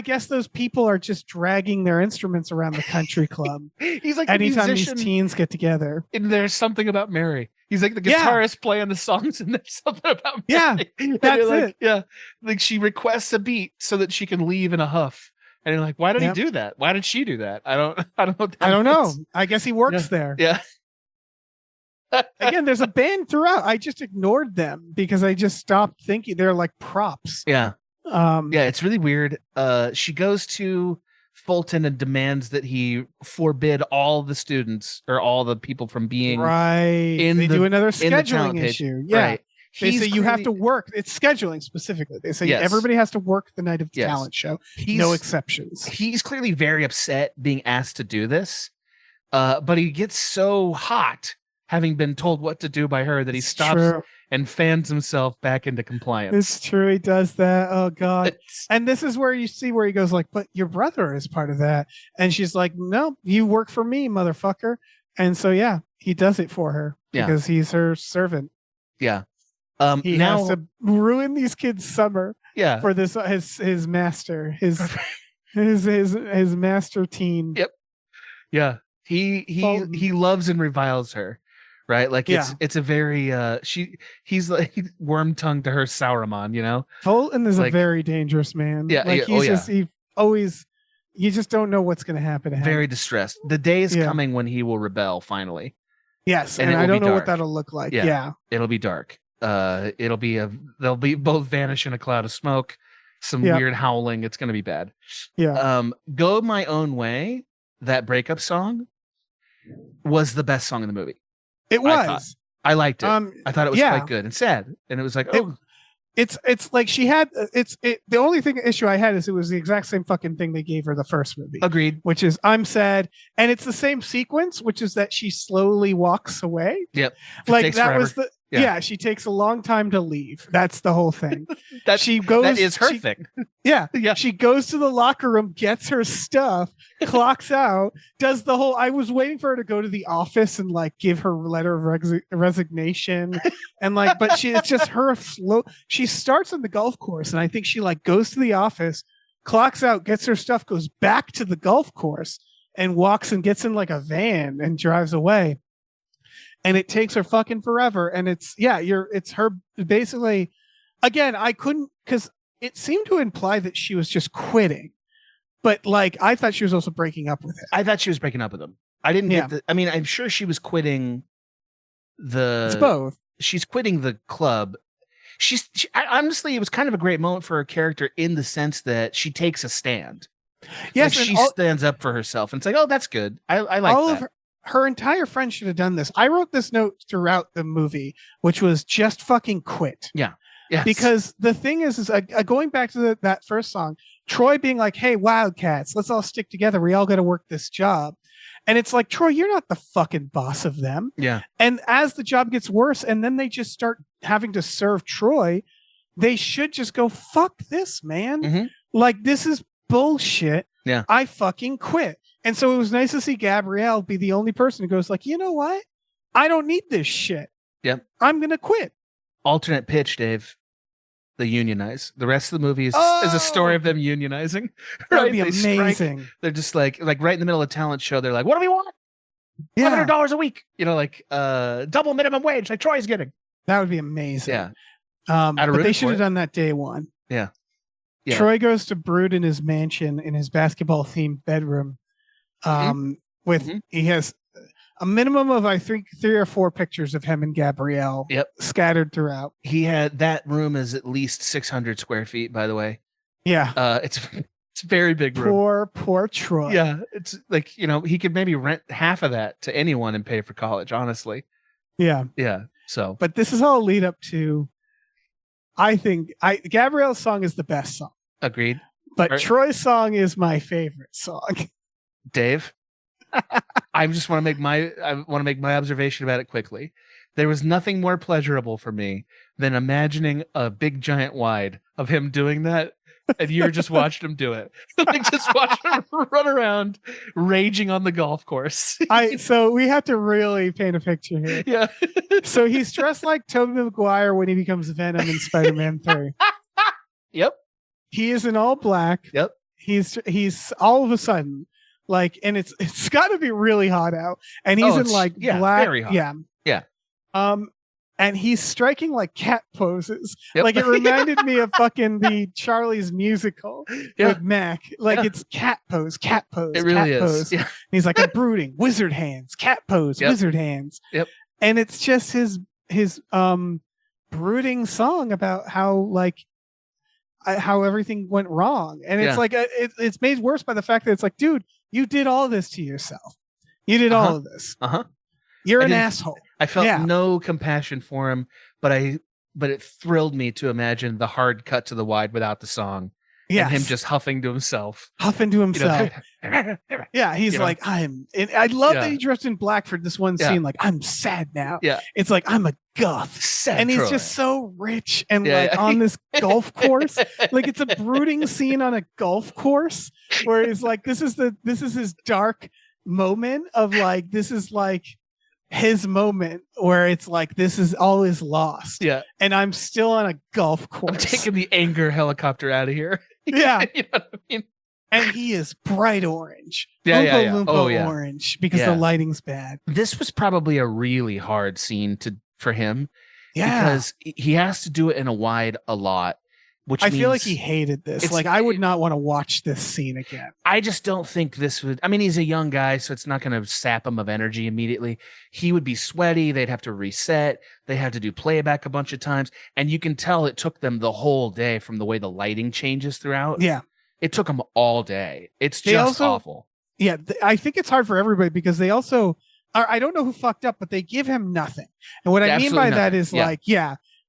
guess those people are just dragging their instruments around the country club He's like the anytime musician. these teens get together. And there's something about Mary. He's like the Yeah. guitarist playing the songs, and there's something about Mary. Yeah, And that's you're like, it. Yeah, like she requests a beat so that she can leave in a huff. And you're like, why did Yep. he do that? Why did she do that? I don't know. What that I don't know. means. I guess he works there. Yeah. Again, there's a band throughout. I just ignored them because I just stopped thinking they're like props. Yeah. Yeah, It's really weird. She goes to Fulton and demands that he forbid all the students or all the people from being right. in They the- do another in the talent scheduling page. issue. Yeah. Right. They He's say you have to clearly- work. It's scheduling specifically. They say Yes. everybody has to work the night of the Yes. talent show. He's, No exceptions. he's clearly very upset being asked to do this. But he gets so hot having been told what to do by her that he It's stops true. and fans himself back into compliance. It's true. He does that. Oh God. It's- And this is where you see where he goes like, but your brother is part of that. And she's like, no, you work for me, motherfucker. And so, yeah, he does it for her Yeah. because he's her servant. yeah. He Now, has to ruin these kids' summer yeah. for this, his master, his master teen. Yep. Yeah. He Fulton. he loves and reviles her. Right? Like it's a very he's like worm tongue to her Sauron, Fulton is a Like- very dangerous man. Yeah, like yeah, he's oh, just you just don't know what's going to happen to him. very distressed. The day is Yeah. coming when he will rebel finally. Yes, and and it I will don't be know what dark. that'll look like. Yeah. Yeah. It'll be dark. They'll be both vanish in a cloud of smoke, some Yeah. weird howling. It's gonna be bad. Yeah. Go My Own Way, that breakup song was the best song in the movie. It I thought. was. I liked it. I thought it was yeah. quite good and sad. And it was like, It- oh, It's like she had the only issue I had is it was the exact same fucking thing they gave her the first movie, agreed. which is I'm sad, and it's the same sequence, which is that she slowly walks away. Yep. It Like takes that forever. was the Yeah. she takes a long time to leave. That's the whole thing. That she goes. that is her she- thing. Yeah. Yeah. She goes to the locker room, gets her stuff, clocks out, does the whole. I was waiting for her to go to the office and like give her letter of resignation, and like, but it's just her slow. She starts on the golf course, and I think she like goes to the office, clocks out, gets her stuff, goes back to the golf course, and walks and gets in like a van and drives away. And it takes her fucking forever. And it's her basically. Again, I couldn't because it seemed to imply that she was just quitting, but like I thought she was also breaking up with him. I thought she was breaking up with him. I didn't Yeah. get the. I mean, I'm sure she was quitting It's both. she's quitting the club. Honestly, it was kind of a great moment for her character in the sense that she takes a stand. Yes, Like, and she stands up for herself, and it's like, oh, that's good. I like all that. of her entire friends should have done this. I wrote this note throughout the movie, which was just fucking quit. Yes. Because the thing is going back to that first song, Troy being like, "Hey, Wildcats, let's all stick together. We all got to work this job." And it's like, Troy, you're not the fucking boss of them. Yeah. And as the job gets worse, and then they just start having to serve Troy, they should just go, fuck this, man. Mhm. Like, this is bullshit. Yeah. I fucking quit. And so it was nice to see Gabrielle be the only person who goes like, you know what? I don't need this shit. Yep. I'm going to quit. Alternate pitch, Dave. They unionize. The rest of the movie is a story of them unionizing. That would be They strike. amazing. They're just like right in the middle of a talent show. They're like, what do we want? Yeah, $100 a week. Like double minimum wage, like Troy's getting. that would be amazing. Yeah. But they rooted should for have it. done that day one. Yeah. Yeah. Troy goes to brood in his mansion in his basketball themed bedroom. With Mhm. he has a minimum of, I think, 3 or 4 pictures of him and Gabrielle Yep. scattered throughout. He had that room is at least 600 square feet, by the way. Yeah. It's a very big room. Poor Troy. Yeah, it's like, he could maybe rent half of that to anyone and pay for college, honestly. Yeah. Yeah. So, But this is all lead up to, I think, Gabrielle's song is the best song. agreed. But Right. Troy's song is my favorite song. Dave, I just want to make my observation about it quickly. There was nothing more pleasurable for me than imagining a big giant wide of him doing that, and you're just watching him do it. Like just watch him run around raging on the golf course. So we have to really paint a picture here. Yeah. So he's dressed like Tobey Maguire when he becomes Venom in Spider-Man 3. Yep. He is in all black. Yep. He's all of a sudden like, and it's got to be really hot out, and he's in like black. Very hot. Yeah. Yeah. And he's striking like cat poses. Yep. Like it reminded me of fucking the Charlie's musical with Mac. Like it's cat pose. It really is. Pose. Yeah. And he's like, I'm brooding, wizard hands, cat pose, wizard hands. Yep. And it's just his brooding song about how everything went wrong. And it's like it's made worse by the fact that it's like, dude, you did all this to yourself. You did all of this. You're an asshole. I felt no compassion for him, but it thrilled me to imagine the hard cut to the wide without the song. Yeah. And him just huffing to himself. Yeah, he's like, I love that he dressed in black for this one scene. Like, I'm sad now. Yeah. It's like, I'm a goth. Sad and he's Troy. just so rich and on this golf course. Like, it's a brooding scene on a golf course where he's like, this is his dark moment of like, this is like his moment where it's like, this is all is lost. Yeah. And I'm still on a golf course. I'm taking the anger helicopter out of here. Yeah. You know what I mean? And he is bright orange. Yeah, Oompa Loompa Oh, yeah. orange because the lighting's bad. This was probably a really hard scene for him. Yeah. Because he has to do it in a wide a lot. Which I feel like he hated this. Like, I would not want to watch this scene again. I just don't think this would. I mean, he's a young guy, so it's not going to sap him of energy immediately. He would be sweaty. They'd have to reset. They have to do playback a bunch of times. And you can tell it took them the whole day from the way the lighting changes throughout. Yeah. It took them all day. It's just awful. Yeah. I think it's hard for everybody because they also are, I don't know who fucked up, but they give him nothing. And what I mean by that is like,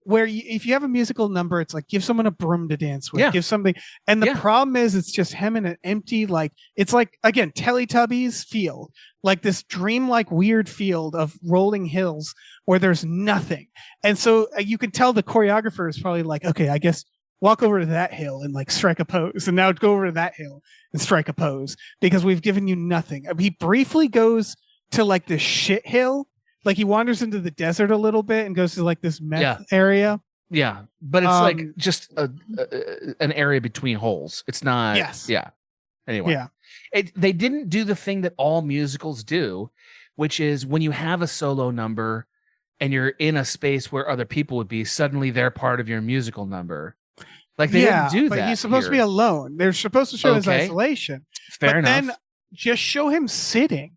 where if you have a musical number, it's like give someone a broom to dance with, give something. And the problem is it's just him in an empty, like, it's like, again, Teletubbies field, like this dreamlike weird field of rolling hills where there's nothing. And so you can tell the choreographer is probably like, okay, I guess walk over to that hill and like strike a pose. And now go over to that hill and strike a pose because we've given you nothing. I mean, he briefly goes to like this shit hill. Like he wanders into the desert a little bit and goes to like this meth area. Yeah, but it's like just an area between holes. It's not. Yes. Yeah. Anyway. Yeah. They didn't do the thing that all musicals do, which is when you have a solo number and you're in a space where other people would be, suddenly they're part of your musical number. Like they didn't do that. But he's supposed to be alone. They're supposed to show his isolation. Fair enough. Then just show him sitting.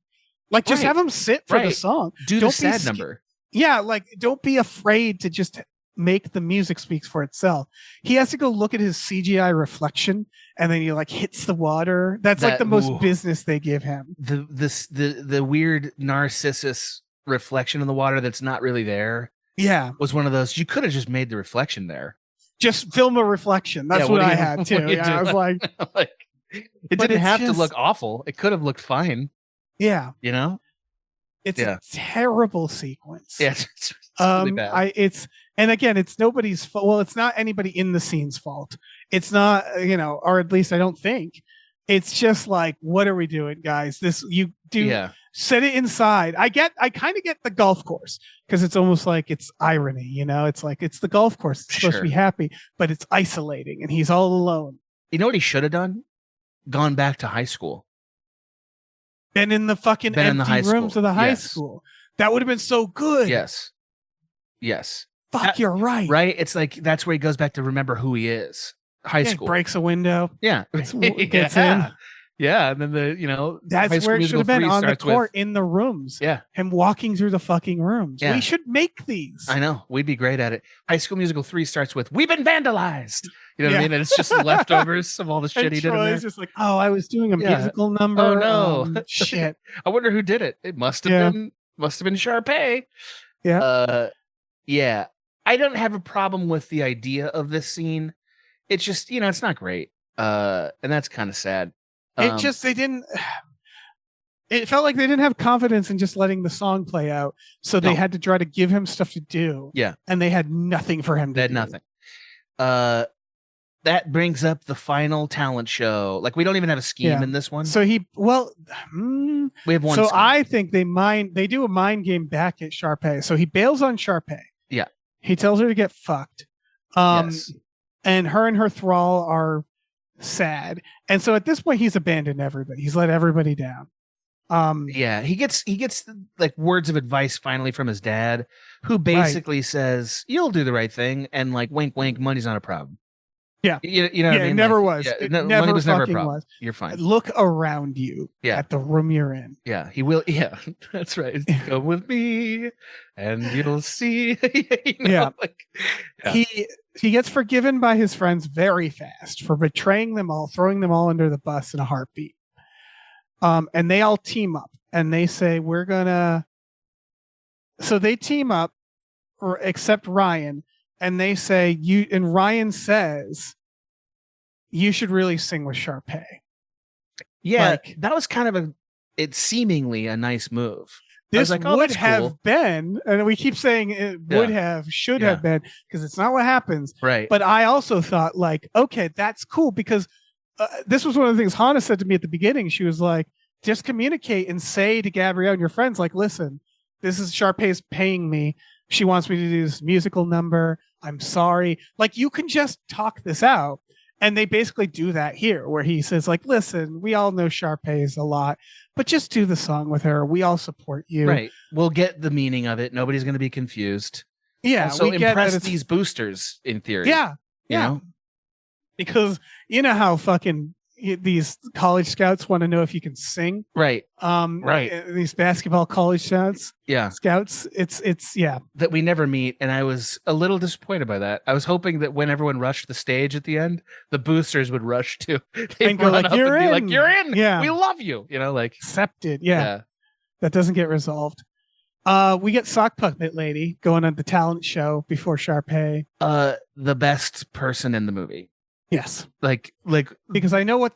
Like, just have him sit for the song. Do the sad number. Yeah, like, don't be afraid to just make the music speaks for itself. He has to go look at his CGI reflection, and then he, like, hits the water. That's like the most business they give him. The weird Narcissus reflection in the water that's not really there. Yeah. Was one of those. You could have just made the reflection there. Just film a reflection. That's what I had, too. Yeah, I was like... It didn't have to look awful. It could have looked fine. Yeah. You know? It's a terrible sequence. Yeah, it's really bad. And again, it's nobody's fault. Well, it's not anybody in the scene's fault. It's not, or at least I don't think. It's just like, what are we doing, guys? Set it inside. I kind of get the golf course because it's almost like it's irony, it's like it's the golf course. It's supposed to be happy, but it's isolating and he's all alone. You know what he should have done? Gone back to high school. Been in the fucking empty rooms of the high school. That would have been so good. Yes. Fuck, you're right. Right? It's like that's where he goes back to remember who he is. High school. Breaks a window. Yeah. Gets in. Yeah, and then High That's School where it Musical should have been 3 on the starts with- court in the rooms. Yeah, Him walking through the fucking rooms. Yeah. We should make these. I know. We'd be great at it. High School Musical 3 starts with "We've been vandalized." You know what I Yeah. mean? And it's just leftovers of all the shit And he did in there. Troy's just like, oh, I was doing a Yeah. musical number. Oh, no. Shit. I wonder who did it. It must have Yeah. been Sharpay. Yeah. Yeah. I don't have a problem with the idea of this scene. It's just, it's not great. And that's kind of sad. It felt like they didn't have confidence in just letting the song play out. So they No. had to try to give him stuff to do. Yeah. And they had nothing for him to They had do. nothing. That brings up the final talent show. Like, we don't even have a scheme Yeah. in this one. So we We have one. so scheme. I think they do a mind game back at Sharpay. So he bails on Sharpay. Yeah. He tells her to get fucked. Yes. And her thrall are sad. And so at this point he's abandoned everybody. He's let everybody down. Yeah, he gets like words of advice finally from his dad, who basically says, "You'll do the right thing," and like, wink, wink, money's not a problem. Yeah. you know what I it mean? never Like, was. yeah, It no, never money was never a fucking problem. was. You're fine. Look around you Yeah. at the room you're in. Yeah, he will. Yeah, that's right. Come with me, and you'll see. Yeah. Like, yeah. He gets forgiven by his friends very fast for betraying them all, throwing them all under the bus in a heartbeat. And they all team up and they say, so they team up except Ryan, and they say, and Ryan says, you should really sing with Sharpay. Yeah, Like- that was kind of it's seemingly a nice move. I This was like, oh, would that's have cool. been, and we keep saying it would have, should Yeah. have been, because it's not what happens. Right. But I also thought, like, okay, that's cool, because this was one of the things Hannah said to me at the beginning. She was like, just communicate and say to Gabrielle and your friends, like, listen, this is Sharpay's paying me. She wants me to do this musical number. I'm sorry. Like, you can just talk this out. And they basically do that here, where he says, like, listen, we all know Sharpay is a lot, but just do the song with her. We all support you. Right. We'll get the meaning of it. Nobody's going to be confused. Yeah. Also, we get impress that it's- these boosters in theory. Yeah. You Yeah. know? Because you know how fucking these college scouts want to know if you can sing. Right. Right. These basketball college scouts. Yeah. It's yeah. That we never meet, and I was a little disappointed by that. I was hoping that when everyone rushed the stage at the end, the boosters would rush too. And go like, "You're be in." like, "You're in. Yeah. We love you." You know, like Accepted. Yeah. That doesn't get resolved. We get Sock Puppet Lady going on the talent show before Sharpay. The best person in the movie. Yes. Like Because I know what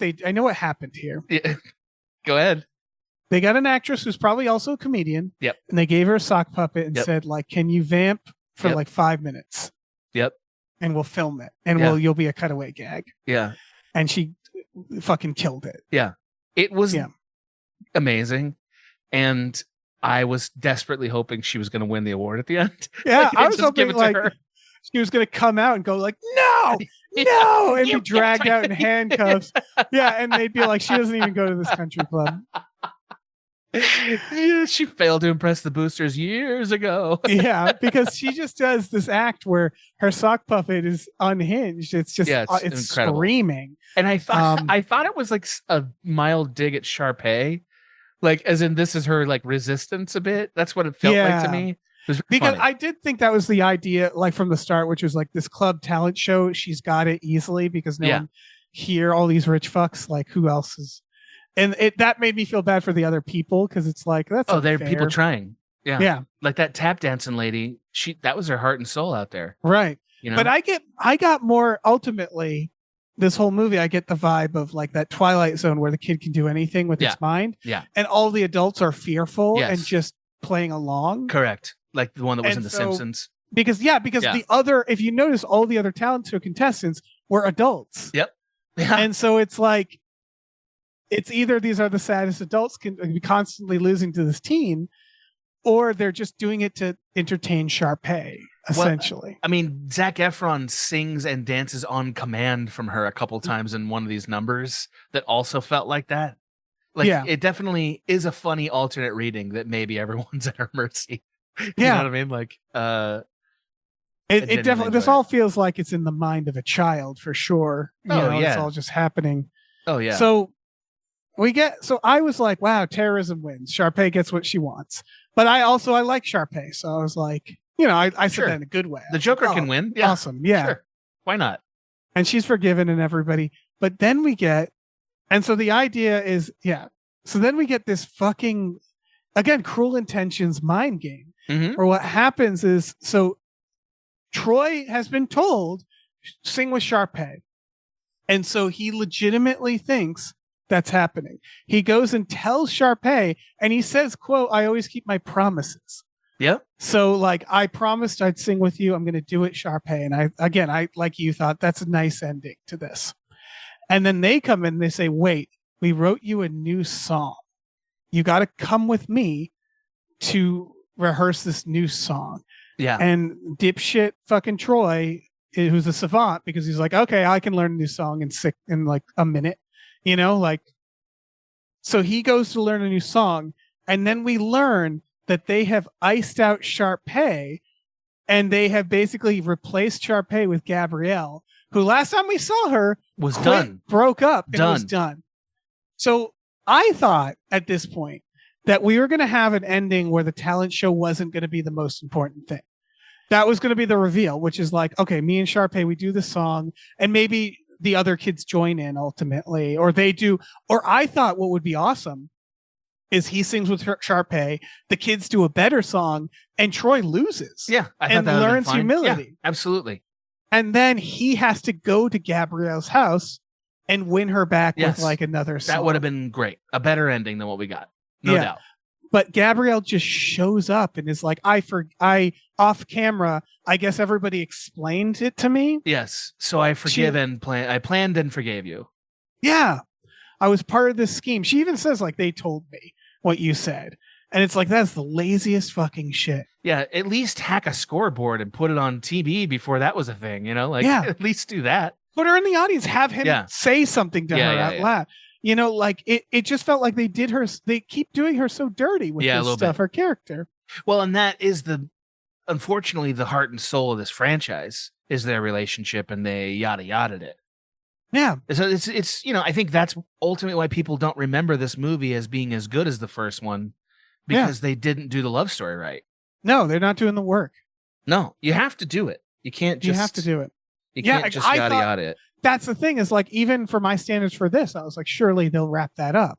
happened here. yeah. Go ahead. They got an actress who's probably also a comedian. Yep. And they gave her a sock puppet and Yep. said, like, can you vamp for Yep. like 5 minutes? Yep. And we'll film it. And Yeah. you'll be a cutaway gag. Yeah. And she fucking killed it. It was Yeah. amazing. And I was desperately hoping she was going to win the award at the end. Yeah, Like, I was just give hoping it to like her. she was gonna come out and go like, no, no, and You be dragged can't- out in handcuffs. Yeah, and they'd be like, she doesn't even go to this country club. Yeah, she failed to impress the boosters years ago. Yeah, because she just does this act where her sock puppet is unhinged. It's just Yeah, it's it's incredible. screaming. And I thought Um, I thought it was like a mild dig at Sharpay, like as in this is her like resistance a bit. That's what it felt like to Yeah. me. It was Because funny. I did think that was the idea, like from the start, which was like this club talent show. She's got it easily because no Yeah. one here, all these rich fucks, like who else is, and that made me feel bad for the other people because it's like that's they're people unfair. trying. Yeah. Yeah, Like that tap dancing lady. That was her heart and soul out there. right. You know. But I got more ultimately. This whole movie, I get the vibe of like that Twilight Zone where the kid can do anything with Yeah. its mind. Yeah. And all the adults are fearful Yes. and just playing along. Correct. Like the one that was And in The so- Simpsons. Because Yeah. the other, if you notice, all the other talent show contestants were adults. Yeah. And so it's like, it's either these are the saddest adults can be constantly losing to this teen, or they're just doing it to entertain Sharpay, essentially. I mean, Zac Efron sings and dances on command from her a couple times in one of these numbers that also felt like that. Like, Yeah. it definitely is a funny alternate reading that maybe everyone's at her mercy. You Yeah. know what I mean? Like, It genuinely definitely, this enjoy it. all feels like it's in the mind of a child for sure. You Oh, know, it's yeah. all just happening. oh yeah. So so I was like, wow, terrorism wins. Sharpay gets what she wants. But I like Sharpay. So I was like, I said Sure. that in a good way. The Joker can win. Yeah. Awesome. Yeah. Sure. Why not? And she's forgiven and everybody. But then and so the idea is, so then we get this fucking, again, Cruel Intentions mind game. Mhm. Where what happens is, so Troy has been told, sing with Sharpay. And so he legitimately thinks that's happening. He goes and tells Sharpay, and he says, quote, I always keep my promises. Yep. So like, I promised I'd sing with you. I'm going to do it, Sharpay. And I, like you thought, that's a nice ending to this. And then they come in and they say, wait, we wrote you a new song. You got to come with me to rehearse this new song. Yeah. And dipshit fucking Troy, who's a savant, because he's like, okay, I can learn a new song in like a minute, so he goes to learn a new song. And then we learn that they have iced out Sharpay, and they have basically replaced Sharpay with Gabrielle, who last time we saw her was done, broke up, and was done. So I thought at this point that we were going to have an ending where the talent show wasn't going to be the most important thing. That was going to be the reveal, which is like, okay, me and Sharpay, we do the song, and maybe the other kids join in ultimately, or they do. Or I thought what would be awesome is he sings with Sharpay, the kids do a better song, and Troy loses. Yeah. And learns humility. Yeah, absolutely. And then he has to go to Gabrielle's house and win her back with like another song. That would have been great. A better ending than what we got. No doubt. But Gabrielle just shows up and is like, I off camera, I guess everybody explained it to me. Yes. So I I planned and forgave you. Yeah. I was part of this scheme. She even says, like, they told me what you said. And it's like, that's the laziest fucking shit. Yeah. At least hack a scoreboard and put it on TV before that was a thing, at least do that. Put her in the audience, have him say something to her out loud. Like it just felt like they keep doing her so dirty with this stuff, her character. Well, and that is unfortunately, the heart and soul of this franchise is their relationship, and they yada yada it. Yeah. So it's I think that's ultimately why people don't remember this movie as being as good as the first one, because they didn't do the love story right. No, they're not doing the work. No, you have to do it. You can't just. You have to do it. You can't just yada yada it. That's the thing, is like, even for my standards for this, I was like, surely they'll wrap that up,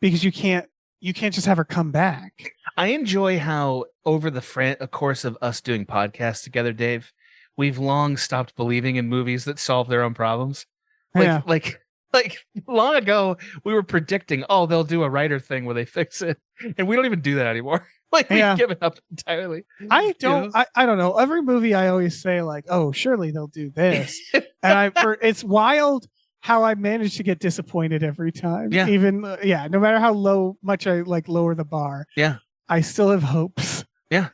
because you can't just have her come back. I enjoy how over the course of us doing podcasts together, Dave, we've long stopped believing in movies that solve their own problems. Like long ago, we were predicting, they'll do a writer thing where they fix it, and we don't even do that anymore. We've given up entirely. I don't know. Every movie I always say, like, oh, surely they'll do this. And it's wild how I manage to get disappointed every time. Yeah. Even, no matter how much I like lower the bar. Yeah. I still have hopes. Yeah.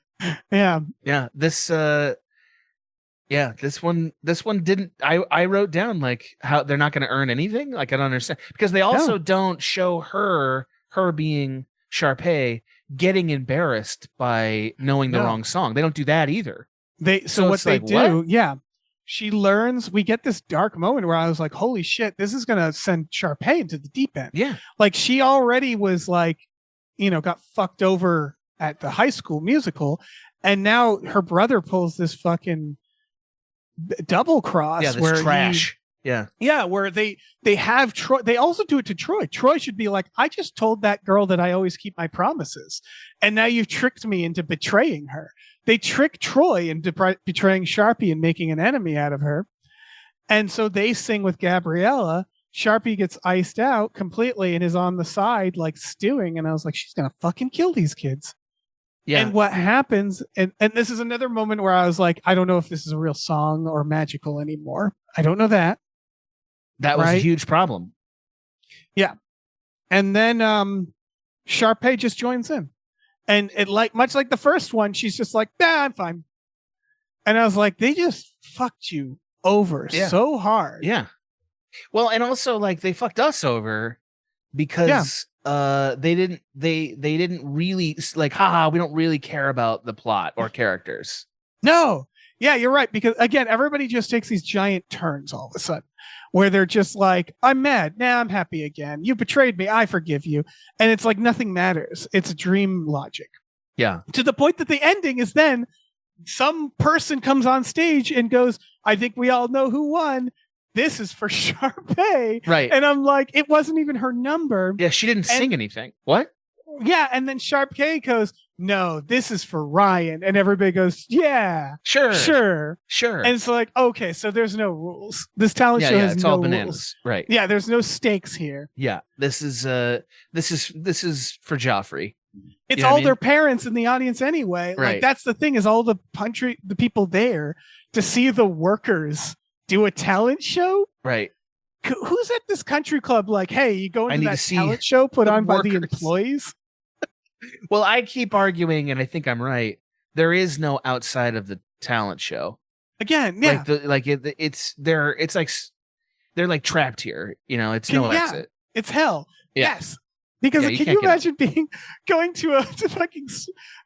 Yeah. Yeah. This one didn't, I wrote down like how they're not going to earn anything. Like, I don't understand, because they also don't show her being Sharpay getting embarrassed by knowing the wrong song. They don't do that either. So what they do, she learns. We get this dark moment where I was like, holy shit, this is gonna send Sharpay into the deep end. Yeah. Like, she already was like, got fucked over at the high school musical, and now her brother pulls this fucking double cross. Yeah, this trash. Yeah, where they have Troy. They also do it to Troy. Troy should be like, I just told that girl that I always keep my promises, and now you've tricked me into betraying her. They trick Troy into betraying Sharpay and making an enemy out of her. And so they sing with Gabriella. Sharpay gets iced out completely and is on the side, like, stewing. And I was like, she's going to fucking kill these kids. Yeah. And what happens, and this is another moment where I was like, I don't know if this is a real song or magical anymore. I don't know that. That was a huge problem. Yeah. And then Sharpay just joins in. And it, like, much like the first one, she's just like, I'm fine. And I was like, they just fucked you over so hard. Yeah. Well, and also, like, they fucked us over because they didn't really, like, we don't really care about the plot or characters. No. Yeah, you're right. Because again, everybody just takes these giant turns all of a sudden where they're just like, I'm mad. Now I'm happy again. You betrayed me. I forgive you. And it's like nothing matters. It's dream logic. Yeah. To the point that the ending is then some person comes on stage and goes, I think we all know who won. This is for Sharpay. Right. And I'm like, it wasn't even her number. Yeah, she didn't sing anything. What? Yeah. And then Sharpay goes, no, this is for Ryan. And everybody goes, yeah, Sure. And it's like, okay, so there's no rules. This talent show has it's no all rules. bananas. Right. Yeah, there's no stakes here. Yeah. This is for Joffrey. It's You know what all I mean? their parents in the audience anyway. Right. Like that's the thing is all the people there to see the workers do a talent show. Right. Who's at this country club like, hey, you going I to need that to see talent show put the on by the workers. employees? Well, I keep arguing, and I think I'm right. There is no outside of the talent show. Again, yeah. It's they're like trapped here. You know, it's no Yeah. exit. It's hell. Yeah. Yes. Because Yeah, you can can't you get out. imagine going to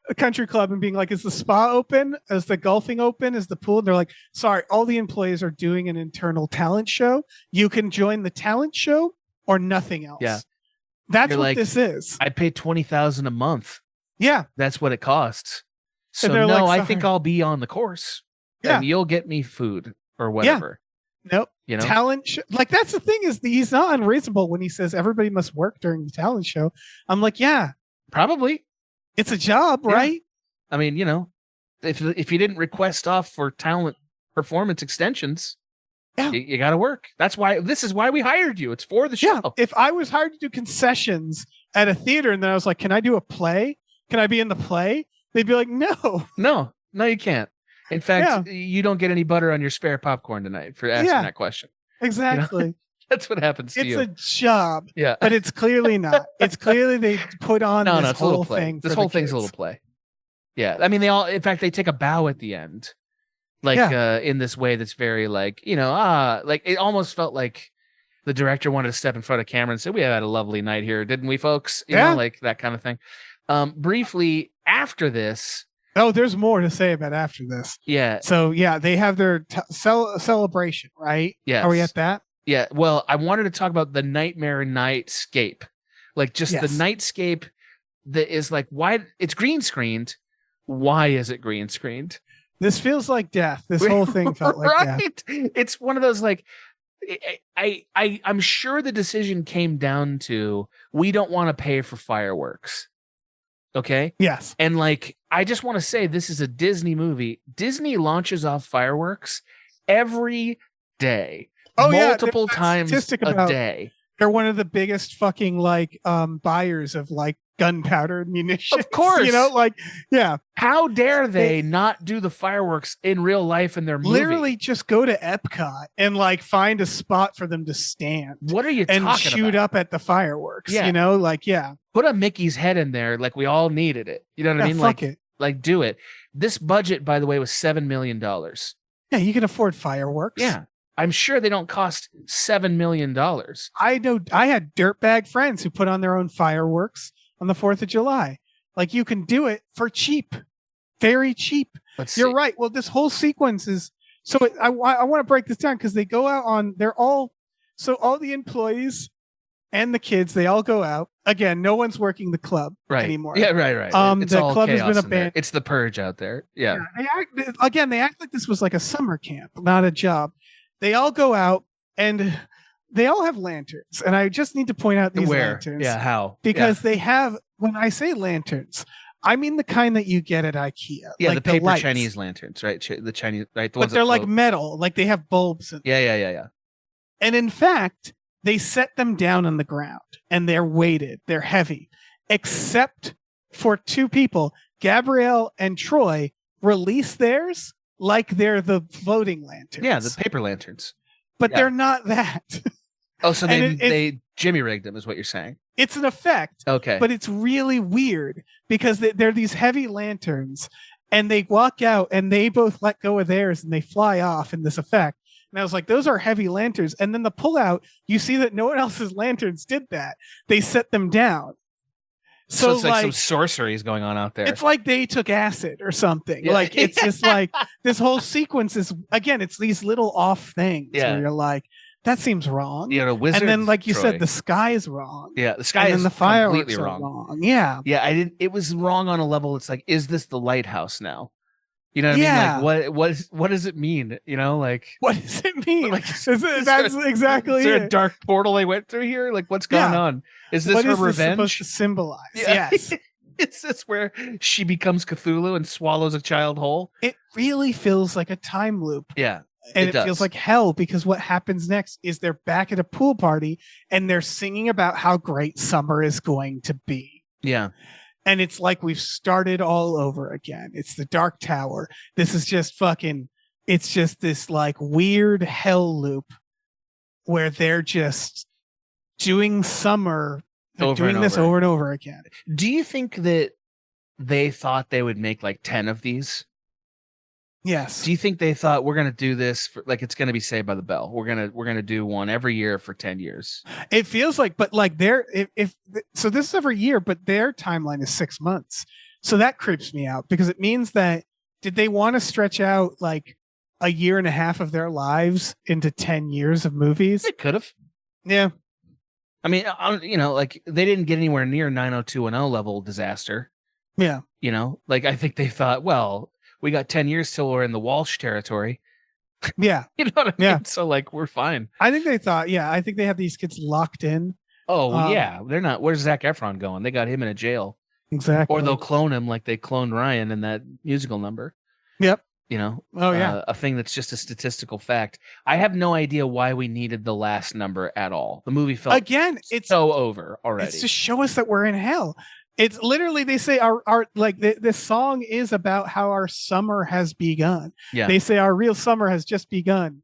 a country club and being like, is the spa open? Is the golfing open? Is the pool? And they're like, sorry, all the employees are doing an internal talent show. You can join the talent show or nothing else. Yeah. That's You're what like, this is. I pay $20,000 a month. Yeah. That's what it costs. So they're no, like, I think sorry. I'll be on the course. Yeah. And you'll get me food or whatever. Nope. You know? Talent show. Like that's the thing is he's not unreasonable when he says everybody must work during the talent show. I'm like, yeah, Probably. it's a job, Yeah. right? I mean, you know, if you didn't request off for talent performance extensions, Yeah. you got to work. This is why we hired you. It's for the show. Yeah. If I was hired to do concessions at a theater and then I was like, can I do a play? Can I be in the play? They'd be like, no. No, you can't. In fact, you don't get any butter on your spare popcorn tonight for asking that question. Exactly. That's what happens to It's you. a job, Yeah. but it's clearly not. It's clearly they put on No, this it's a little whole play. thing. This for whole the thing's a kids. little play. Yeah. I mean, in fact, they take a bow at the end. Like in this way that's very like, you know, like it almost felt like the director wanted to step in front of camera and say, we had a lovely night here, didn't we, folks? You know, like that kind of thing. Briefly after this. Oh, there's more to say about after this. Yeah. So yeah, they have their celebration, right? Yes. Are we at that? Yeah. Well, I wanted to talk about the nightmare nightscape, like just the Yes. nightscape that is like, why it's green screened. Why is it green screened? This feels like death. This whole thing felt like death. Right. It's one of those like, I'm sure the decision came down to we don't want to pay for fireworks. Okay. Yes. And like, I just want to say this is a Disney movie. Disney launches off fireworks every day. Oh, yeah, multiple there's that times statistic a about- day. They're one of the biggest fucking like buyers of like gunpowder and munitions. Of course. You know, like yeah. How dare they not do the fireworks in real life in their movie? Literally just go to Epcot and like find a spot for them to stand What are you and talking shoot about? up at the fireworks. Yeah. You know, like yeah. Put a Mickey's head in there like we all needed it. You know what I mean? Fuck it. Like do it. This budget, by the way, was $7 million. Yeah, you can afford fireworks. Yeah. I'm sure they don't cost $7 million. I know I had dirtbag friends who put on their own fireworks on the 4th of July. Like you can do it for cheap. Very cheap. Let's You're see. right. Well, this whole sequence is so I want to break this down because they go out on all the employees and the kids, they all go out. Again, no one's working the club Right. anymore. Yeah, right. It's The all club has been chaos in there. abandoned. It's the purge out there. Yeah. They act like this was like a summer camp, not a job. They all go out and they all have lanterns. And I just need to point out these Where? lanterns. Yeah, how? Because they have, when I say lanterns, I mean the kind that you get at IKEA. Yeah, like the paper lights. Chinese lanterns, right? The Chinese, right? The But ones that they're like float. metal, like they have bulbs in them. Yeah. And in fact, they set them down on the ground and they're weighted, they're heavy, except for two people. Gabrielle and Troy release theirs like they're the floating lanterns. Yeah, the paper lanterns. but yeah. they're not that. Oh, so And they Jimmy rigged them, is what you're saying? It's an effect, Okay. but it's really weird because they're these heavy lanterns and they walk out and they both let go of theirs and they fly off in this effect. And I was like, those are heavy lanterns. And then the pull out, you see that no one else's lanterns did that. They set them down. So So it's like some sorcery is going on out there. it's like they took acid or something. Yeah. Like it's just like this whole sequence is again, it's these little off things Yeah. where you're like, that seems wrong. The wizard. And then, like you Troy. said, the sky is wrong. Yeah, the sky And is then the fireworks completely are wrong. wrong. Yeah. Yeah, I didn't. It was wrong on a level. It's like, is this the lighthouse now? You know what Yeah. I mean? Like, what does it mean? You know, like, What does it mean? Like, That's exactly is there a it. dark portal they went through here? Like, what's going Yeah. on? Is this What her is this revenge? supposed to symbolize? Yeah. Yes. Is this where she becomes Cthulhu and swallows a child whole? It really feels like a time loop. Yeah, And it does. feels like hell because what happens next is they're back at a pool party and they're singing about how great summer is going to be. Yeah, And it's like we've started all over again. It's the Dark Tower. This is just fucking, it's just this like weird hell loop where they're just doing summer, they're Over doing and this over. over and over again. Do you think that they thought they would make like 10 of these? Yes. Do you think they thought we're gonna do this for, like, it's gonna be Saved by the Bell? We're gonna do one every year for 10 years. It feels like, but like they're, if so this is every year, but their timeline is 6 months. So that creeps me out because it means that did they want to stretch out like a year and a half of their lives into 10 years of movies? They could have. Yeah. I mean, you know, like they didn't get anywhere near 90210 level disaster. Yeah. You know, like I think they thought, well, we got 10 years till we're in the Walsh territory. Yeah. You know what I mean? Yeah. So like we're fine. I think they thought, yeah, I think they have these kids locked in. Oh yeah, they're not. Where's Zac Efron going? They got him in a jail, Exactly. or they'll clone him like they cloned Ryan in that musical number. Yep. You know. Oh yeah. A thing that's just a statistical fact. I have no idea why we needed the last number at all. The movie felt Again, it's so over already. It's to show us that we're in hell. It's literally they say our like this song is about how our summer has begun. Yeah. They say our real summer has just begun,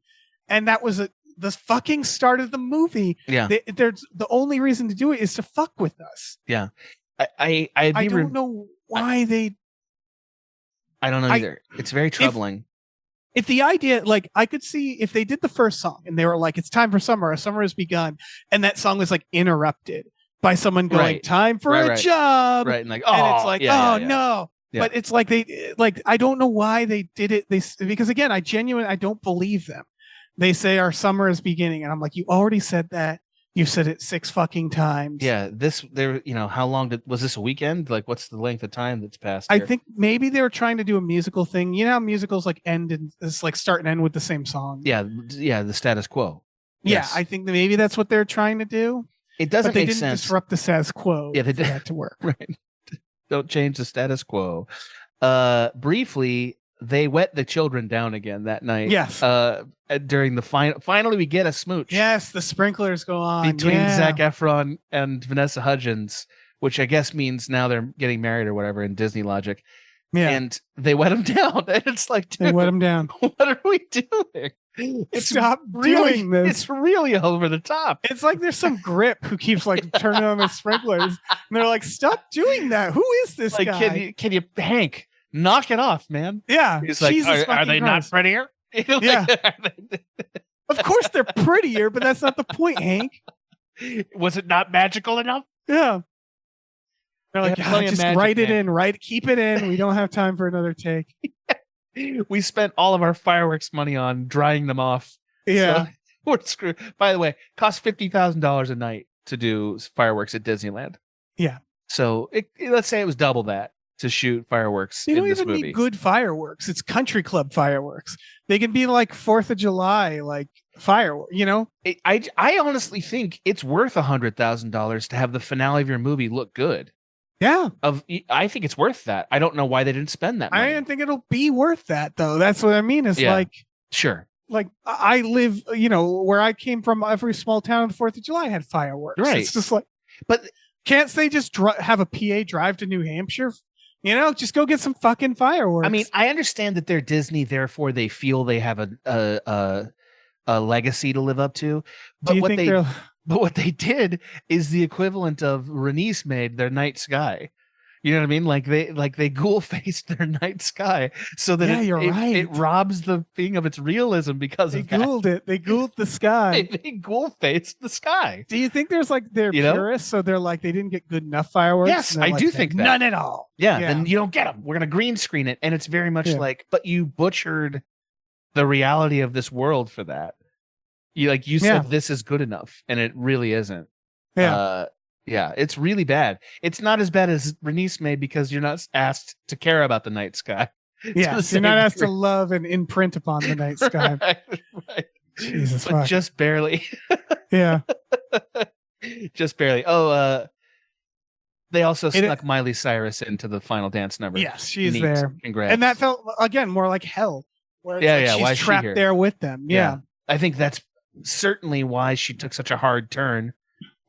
and that was the fucking start of the movie. Yeah. There's the only reason to do it is to fuck with us. Yeah. I don't know why they. I don't know either. It's very troubling. If the idea, like, I could see if they did the first song and they were like, "It's time for summer. Our summer has begun," and that song was like interrupted by someone going, Right. "Time for Right, a right. job," Right. And like, and it's like, yeah, "Oh yeah, yeah. no." Yeah. But it's like they like I don't know why they did it. Because again, I don't believe them. They say our summer is beginning, and I'm like, you already said that. You said it 6 fucking times. Yeah, you know, how long was this a weekend? Like, what's the length of time that's passed? I here? think maybe they were trying to do a musical thing. You know how musicals like end and it's like start and end with the same song. Yeah, the status quo. Yeah, Yes. I think that maybe that's what they're trying to do. It doesn't But they make didn't sense. disrupt the status quo. Yeah, they for did. that to work. Right. Don't change the status quo. Briefly, they wet the children down again that night. Yes. During the finally we get a smooch. Yes, the sprinklers go on Between yeah. Zac Efron and Vanessa Hudgens, which I guess means now they're getting married or whatever in Disney logic. Yeah, And they wet him down. And it's like, they dude, let him down. what are we doing? Stop really, doing this. It's really over the top. It's like there's some grip who keeps like turning on the sprinklers, and they're like, "Stop doing that! Who is this Like, guy?" can you, Hank, knock it off, man? Yeah, He's like, Jesus are they fucking not Christ. prettier? Yeah. Of course they're prettier, but that's not the point, Hank. Was it not magical enough? Yeah. They're like, They have plenty of just magic, write it Hank." in, keep it in. We don't have time for another take. We spent all of our fireworks money on drying them off. Yeah. So we're screwed. By the way, costs $50,000 a night to do fireworks at Disneyland. Yeah. So let's say it was double that to shoot fireworks You in don't this even movie. need good fireworks. It's country club fireworks. They can be like 4th of July, like fireworks, you know? I honestly think it's worth $100,000 to have the finale of your movie look good. Yeah. I think it's worth that. I don't know why they didn't spend that money. I don't think it'll be worth that though. That's what I mean. It's Yeah. like I live, you know, where I came from, every small town on the 4th of July had fireworks. Right. It's just like, But can't they just have a PA drive to New Hampshire? You know, just go get some fucking fireworks. I mean, I understand that they're Disney, therefore they feel they have a legacy to live up to. But do you think they're But what they did is the equivalent of Renice made their night sky. You know what I mean? Like they ghoul faced their night sky so that Yeah, you're it right. robs the thing of its realism because They of that. ghouled it. They ghouled the sky. They ghoul faced the sky. Do you think there's like they're You know? purists, so they're like they didn't get good enough fireworks? Yes, and they're I like, do think that. none at all. Yeah, then you don't get them. We're gonna green screen it, and it's very much Yeah. like, but you butchered the reality of this world for that. You Yeah. said this is good enough, and it really isn't. Yeah. Yeah, it's really bad. It's not as bad as Bernice made because you're not asked to care about the night sky. to the Yes, you're same not asked to degree. love and imprint upon the night sky. right. Jesus But fuck. just barely. Yeah. Just barely. Oh, they also snuck Miley Cyrus into the final dance number. Yes, she's Neat. there. Congrats. And that felt again more like hell. Where it's Yeah, like yeah, why is she's she trapped here? there with them. Yeah. I think that's certainly why she took such a hard turn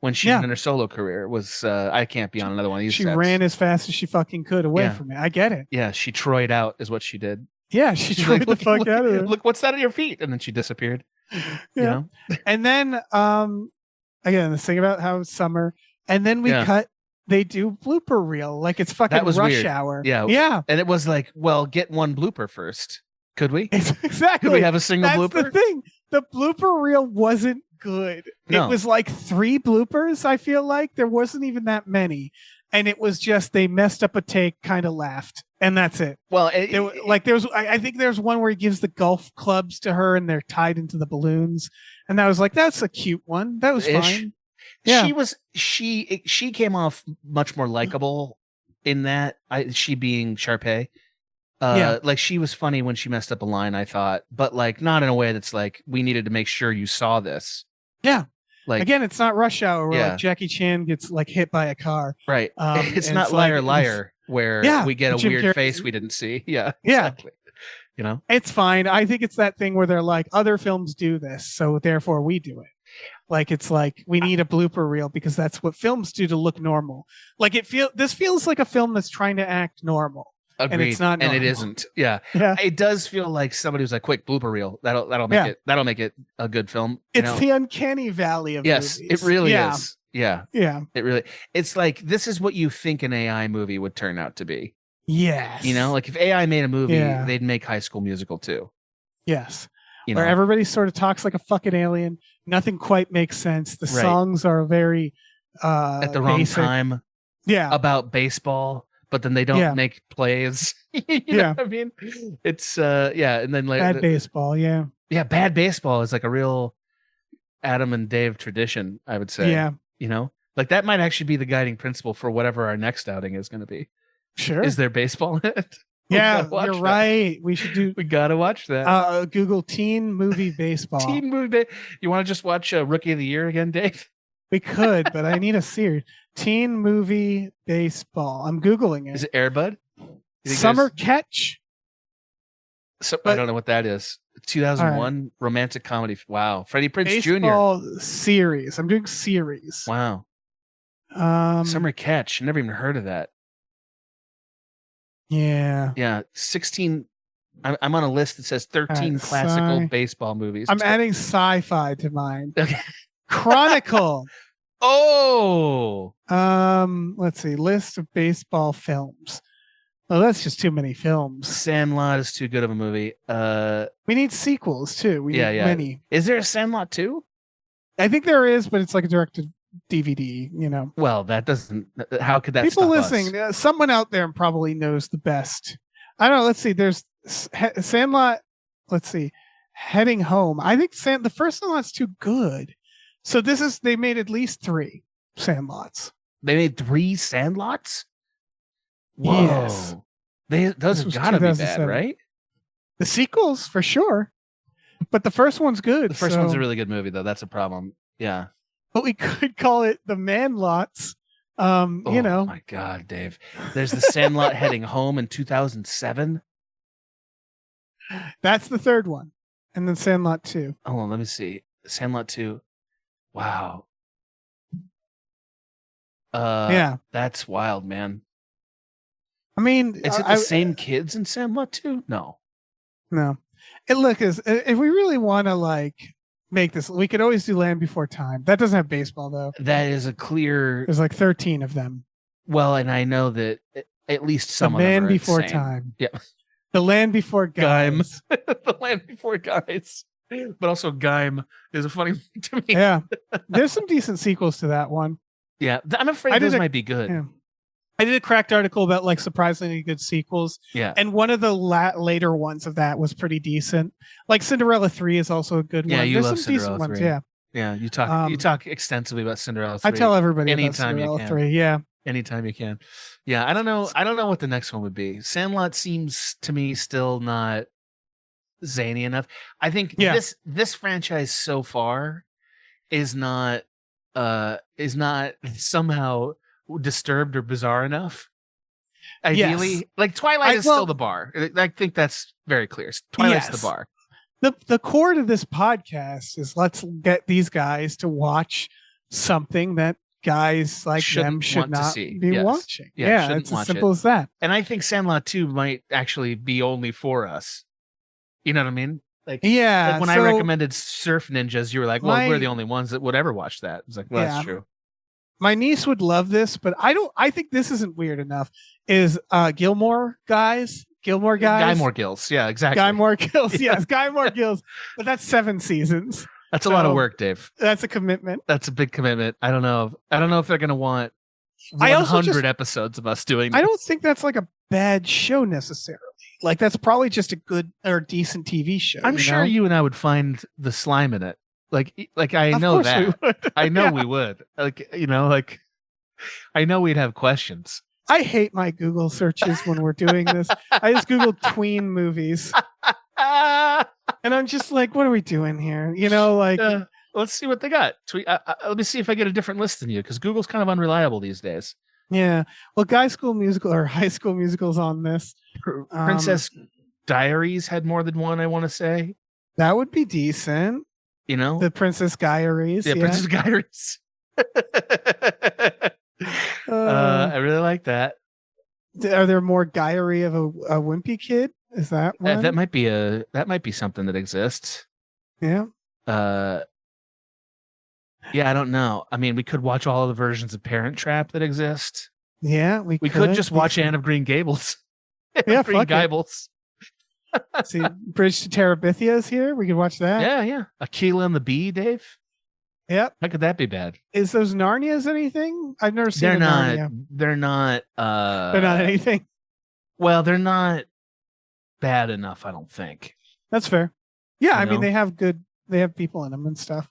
when she Yeah. was in her solo career. Was I can't be on another one of these She sets. ran as fast as she fucking could away Yeah. from it. I get it. Yeah, she Troyed out is what she did. Yeah, she She's tried like, the fuck out of it. Look, what's that at your feet? And then she disappeared. You Yeah. know? And then again, this thing about how it's summer, and then we Yeah. cut. They do blooper reel like it's fucking That was rush weird. hour. Yeah. Yeah. And it was like, well, get one blooper first. Could we? Exactly. Could we have a single That's blooper? the thing. The blooper reel wasn't good. No. It was like 3 bloopers. I feel like there wasn't even that many, and it was just they messed up a take, kind of laughed, and that's it. Well, I think there's one where he gives the golf clubs to her, and they're tied into the balloons, and I was like, that's a cute one. That was Ish. fine. Yeah. She came off much more likable in that. She being Sharpay. Yeah. Like she was funny when she messed up a line, I thought, but like not in a way that's like we needed to make sure you saw this. Yeah. Like Again, it's not Rush Hour where Yeah. like Jackie Chan gets like hit by a car. right. It's and not it's Liar like- Liar where Yeah, we get a Jim weird Carrey- face we didn't see. Yeah. Yeah. Exactly. You know? It's fine. I think it's that thing where they're like, other films do this, so therefore we do it. Like it's like we need a blooper reel because that's what films do to look normal. Like this feels like a film that's trying to act normal. Agreed. And it's not and it normal. isn't. Yeah. Yeah. It does feel like somebody was like, quick blooper reel. That'll make it a good film. You It's know? the uncanny valley of Yes, movies. it really Yeah. is. Yeah. Yeah. It really it's like this is what you think an AI movie would turn out to be. Yes. You know, like if AI made a movie, Yeah. they'd make High School Musical too. Yes. You Where know, everybody sort of talks like a fucking alien. Nothing quite makes sense. The Right. songs are very at the wrong basic. time Yeah. about baseball, but then they don't Yeah. make plays. you know Yeah. what I mean? It's and then like Bad baseball. Yeah. bad baseball is like a real Adam and Dave tradition, I would say. Yeah. You know? Like that might actually be the guiding principle for whatever our next outing is going to be. Sure. Is there baseball in it? We Yeah, gotta watch you're that. right. We should do We gotta watch that. Google teen movie baseball. Teen movie. You want to just watch Rookie of the Year again, Dave? We could, but I need a series. Teen movie baseball. I'm Googling it. Is it Airbud? Summer Catch? I but- don't know what that is. 2001 romantic comedy. Wow. Freddie Prinze Jr. Baseball series. I'm doing series. Wow. Um, Summer Catch. Never even heard of that. Yeah. Yeah. 16. I'm on a list that says 13 Alright, classical sci- baseball movies. I'm adding sci-fi to mine. Okay. Chronicle. Oh. Let's see. List of baseball films. Oh, that's just too many films. Sandlot is too good of a movie. We need sequels too. We need many. Is there a Sandlot 2? I think there is, but it's like a directed DVD, you know. Well, that doesn't. How could that People stop us? listening, someone out there probably knows the best. I don't know. Let's see. There's Sandlot. Let's see. Heading Home. I think the first Sandlot's too good. So they made at least 3 Sandlots. They made 3 Sandlots? Whoa. Yes. Those This have was got to be bad, 2007. right? The sequels for sure, but the first one's good. The first one's so- a really good movie, though. That's a problem. Yeah. But we could call it the Man Lots. You Oh know, my God, Dave. There's the Sandlot Heading Home in 2007. that's the third one, and then Sandlot 2. Hold on, let me see. Sandlot 2. Wow. Yeah, That's wild, man. I mean, Is it the same kids in Sandlot 2? No. No. And look, if we really want to like make this, we could always do Land Before Time. That doesn't have baseball though. That is a clear. There's like 13 of them. Well, and I know that at least The some of them Man are Before insane. Time. Yeah. The Land Before Gaim. Guys. The Land Before Guys. But also Gaim is a funny one to me. Yeah. There's some decent sequels to that one. Yeah. I'm I afraid did those a- might be good. Yeah. I did a cracked article about like surprisingly good sequels, Yeah. and one of the later ones of that was pretty decent. Like Cinderella 3 is also a good Yeah, one. you There's love some decent Cinderella ones, 3. yeah. Yeah, you Um, talk extensively about Cinderella 3. I tell everybody about anytime you Cinderella can. 3, yeah. Anytime you can. Yeah, I don't know what the next one would be. Sandlot seems to me still not zany enough. I think Yeah. this franchise so far is not somehow disturbed or bizarre enough. Ideally, Yes. like Twilight is still well- the bar. I think that's very clear. Twilight's Yes. the bar. The core to this podcast is let's get these guys to watch something that guys like them Shouldn't should want to not see. be Yes. watching. Yeah, Yeah, shouldn't it's watch as simple as that. And I think Sandlot 2 might actually be only for us. You know what I mean? Yeah. Like when I so recommended Surf Ninjas, you were like, well, we're my- the only ones that would ever watch that. It's like, well, Yeah. that's true. my niece would love this, but I think this isn't weird enough. Is Gilmore Guys? Guy More Gills. Yeah, exactly. Guy More Gills. Yes, Guy More Gills. But that's 7 seasons. That's a lot of So- work, Dave. That's a commitment. That's a big commitment. I don't know if they're gonna want I also 100 episodes of us doing this. I don't think that's like a bad show necessarily. Like that's probably just a good or decent TV show. I'm sure know? you and I would find the slime in it. Like I Of know course that. we would. I know Yeah. we would. I know we'd have questions. I hate my Google searches when we're doing this. I just Google tween movies, Ah, and I'm just like, what are we doing here? You know, like let's see what they got. Let me see if I get a different list than you, because Google's kind of unreliable these days. yeah. Well, High School Musical or High School Musicals on this. Princess Diaries had more than one, I want to say. That would be decent. You know, The Princess Diaries. yeah, Princess Diaries. I really like that. Are there more Diary of a Wimpy Kid? Is that one? That might be something that exists. Yeah. Yeah, I don't know. I mean, we could watch all of the versions of Parent Trap that exist. Yeah, We could just watch Anne of Green Gables. Yeah, Green fuck it. Gables. See, Bridge to Terabithia is here. We could watch that. Yeah. Aquila and the Bee, Dave. Yep. How could that be bad? Is those Narnias anything? I've never seen They're a not. Narnia. They're not. They're not anything. Well, they're not bad enough, I don't think. That's fair. Yeah, You I mean know? they have people in them and stuff.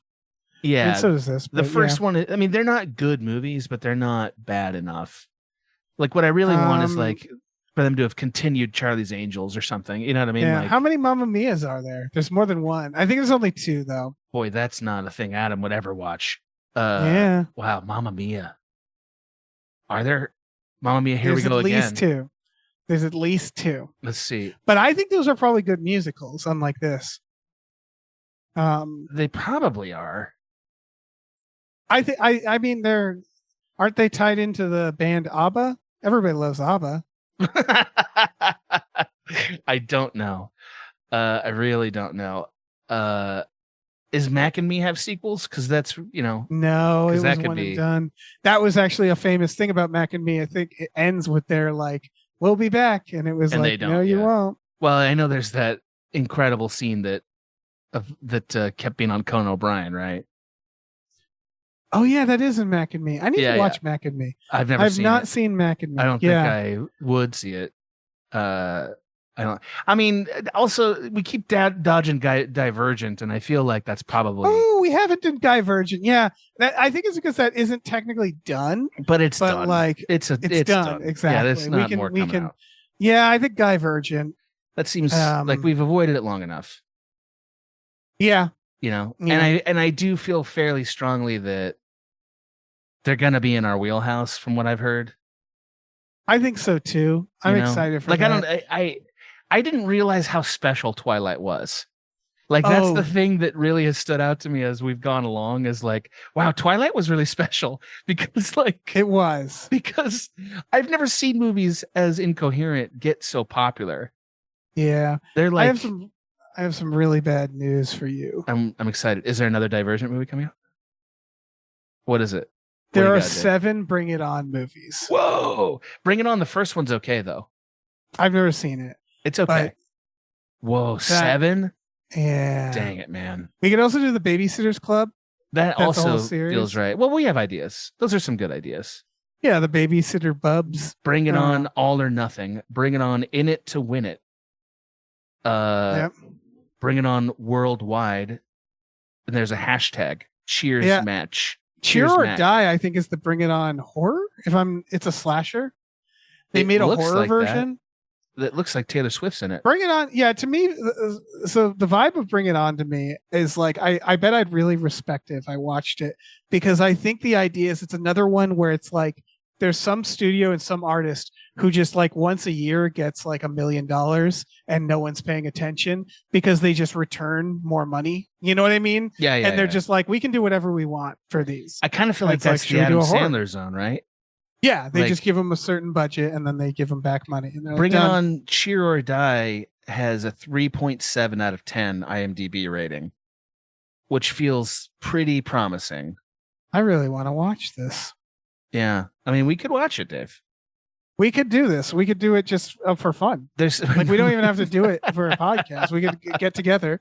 Yeah. And so does this. The but first one, I mean, they're not good movies, but they're not bad enough. Like what I really want is like for them to have continued Charlie's Angels or something. You know what I mean? Yeah. Like, How many Mamma Mias are there? There's more than one. I think there's only 2 though. boy, that's not a thing Adam would ever watch. Yeah. Wow, Mamma Mia. Are there Mamma Mia? Here There's we go at least again. 2. There's at least 2. Let's see. But I think those are probably good musicals, unlike this. They probably are. I think I mean aren't they tied into the band ABBA? Everybody loves ABBA. I don't know. I really don't know. Is Mac and Me have sequels? Because that's No, 'Cause it was that could one be- and done. That was actually a famous thing about Mac and Me. I think it ends with their like, "We'll be back," and it was And they like, don't, "No, you yeah. won't." well, I know there's that incredible scene that kept being on Conan O'Brien, right? Oh yeah, that is in Mac and Me. I need Yeah, to watch Mac and Me. I've never I've seen not it. seen Mac and Me. I don't yeah. think I would see it. I don't. I mean, also we keep dodging Divergent, and I feel like that's probably. Oh, we haven't done Divergent. Yeah, I think it's because that isn't technically done, But it's but done. it's it's done. Exactly. Yeah, there's We not can- more we coming can- out. Yeah, I think Divergent. That seems Um, like we've avoided it long enough. Yeah, You know, Yeah. and I do feel fairly strongly that they're gonna be in our wheelhouse, from what I've heard. I think so too. I'm you know? excited for like that. I didn't realize how special Twilight was. Like that's Oh. the thing that really has stood out to me as we've gone along, is like, wow, Twilight was really special because It was. because I've never seen movies as incoherent get so popular. Yeah. They're like, I have some really bad news for you. I'm excited. Is there another Divergent movie coming out? What is it? There you are got, Dave? 7 Bring It On movies. Whoa! Bring It On. The first one's okay though. I've never seen it. It's okay. Whoa, 7? Yeah. Dang it, man. We could also do the Babysitters Club. That That's the whole also series? feels right. Well, we have ideas. Those are some good ideas. Yeah, the Babysitter Bubs. Bring It Uh, On, All or Nothing. Bring It On, In It to Win It. Yep. Bring It On Worldwide. And there's a hashtag. Cheers Yeah. match. Cheer Cheers, or Mac. Die, I think, is the Bring It On horror. It's a slasher. They It made a looks horror like that. version. That looks like Taylor Swift's in it. Bring It On, yeah. To me, so the vibe of Bring It On to me is like I bet I'd really respect it if I watched it, because I think the idea is it's another one where it's like there's some studio and some artist who just like once a year gets like $1 million and no one's paying attention because they just return more money. You know what I mean? Yeah, yeah. And they're yeah. just like, we can do whatever we want for these. I kind of feel like It's like, that's should the we do Adam a horror? Sandler zone, right? Yeah, they Like- just give them a certain budget and then they give them back money. And they're like, Bring It "Done." On, Cheer or Die has a 3.7 out of 10 IMDb rating, which feels pretty promising. I really want to watch this. Yeah. I mean, we could watch it, Dave. We could do this. We could do it just for fun. There's Like we don't even have to do it for a podcast. We could get together.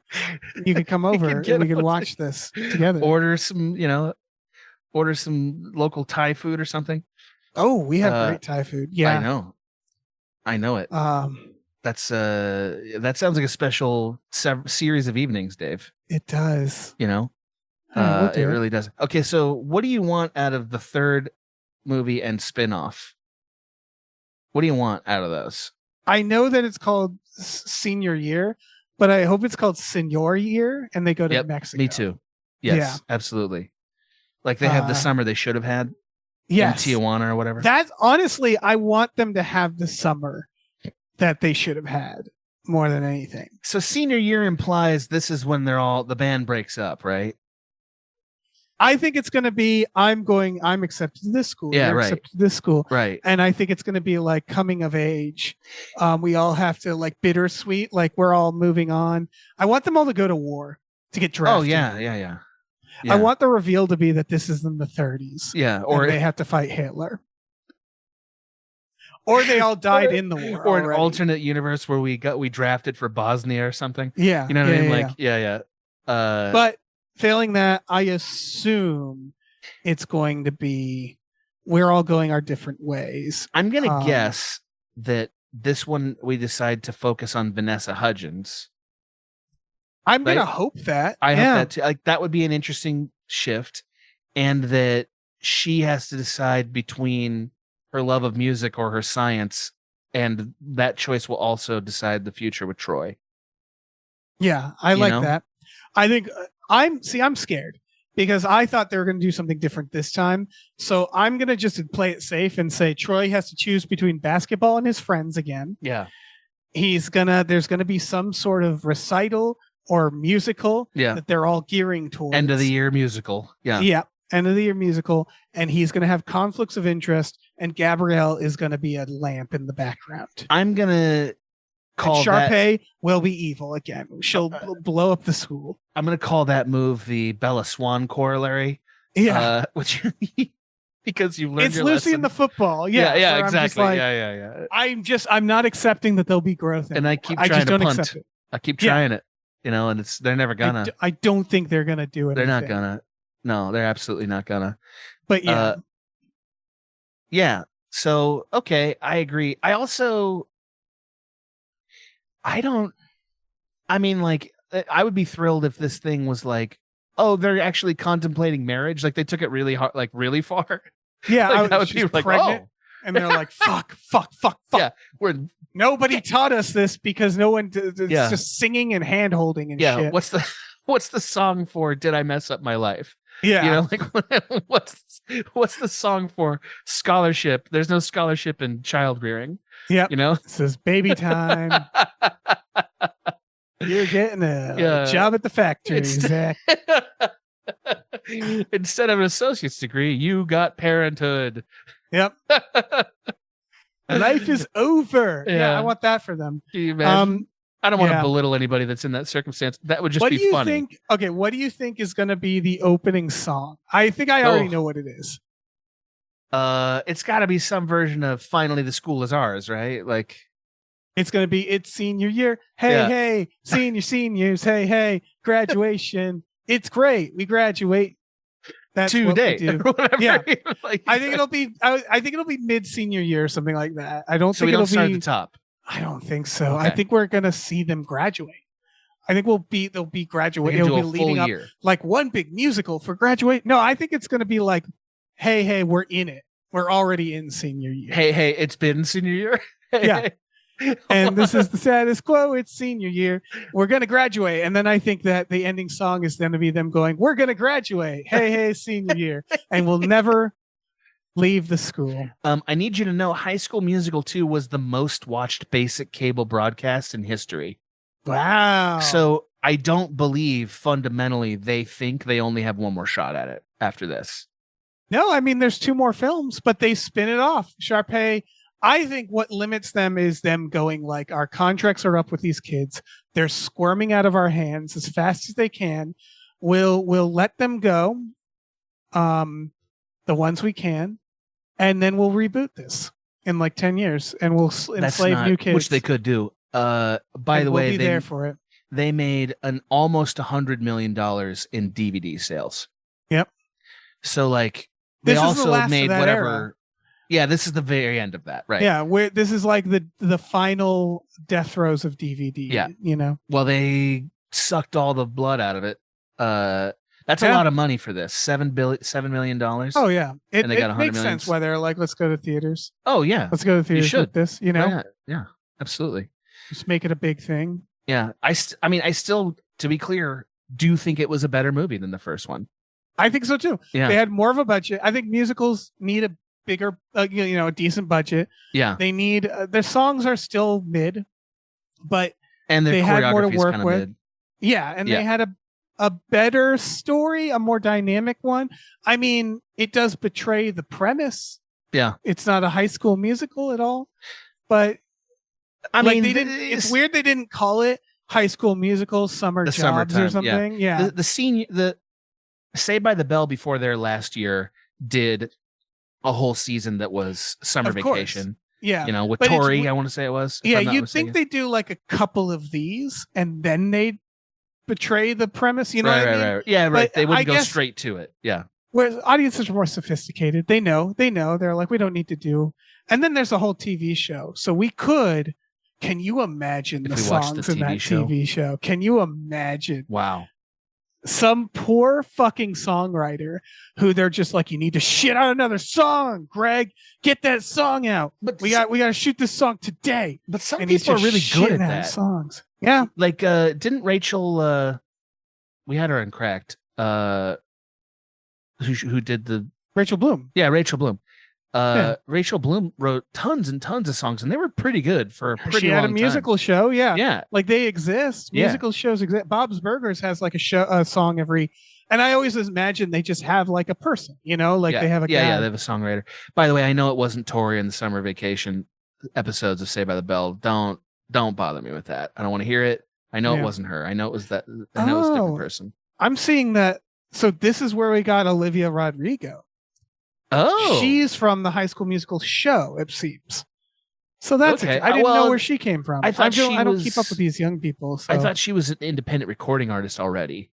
You could come over could get and we could on watch this together. order some local Thai food or something. Oh, we have Uh, great Thai food. I Yeah. know it. That sounds like a special series of evenings, Dave. It does. You know, All right, we'll it do it. really does. Okay, so what do you want out of the third movie and spin-off? What do you want out of those? I know that it's called Senior Year, but I hope it's called Senior Year and they go to Yep, Mexico. Me too. Yes, absolutely. Like they have the summer they should have had Yes. in Tijuana or whatever. That's honestly, I want them to have the summer that they should have had more than anything. So senior year implies this is when the band breaks up, right? I think it's going to be, I'm accepted to this school. Yeah, you're right. accepted to this school. Right. And I think it's going to be like coming of age. We all have to like bittersweet, like we're all moving on. I want them all to go to war, to get drafted. Oh yeah. I want the reveal to be that this is in the 30s. Yeah, Or or they have to fight Hitler. Or they all died in the war. or an already. alternate universe where we drafted for Bosnia or something. Yeah. You know what I mean? yeah. Like yeah. But failing that, I assume it's going to be we're all going our different ways. I'm gonna guess that this one we decide to focus on Vanessa Hudgens. I'm gonna Right? hope that. I yeah. hope that too. Like that would be an interesting shift, and that she has to decide between her love of music or her science, and that choice will also decide the future with Troy. Yeah, I You like know? that. I think I'm scared because I thought they were going to do something different this time. So I'm going to just play it safe and say Troy has to choose between basketball and his friends again. Yeah. There's going to be some sort of recital or musical Yeah. that they're all gearing towards. End of the year musical. Yeah. Yeah. End of the year musical. And he's going to have conflicts of interest. And Gabrielle is going to be a lamp in the background. I'm gonna call and that. Sharpay will be evil again. She'll blow up the school. I'm gonna call that move the Bella Swan corollary. Yeah. Which because you've learned It's your Lucy in lesson. the football. Yeah. yeah, where I'm just exactly. like, yeah. I'm not accepting that there'll be growth. And I keep I trying just to don't punt. accept it. I keep Yeah. trying it, and they're never gonna. I don't think they're gonna do it. They're not gonna. No, they're absolutely not gonna. But yeah, Yeah. So okay, I agree. I mean, like, I would be thrilled if this thing was like, oh, they're actually contemplating marriage. Like they took it really hard, like really far. yeah. Like, that would she's be like, pregnant, oh, and they're like, fuck. Yeah. we're Nobody taught us this because no one. It's Yeah. just singing and hand holding and yeah. shit. What's the song for? Did I mess up my life? Yeah. You know, like what's the song for scholarship? There's no scholarship in child rearing. Yep. You know. This is baby time. You're getting a Yeah. job at the factory, It's- Zach. Instead of an associate's degree, you got parenthood. Yep. Life is over. Yeah. Yeah. I want that for them. Can you imagine? I don't want to yeah. belittle anybody that's in that circumstance. That would just What be do you funny. think? Okay, what do you think is going to be the opening song? I think I already Oh. know what it is. It's got to be some version of "Finally the School Is Ours," right? Like, It's gonna be it's senior year. Hey, Yeah. hey, seniors. Hey, hey, graduation. It's great. We graduate. That's what we today, do. or whatever. Yeah. Like, I think it'll be. I think it'll be mid senior year or something like that. I don't so we think don't it'll start at be. the top. I don't think so. I Okay. think we're gonna see them graduate. I think they'll be We graduate. can It'll do be a full leading up year. like one big musical for graduate. No, I think it's gonna be like, hey, we're in it. We're already in senior year. Hey, it's been senior year. Yeah. And this is the status quo. It's senior year. We're going to graduate. And then I think that the ending song is going to be them going, we're going to graduate. Hey, senior year. And we'll never leave the school. I need you to know High School Musical 2 was the most watched basic cable broadcast in history. Wow. So I don't believe fundamentally they think they only have one more shot at it after this. No, I mean, there's 2 more films, but they spin it off. Sharpay, I think what limits them is them going like, our contracts are up with these kids. They're squirming out of our hands as fast as they can. We'll let them go. The ones we can, and then we'll reboot this in like 10 years and we'll enslave new kids. Which they could do. By and the we'll way, be there for it. they made an almost $100 million in DVD sales. Yep. So like they This is the also last of made that whatever. era. Yeah, this is the very end of that, right? Yeah, this is like the final death throes of DVD. Yeah. You know. Well, they sucked all the blood out of it. That's a Yeah. lot of money for this. $7 million. Oh yeah, it, And they got it 100 makes million. sense why they're like, let's go to theaters. Oh yeah, Let's go to theaters should. with this. You know, Why not? Yeah, absolutely. just make it a big thing. Yeah, I still, to be clear, do think it was a better movie than the first one. I think so too. Yeah. They had more of a budget. I think musicals need a bigger, a decent budget. Yeah, They need their songs are still mid, but and their they had more to choreography is work kind of with. mid. yeah, and Yeah. they had a better story, a more dynamic one. I mean, it does betray the premise. Yeah, It's not a high school musical at all, but I like mean, they didn't. It's weird they didn't call it High School Musical Summer The Jobs summertime, or something. Yeah, The Saved by the Bell before their last year did a whole season that was summer Of course. vacation. yeah. You know, with But it's Tori, w- I want to say it was. if Yeah, I'm not you'd think mistaken. they do like a couple of these and then they'd betray the premise. You know right, what I mean? right. Yeah, right. But They wouldn't I go guess- straight to it. Yeah. Whereas audiences are more sophisticated. They know. They're like, we don't need to do. And then there's a whole TV show. So we could. Can you imagine If the we watched songs the in that TV show. TV show? Can you imagine Wow. some poor fucking songwriter who they're just like, you need to shit out another song, Greg. Get that song out. But We got to shoot this song today. But some And he's people are just really good shitting at out that. songs. Yeah. Like, didn't Rachel? We had her in Cracked. Who did the? Rachel Bloom. Yeah, Rachel Bloom. Yeah. Rachel Bloom wrote tons and tons of songs, and they were pretty good for a pretty She had a long time. musical show. Yeah. Yeah, Like they exist. Yeah. Musical shows exist. Bob's Burgers has like a song every, and I always imagine they just have like a person, like yeah. they have a yeah, guy. yeah. They have a songwriter. By the way, I know it wasn't Tori in the summer vacation episodes of Saved by the Bell. Don't bother me with that. I don't want to hear it. I know Yeah. it wasn't her. I know it was that. I know it was a Oh. different person. I'm seeing that. So this is where we got Olivia Rodrigo. Oh, She's from the High School Musical show, it seems. So that's Okay. I didn't know Well, where she came from. I thought I don't she keep up was- with these young people. So I thought she was an independent recording artist already.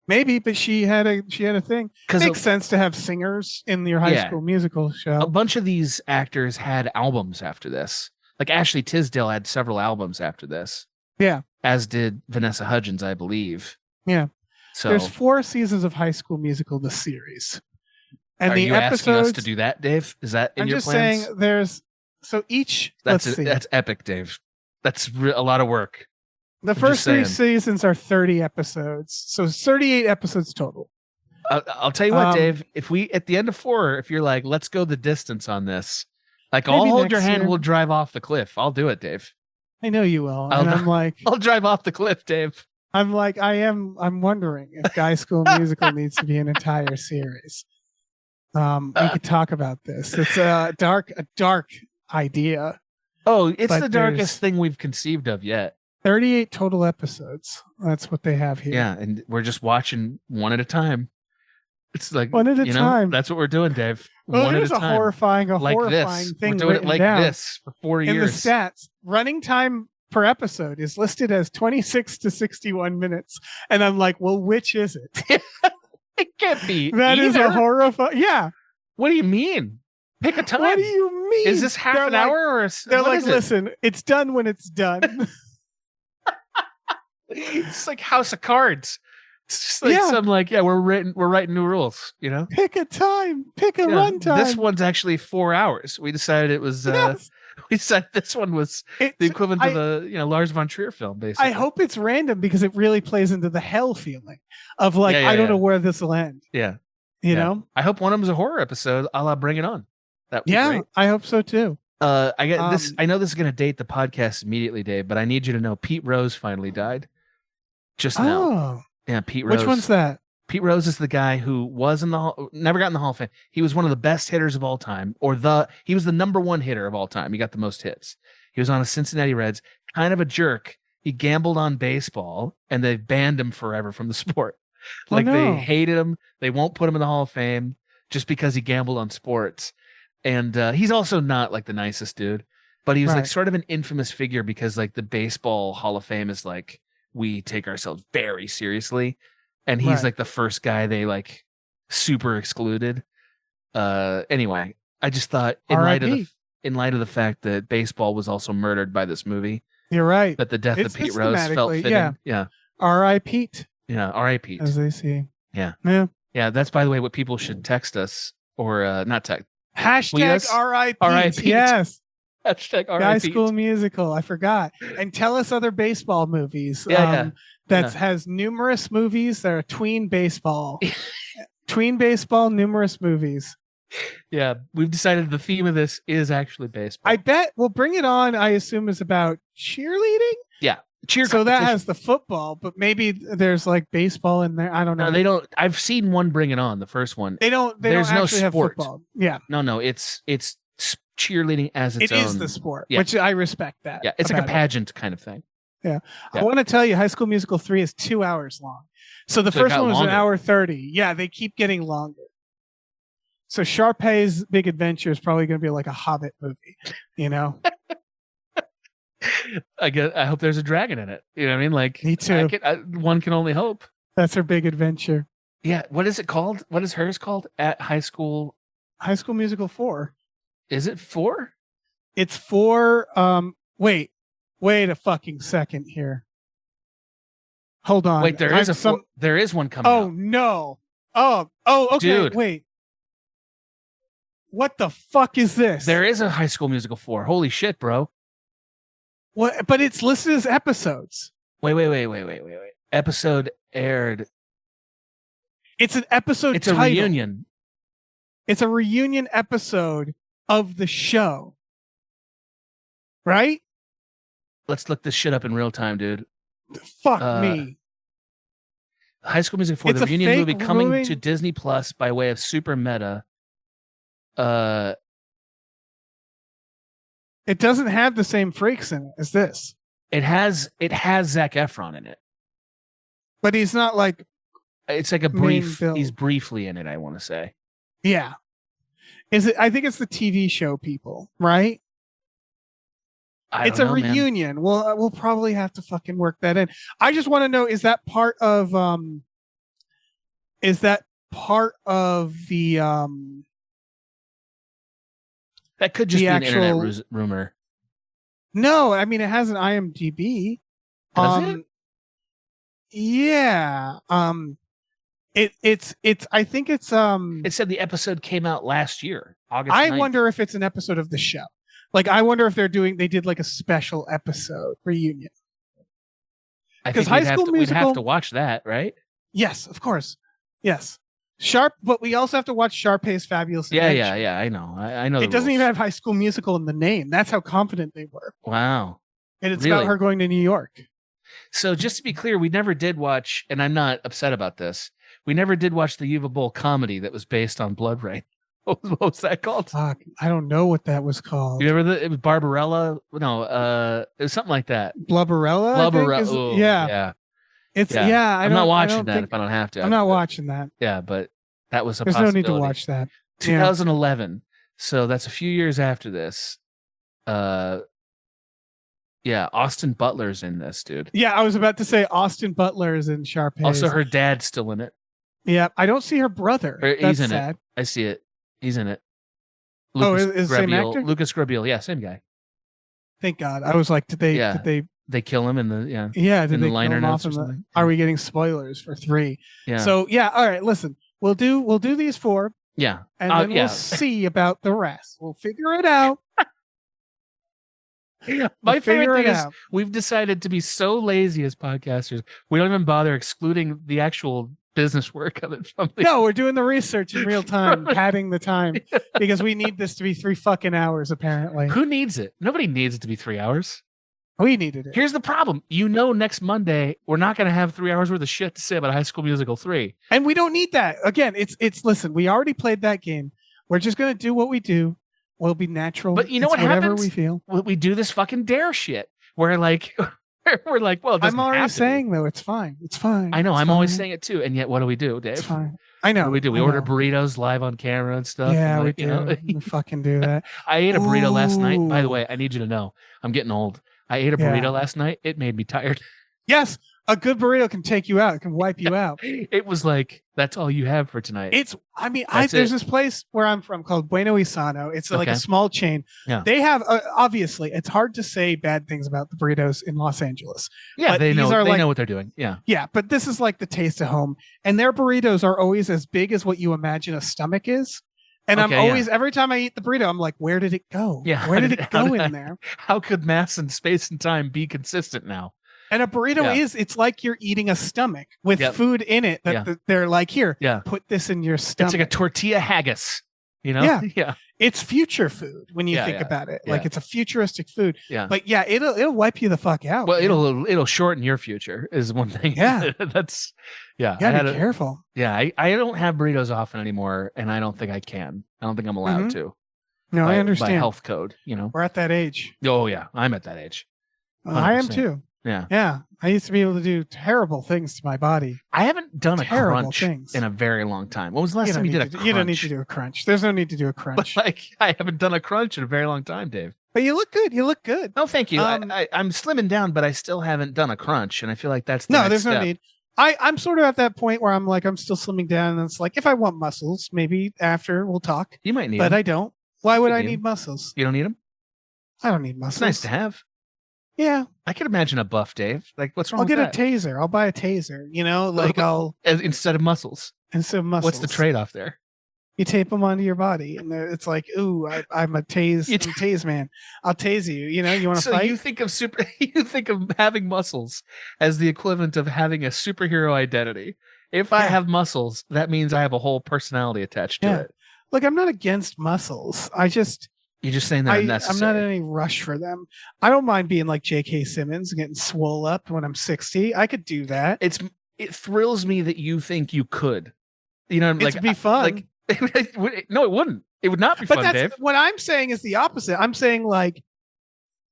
maybe, but she had a thing. Because Makes sense to have singers in your High Yeah. School Musical show. a bunch of these actors had albums after this. Like Ashley Tisdale had several albums after this. Yeah. As did Vanessa Hudgens, I believe. Yeah. So There's 4 seasons of High School Musical, the series. And are the you asking episodes, us to do that, Dave? Is that in I'm your just plans? saying there's so each That's let's see. that's epic, Dave. That's a lot of work. The just first 3 saying. seasons are 30 episodes. So 38 episodes total. I'll tell you what, Um, Dave. If we at the end of 4, if you're like, let's go the distance on this, like Maybe I'll hold your next hand. year. We'll drive off the cliff. I'll do it, Dave. I know you will. I'll And do- I'm like I'll drive off the cliff, Dave. I'm wondering if High School Musical needs to be an entire series. We could talk about this. It's a dark idea. Oh, it's But the there's- darkest thing we've conceived of yet. 38 total episodes. That's what they have here. Yeah, and we're just watching one at a time. It's like One at a time. That's what we're doing, Dave. Well, One at a here's a time. horrifying Like horrifying this. thing We're doing it written like down. this for 4 In years. the stats, running time per episode is listed as 26 to 61 minutes. And I'm like, well, which is it? It can't be. That is a either. horrifying. Yeah. What do you mean? Pick a time. What do you mean? Is this half They're an like- hour or They're what like, is it? listen, it's done when it's done. It's like House of Cards. It's just like Yeah. we're writing new rules, you know? Pick a time. Pick a Yeah. run time. This one's actually 4 hours. We decided it was Yes. we decided this one was It's- the equivalent I- of a Lars von Trier film, basically. I hope it's random because it really plays into the hell feeling of like, Yeah, yeah, I don't yeah. know where this will end. Yeah. You Yeah. know? I hope one of them's a horror episode, a la Bring It On. That would be Yeah, great. I hope so too. I get this. Um, I know this is going to date the podcast immediately, Dave, but I need you to know Pete Rose finally died. Just now. Oh, Yeah, Pete Rose. which one's that? Pete Rose is the guy who was in the never got in the Hall of Fame. He was one of the best hitters of all time, he was the number one hitter of all time. He got the most hits. He was on a Cincinnati Reds, kind of a jerk. He gambled on baseball, and they banned him forever from the sport. Oh, Like no. they hated him. They won't put him in the Hall of Fame just because he gambled on sports. And he's also not like the nicest dude, but he was like Right. sort of an infamous figure because like the baseball Hall of Fame is like, we take ourselves very seriously. And he's Right. like the first guy they like super excluded. Anyway, I just thought in light of the fact that baseball was also murdered by this movie, You're right. that the death It's of Pete Rose felt systematically, fitting. yeah. Yeah. R.I. Pete, R.I.P. as they see. Yeah. Yeah. Yeah. That's, by the way, what people should text us or not text. Tweet Hashtag us. R.I. R.I. Pete. Pete. Yes. Hashtag High R.I.P. School Musical. I forgot. And tell us other baseball movies. Yeah. That has numerous movies that are tween baseball. Tween baseball, numerous movies. Yeah. We've decided the theme of this is actually baseball. I bet we'll Bring It On, I assume, is about cheerleading. Cheer So that competition. has the football, but maybe there's like baseball in there. I don't know. No, they don't. I've seen one Bring It On, the first one. They don't There's no actually have sport. football. Yeah. No, it's cheerleading as its It own. is the sport, Yeah. which I respect that. Yeah, it's like a about it. pageant kind of thing. Yeah. I want to tell you, High School Musical 3 is 2 hours long. So the So it first got one was longer. an hour 30. Yeah, they keep getting longer. So Sharpay's Big Adventure is probably going to be like a Hobbit movie, you know? I hope there's a dragon in it. You know what I mean? Like Me too. One can only hope. That's her big adventure. Yeah. What is it called? What is hers called? At High School? High School Musical 4. Is it 4? It's for wait a fucking second here. Hold on. Wait, there is there is one coming Oh out. no. Oh, okay. Dude. Wait. What the fuck is this? There is a High School Musical 4. Holy shit, bro. What? But it's listed as episodes. Wait. Episode aired. It's an episode. It's a title. reunion. It's a reunion episode of the show. Right? Let's look this shit up in real time, dude. Fuck me. High School Musical 4, It's the a reunion fake movie coming movie? to Disney Plus by way of Super Meta. It doesn't have the same freaks in it as this. It has Zac Efron in it. But he's not like, It's like a Main brief. build. He's briefly in it. I want to say. yeah. Is it? I think it's the TV show people, right? It's a don't know, man. reunion. Well, we'll probably have to fucking work that in. I just want to know: is that part of the That could just the be an internet actual- rumor. No, I mean it has an IMDb. Does it? Yeah. It's I think it's It said the episode came out last year, August. I 9th. wonder if it's an episode of the show. Like I wonder if they did like a special episode reunion. I 'cause think High we'd have School to- we'd have Musical- to watch that, right? Yes, of course. Yes. But we also have to watch Sharpay's Fabulous Yeah. Adventure. I know. I know. It the doesn't even rules. have High School Musical in the name. That's how confident they were. Wow. And it's Really? about her going to New York. So just to be clear, we never did watch, and I'm not upset about this. We never did watch the Yuva Bowl comedy that was based on Blood Rain. What was that called? Fuck, I don't know what that was called. You remember it was Barbarella? No, it was something like that. Blubberella? I think, Blubberella. is- Ooh, yeah. yeah. It's Yeah. yeah. I'm not watching that if I don't have to. I'm not watching that. Yeah, but That was a There's no possibility. need to watch that. 2011. So that's a few years after this. Yeah, Austin Butler's in this, dude. Yeah, I was about to say Austin Butler is in Sharpay. Also, her dad's still in it. Yeah, I don't see her brother. He's That's in sad. it. I see it. He's in it. Oh, is the same actor? Lucas Grabeel. Yeah, same guy. Thank God. I was like, did They kill him in the did in they the liner kill him notes off or something. Are we getting spoilers for 3? Yeah. So yeah, all right. Listen, we'll do these 4, yeah. and then yeah. we'll see about the rest. We'll figure it out. My favorite thing is out. we've decided to be so lazy as podcasters. We don't even bother excluding the actual business work of it from the No, we're doing the research in real time, padding the time because we need this to be 3 fucking hours. Apparently, Who needs it? Nobody needs it to be 3 hours. we needed it. Here's the problem. Next Monday, we're not going to have 3 hours worth of shit to say about High School Musical 3. And we don't need that. Again, it's listen, we already played that game. We're just going to do what we do. We'll be natural. But you know It's what whatever happens? we feel. We do this fucking dare shit where like we're like, well, it doesn't I'm already have to be. saying though, it's fine. It's fine. I know. It's I'm always fine. saying it too. And yet, what do we do, Dave? It's fine. I know. What do we do? We I order know. burritos live on camera and stuff. Yeah, and we like, do. you know, We fucking do that. I ate a burrito last night. By the Ooh. way, I need you to know, I'm getting old. I ate a Yeah. burrito last night. It made me tired. Yes, a good burrito can take you out. It can wipe you out. It was like, that's all you have for tonight. There's this place where I'm from called Bueno Isano. It's like a Okay. small chain. Yeah. They have obviously it's hard to say bad things about the burritos in Los Angeles. yeah, but they these know. are They like- know what they're doing. Yeah. Yeah, but this is like the taste of home. And their burritos are always as big as what you imagine a stomach is. And I'm Okay, yeah. always every time I eat the burrito, I'm like, where did it go? Yeah, Where did it how go did in I- there? How could mass and space and time be consistent now? And a burrito Yeah. it's like you're eating a stomach with Yep. food in it that Yeah. they're like, here, Yeah. put this in your stomach. It's like a tortilla haggis. You know? Yeah. Yeah. It's future food when you Yeah, think yeah, about it. yeah. Like it's a futuristic food. Yeah. But yeah, it'll wipe you the fuck out. Well, man. it'll shorten your future is one thing. Yeah. That's yeah. You gotta I be had a- careful. Yeah, I don't have burritos often anymore, and I don't think I can. I don't think I'm allowed Mhm. to. No, by, I understand. By health code, you know. We're at that age. Oh yeah, I'm at that age. I am 100%. too. Yeah. Yeah. I used to be able to do terrible things to my body. I haven't done a Terrible crunch things. in a very long time. When was the last time you did a crunch? You don't need to do a crunch. There's no need to do a But crunch. like, I haven't done a crunch in a very long time, Dave. But you look good. You look good. No, thank you. Um, I'm slimming down, but I still haven't done a crunch, and I feel like that's the No, next there's no step. need. I'm sort of at that point where I'm like, I'm still slimming down. And it's like, if I want muscles, maybe after we'll talk. You might need But them. I don't. Why would You I do. need muscles? You don't need them. I don't need It's muscles. nice to have. Yeah. I could imagine a buff, Dave. Like, what's wrong I'll with get that? a taser. I'll buy a taser. You know, like Instead of muscles. instead of muscles. What's the trade-off there? You tape them onto your body, and it's like, ooh, I'm a tase, You I'm a tase man. I'll tase you. You know, you want to So fight? you think of you think of having muscles as the equivalent of having a superhero identity. If I Yeah. have muscles, that means I have a whole personality attached to Yeah. it. Look, I'm not against muscles. You're just saying they're I'm necessary. not in any rush for them. I don't mind being like J.K. Simmons, getting swole up when I'm 60. I could do that. It thrills me that you think you could. You know, It'd like be fun. Like no, it wouldn't. It would not be but fun, that's Dave. what I'm saying is the opposite. I'm saying like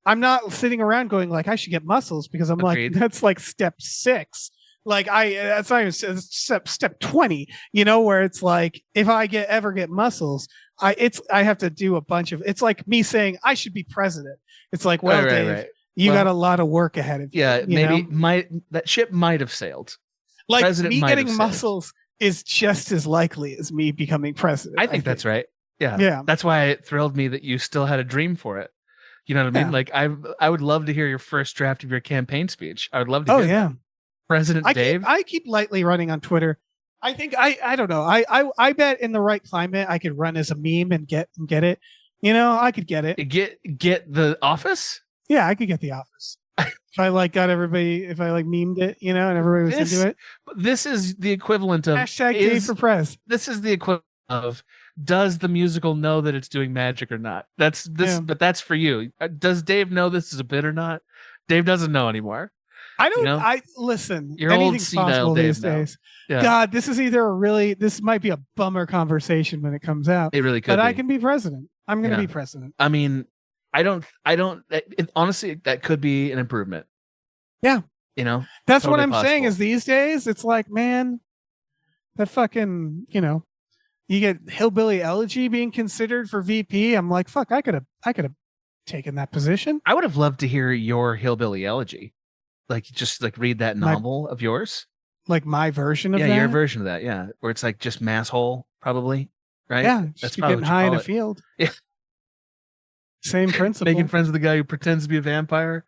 I'm not sitting around going like I should get muscles because I'm Agreed. like that's like step 6. Like that's not even step 20. You know, where it's like if I ever get muscles, I have to do a bunch of. It's like me saying I should be president. It's like, well, Right, Dave, right. you Well, got a lot of work ahead of you. Yeah, you maybe know? that ship might have sailed. Like president me might have getting said. muscles is just as likely as me becoming president. I think that's right. Yeah. Yeah. That's why it thrilled me that you still had a dream for it. You know what I mean? Yeah. Like I would love to hear your first draft of your campaign speech. I would love to Oh hear yeah. that. President Dave. I keep lightly running on Twitter. I think I don't know. I bet in the right climate I could run as a meme and get it. You know, I could get it. Get the office? Yeah, I could get the office. If I like got everybody, if I like memed it, you know, and everybody was into it. This is the equivalent of Hashtag Dave for press. This is the equivalent of does the musical know that it's doing magic or not? That's this, Yeah. but that's for you. Does Dave know this is a bit or not? Dave doesn't know anymore. I don't. You know? I listen. You're old Anything's senile possible Dave these now. days. Yeah. God, this is either a really. This might be a bummer conversation when it comes out. It really could. But be. I can be president. I'm going to Yeah. be president. I mean, honestly, that could be an improvement. Yeah. You know, That's what Totally I'm saying. possible. Is these days it's like, man, that fucking, you know, You get Hillbilly Elegy being considered for VP. I'm like, fuck, I could have taken that position. I would have loved to hear your Hillbilly Elegy. Like, just like read that novel of yours. Like my version of Yeah, that. your version of that. Yeah. Where it's like just masshole, probably. Right? Yeah, That's just probably getting what you high in call a it. field. Yeah. Same principle. Making friends with the guy who pretends to be a vampire.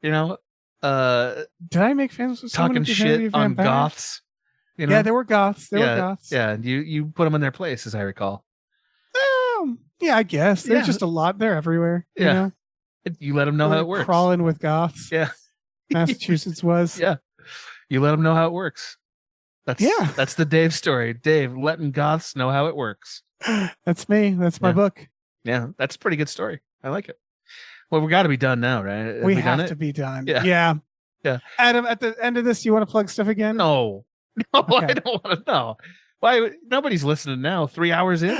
You know? Did I make friends with someone Talking who pretended to be shit a on vampire? goths. You know? Yeah, there were goths. There yeah, were goths. Yeah, and you put them in their place, as I recall. Yeah, I guess. There's Yeah. just a lot. They're everywhere. Yeah. You know? You let them know how it works. Crawling with goths. Yeah. Massachusetts was. Yeah. You let them know how it works. Yeah. That's the Dave story. Dave letting goths know how it works. That's me. That's my Yeah. book. Yeah, that's a pretty good story. I like it. Well, we got to be done now, right? We done have it? to be done. Yeah. Yeah. Yeah. Adam, at the end of this, you want to plug stuff again? No, I Okay. don't want to know. Why? Nobody's listening now. 3 hours in.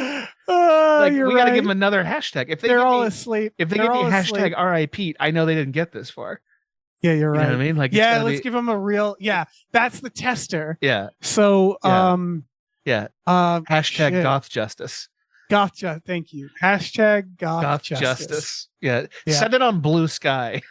You're We got to right. give them another hashtag. If they They're give all me, asleep. if they They're give me all hashtag asleep. RIP, I know they didn't get this far. Yeah, you're You right. know what I mean? Like, it's Yeah, gotta let's be- give them a real. Yeah, that's the tester. Yeah, So, Yeah. yeah. Hashtag shit. goth justice. Gotcha. Thank you. Hashtag goth, Goth justice. justice. Yeah. Yeah. Send it on Blue Sky.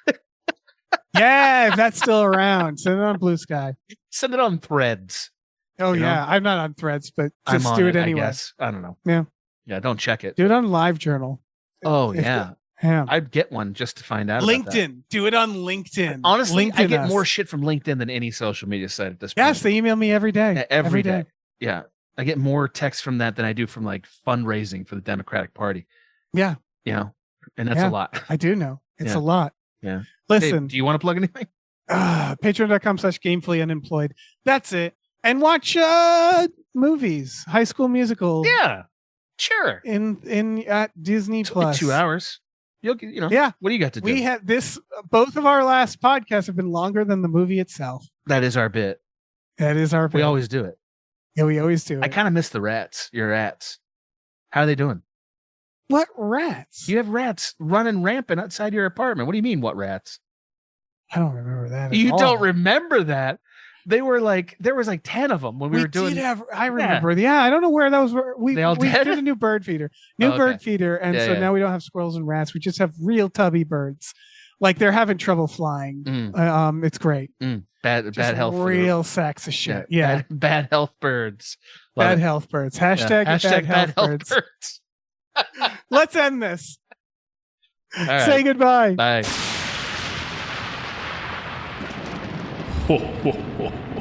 Yeah, if that's still around, send it on Blue Sky. Send it on Threads. Oh You know? yeah, I'm not on Threads, but I'm just on do it I anyway. guess. I don't know. Yeah. Yeah. Don't check it. Do it on LiveJournal. Oh If- yeah. Yeah. I'd get one just to find out. about that. LinkedIn. Do it on LinkedIn. Honestly, I LinkedIn get us. more shit from LinkedIn than any social media site at this Yes, point. they email me every day. Yeah, every day. Yeah. I get more texts from that than I do from like fundraising for the Democratic Party. Yeah, You know, and that's Yeah. a lot. I do know. It's Yeah. a lot. Yeah. Listen, Hey, do you want to plug anything? patreon.com/gamefully unemployed. That's it. And watch movies, High School Musical. Yeah. Sure. In at Disney It's only Plus. 2 hours. You'll get, Yeah. What do you got to do? We have this. Both of our last podcasts have been longer than the movie itself. That is our bit. That is our. We bit. always do it. Yeah, we always do. I It. kind of miss the rats. Your rats. How are they doing? What rats? You have rats running rampant outside your apartment. What do you mean, what rats? I don't remember that. At You all. don't remember that? They were like, there was like 10 of them when we were doing. Did have. I remember. Yeah, I don't know where those were. We They all we dead? did a new bird feeder. New Oh, okay. bird feeder, and Yeah, so yeah. now we don't have squirrels and rats. We just have real tubby birds. Like they're having trouble flying. It's great. Bad Just health. for the- real sacks of shit. Yeah. Bad health birds. Love Bad it. health birds. Yeah. Hashtag bad health birds. birds. Let's end this. All right. Say goodbye. Bye. Ho, ho, ho.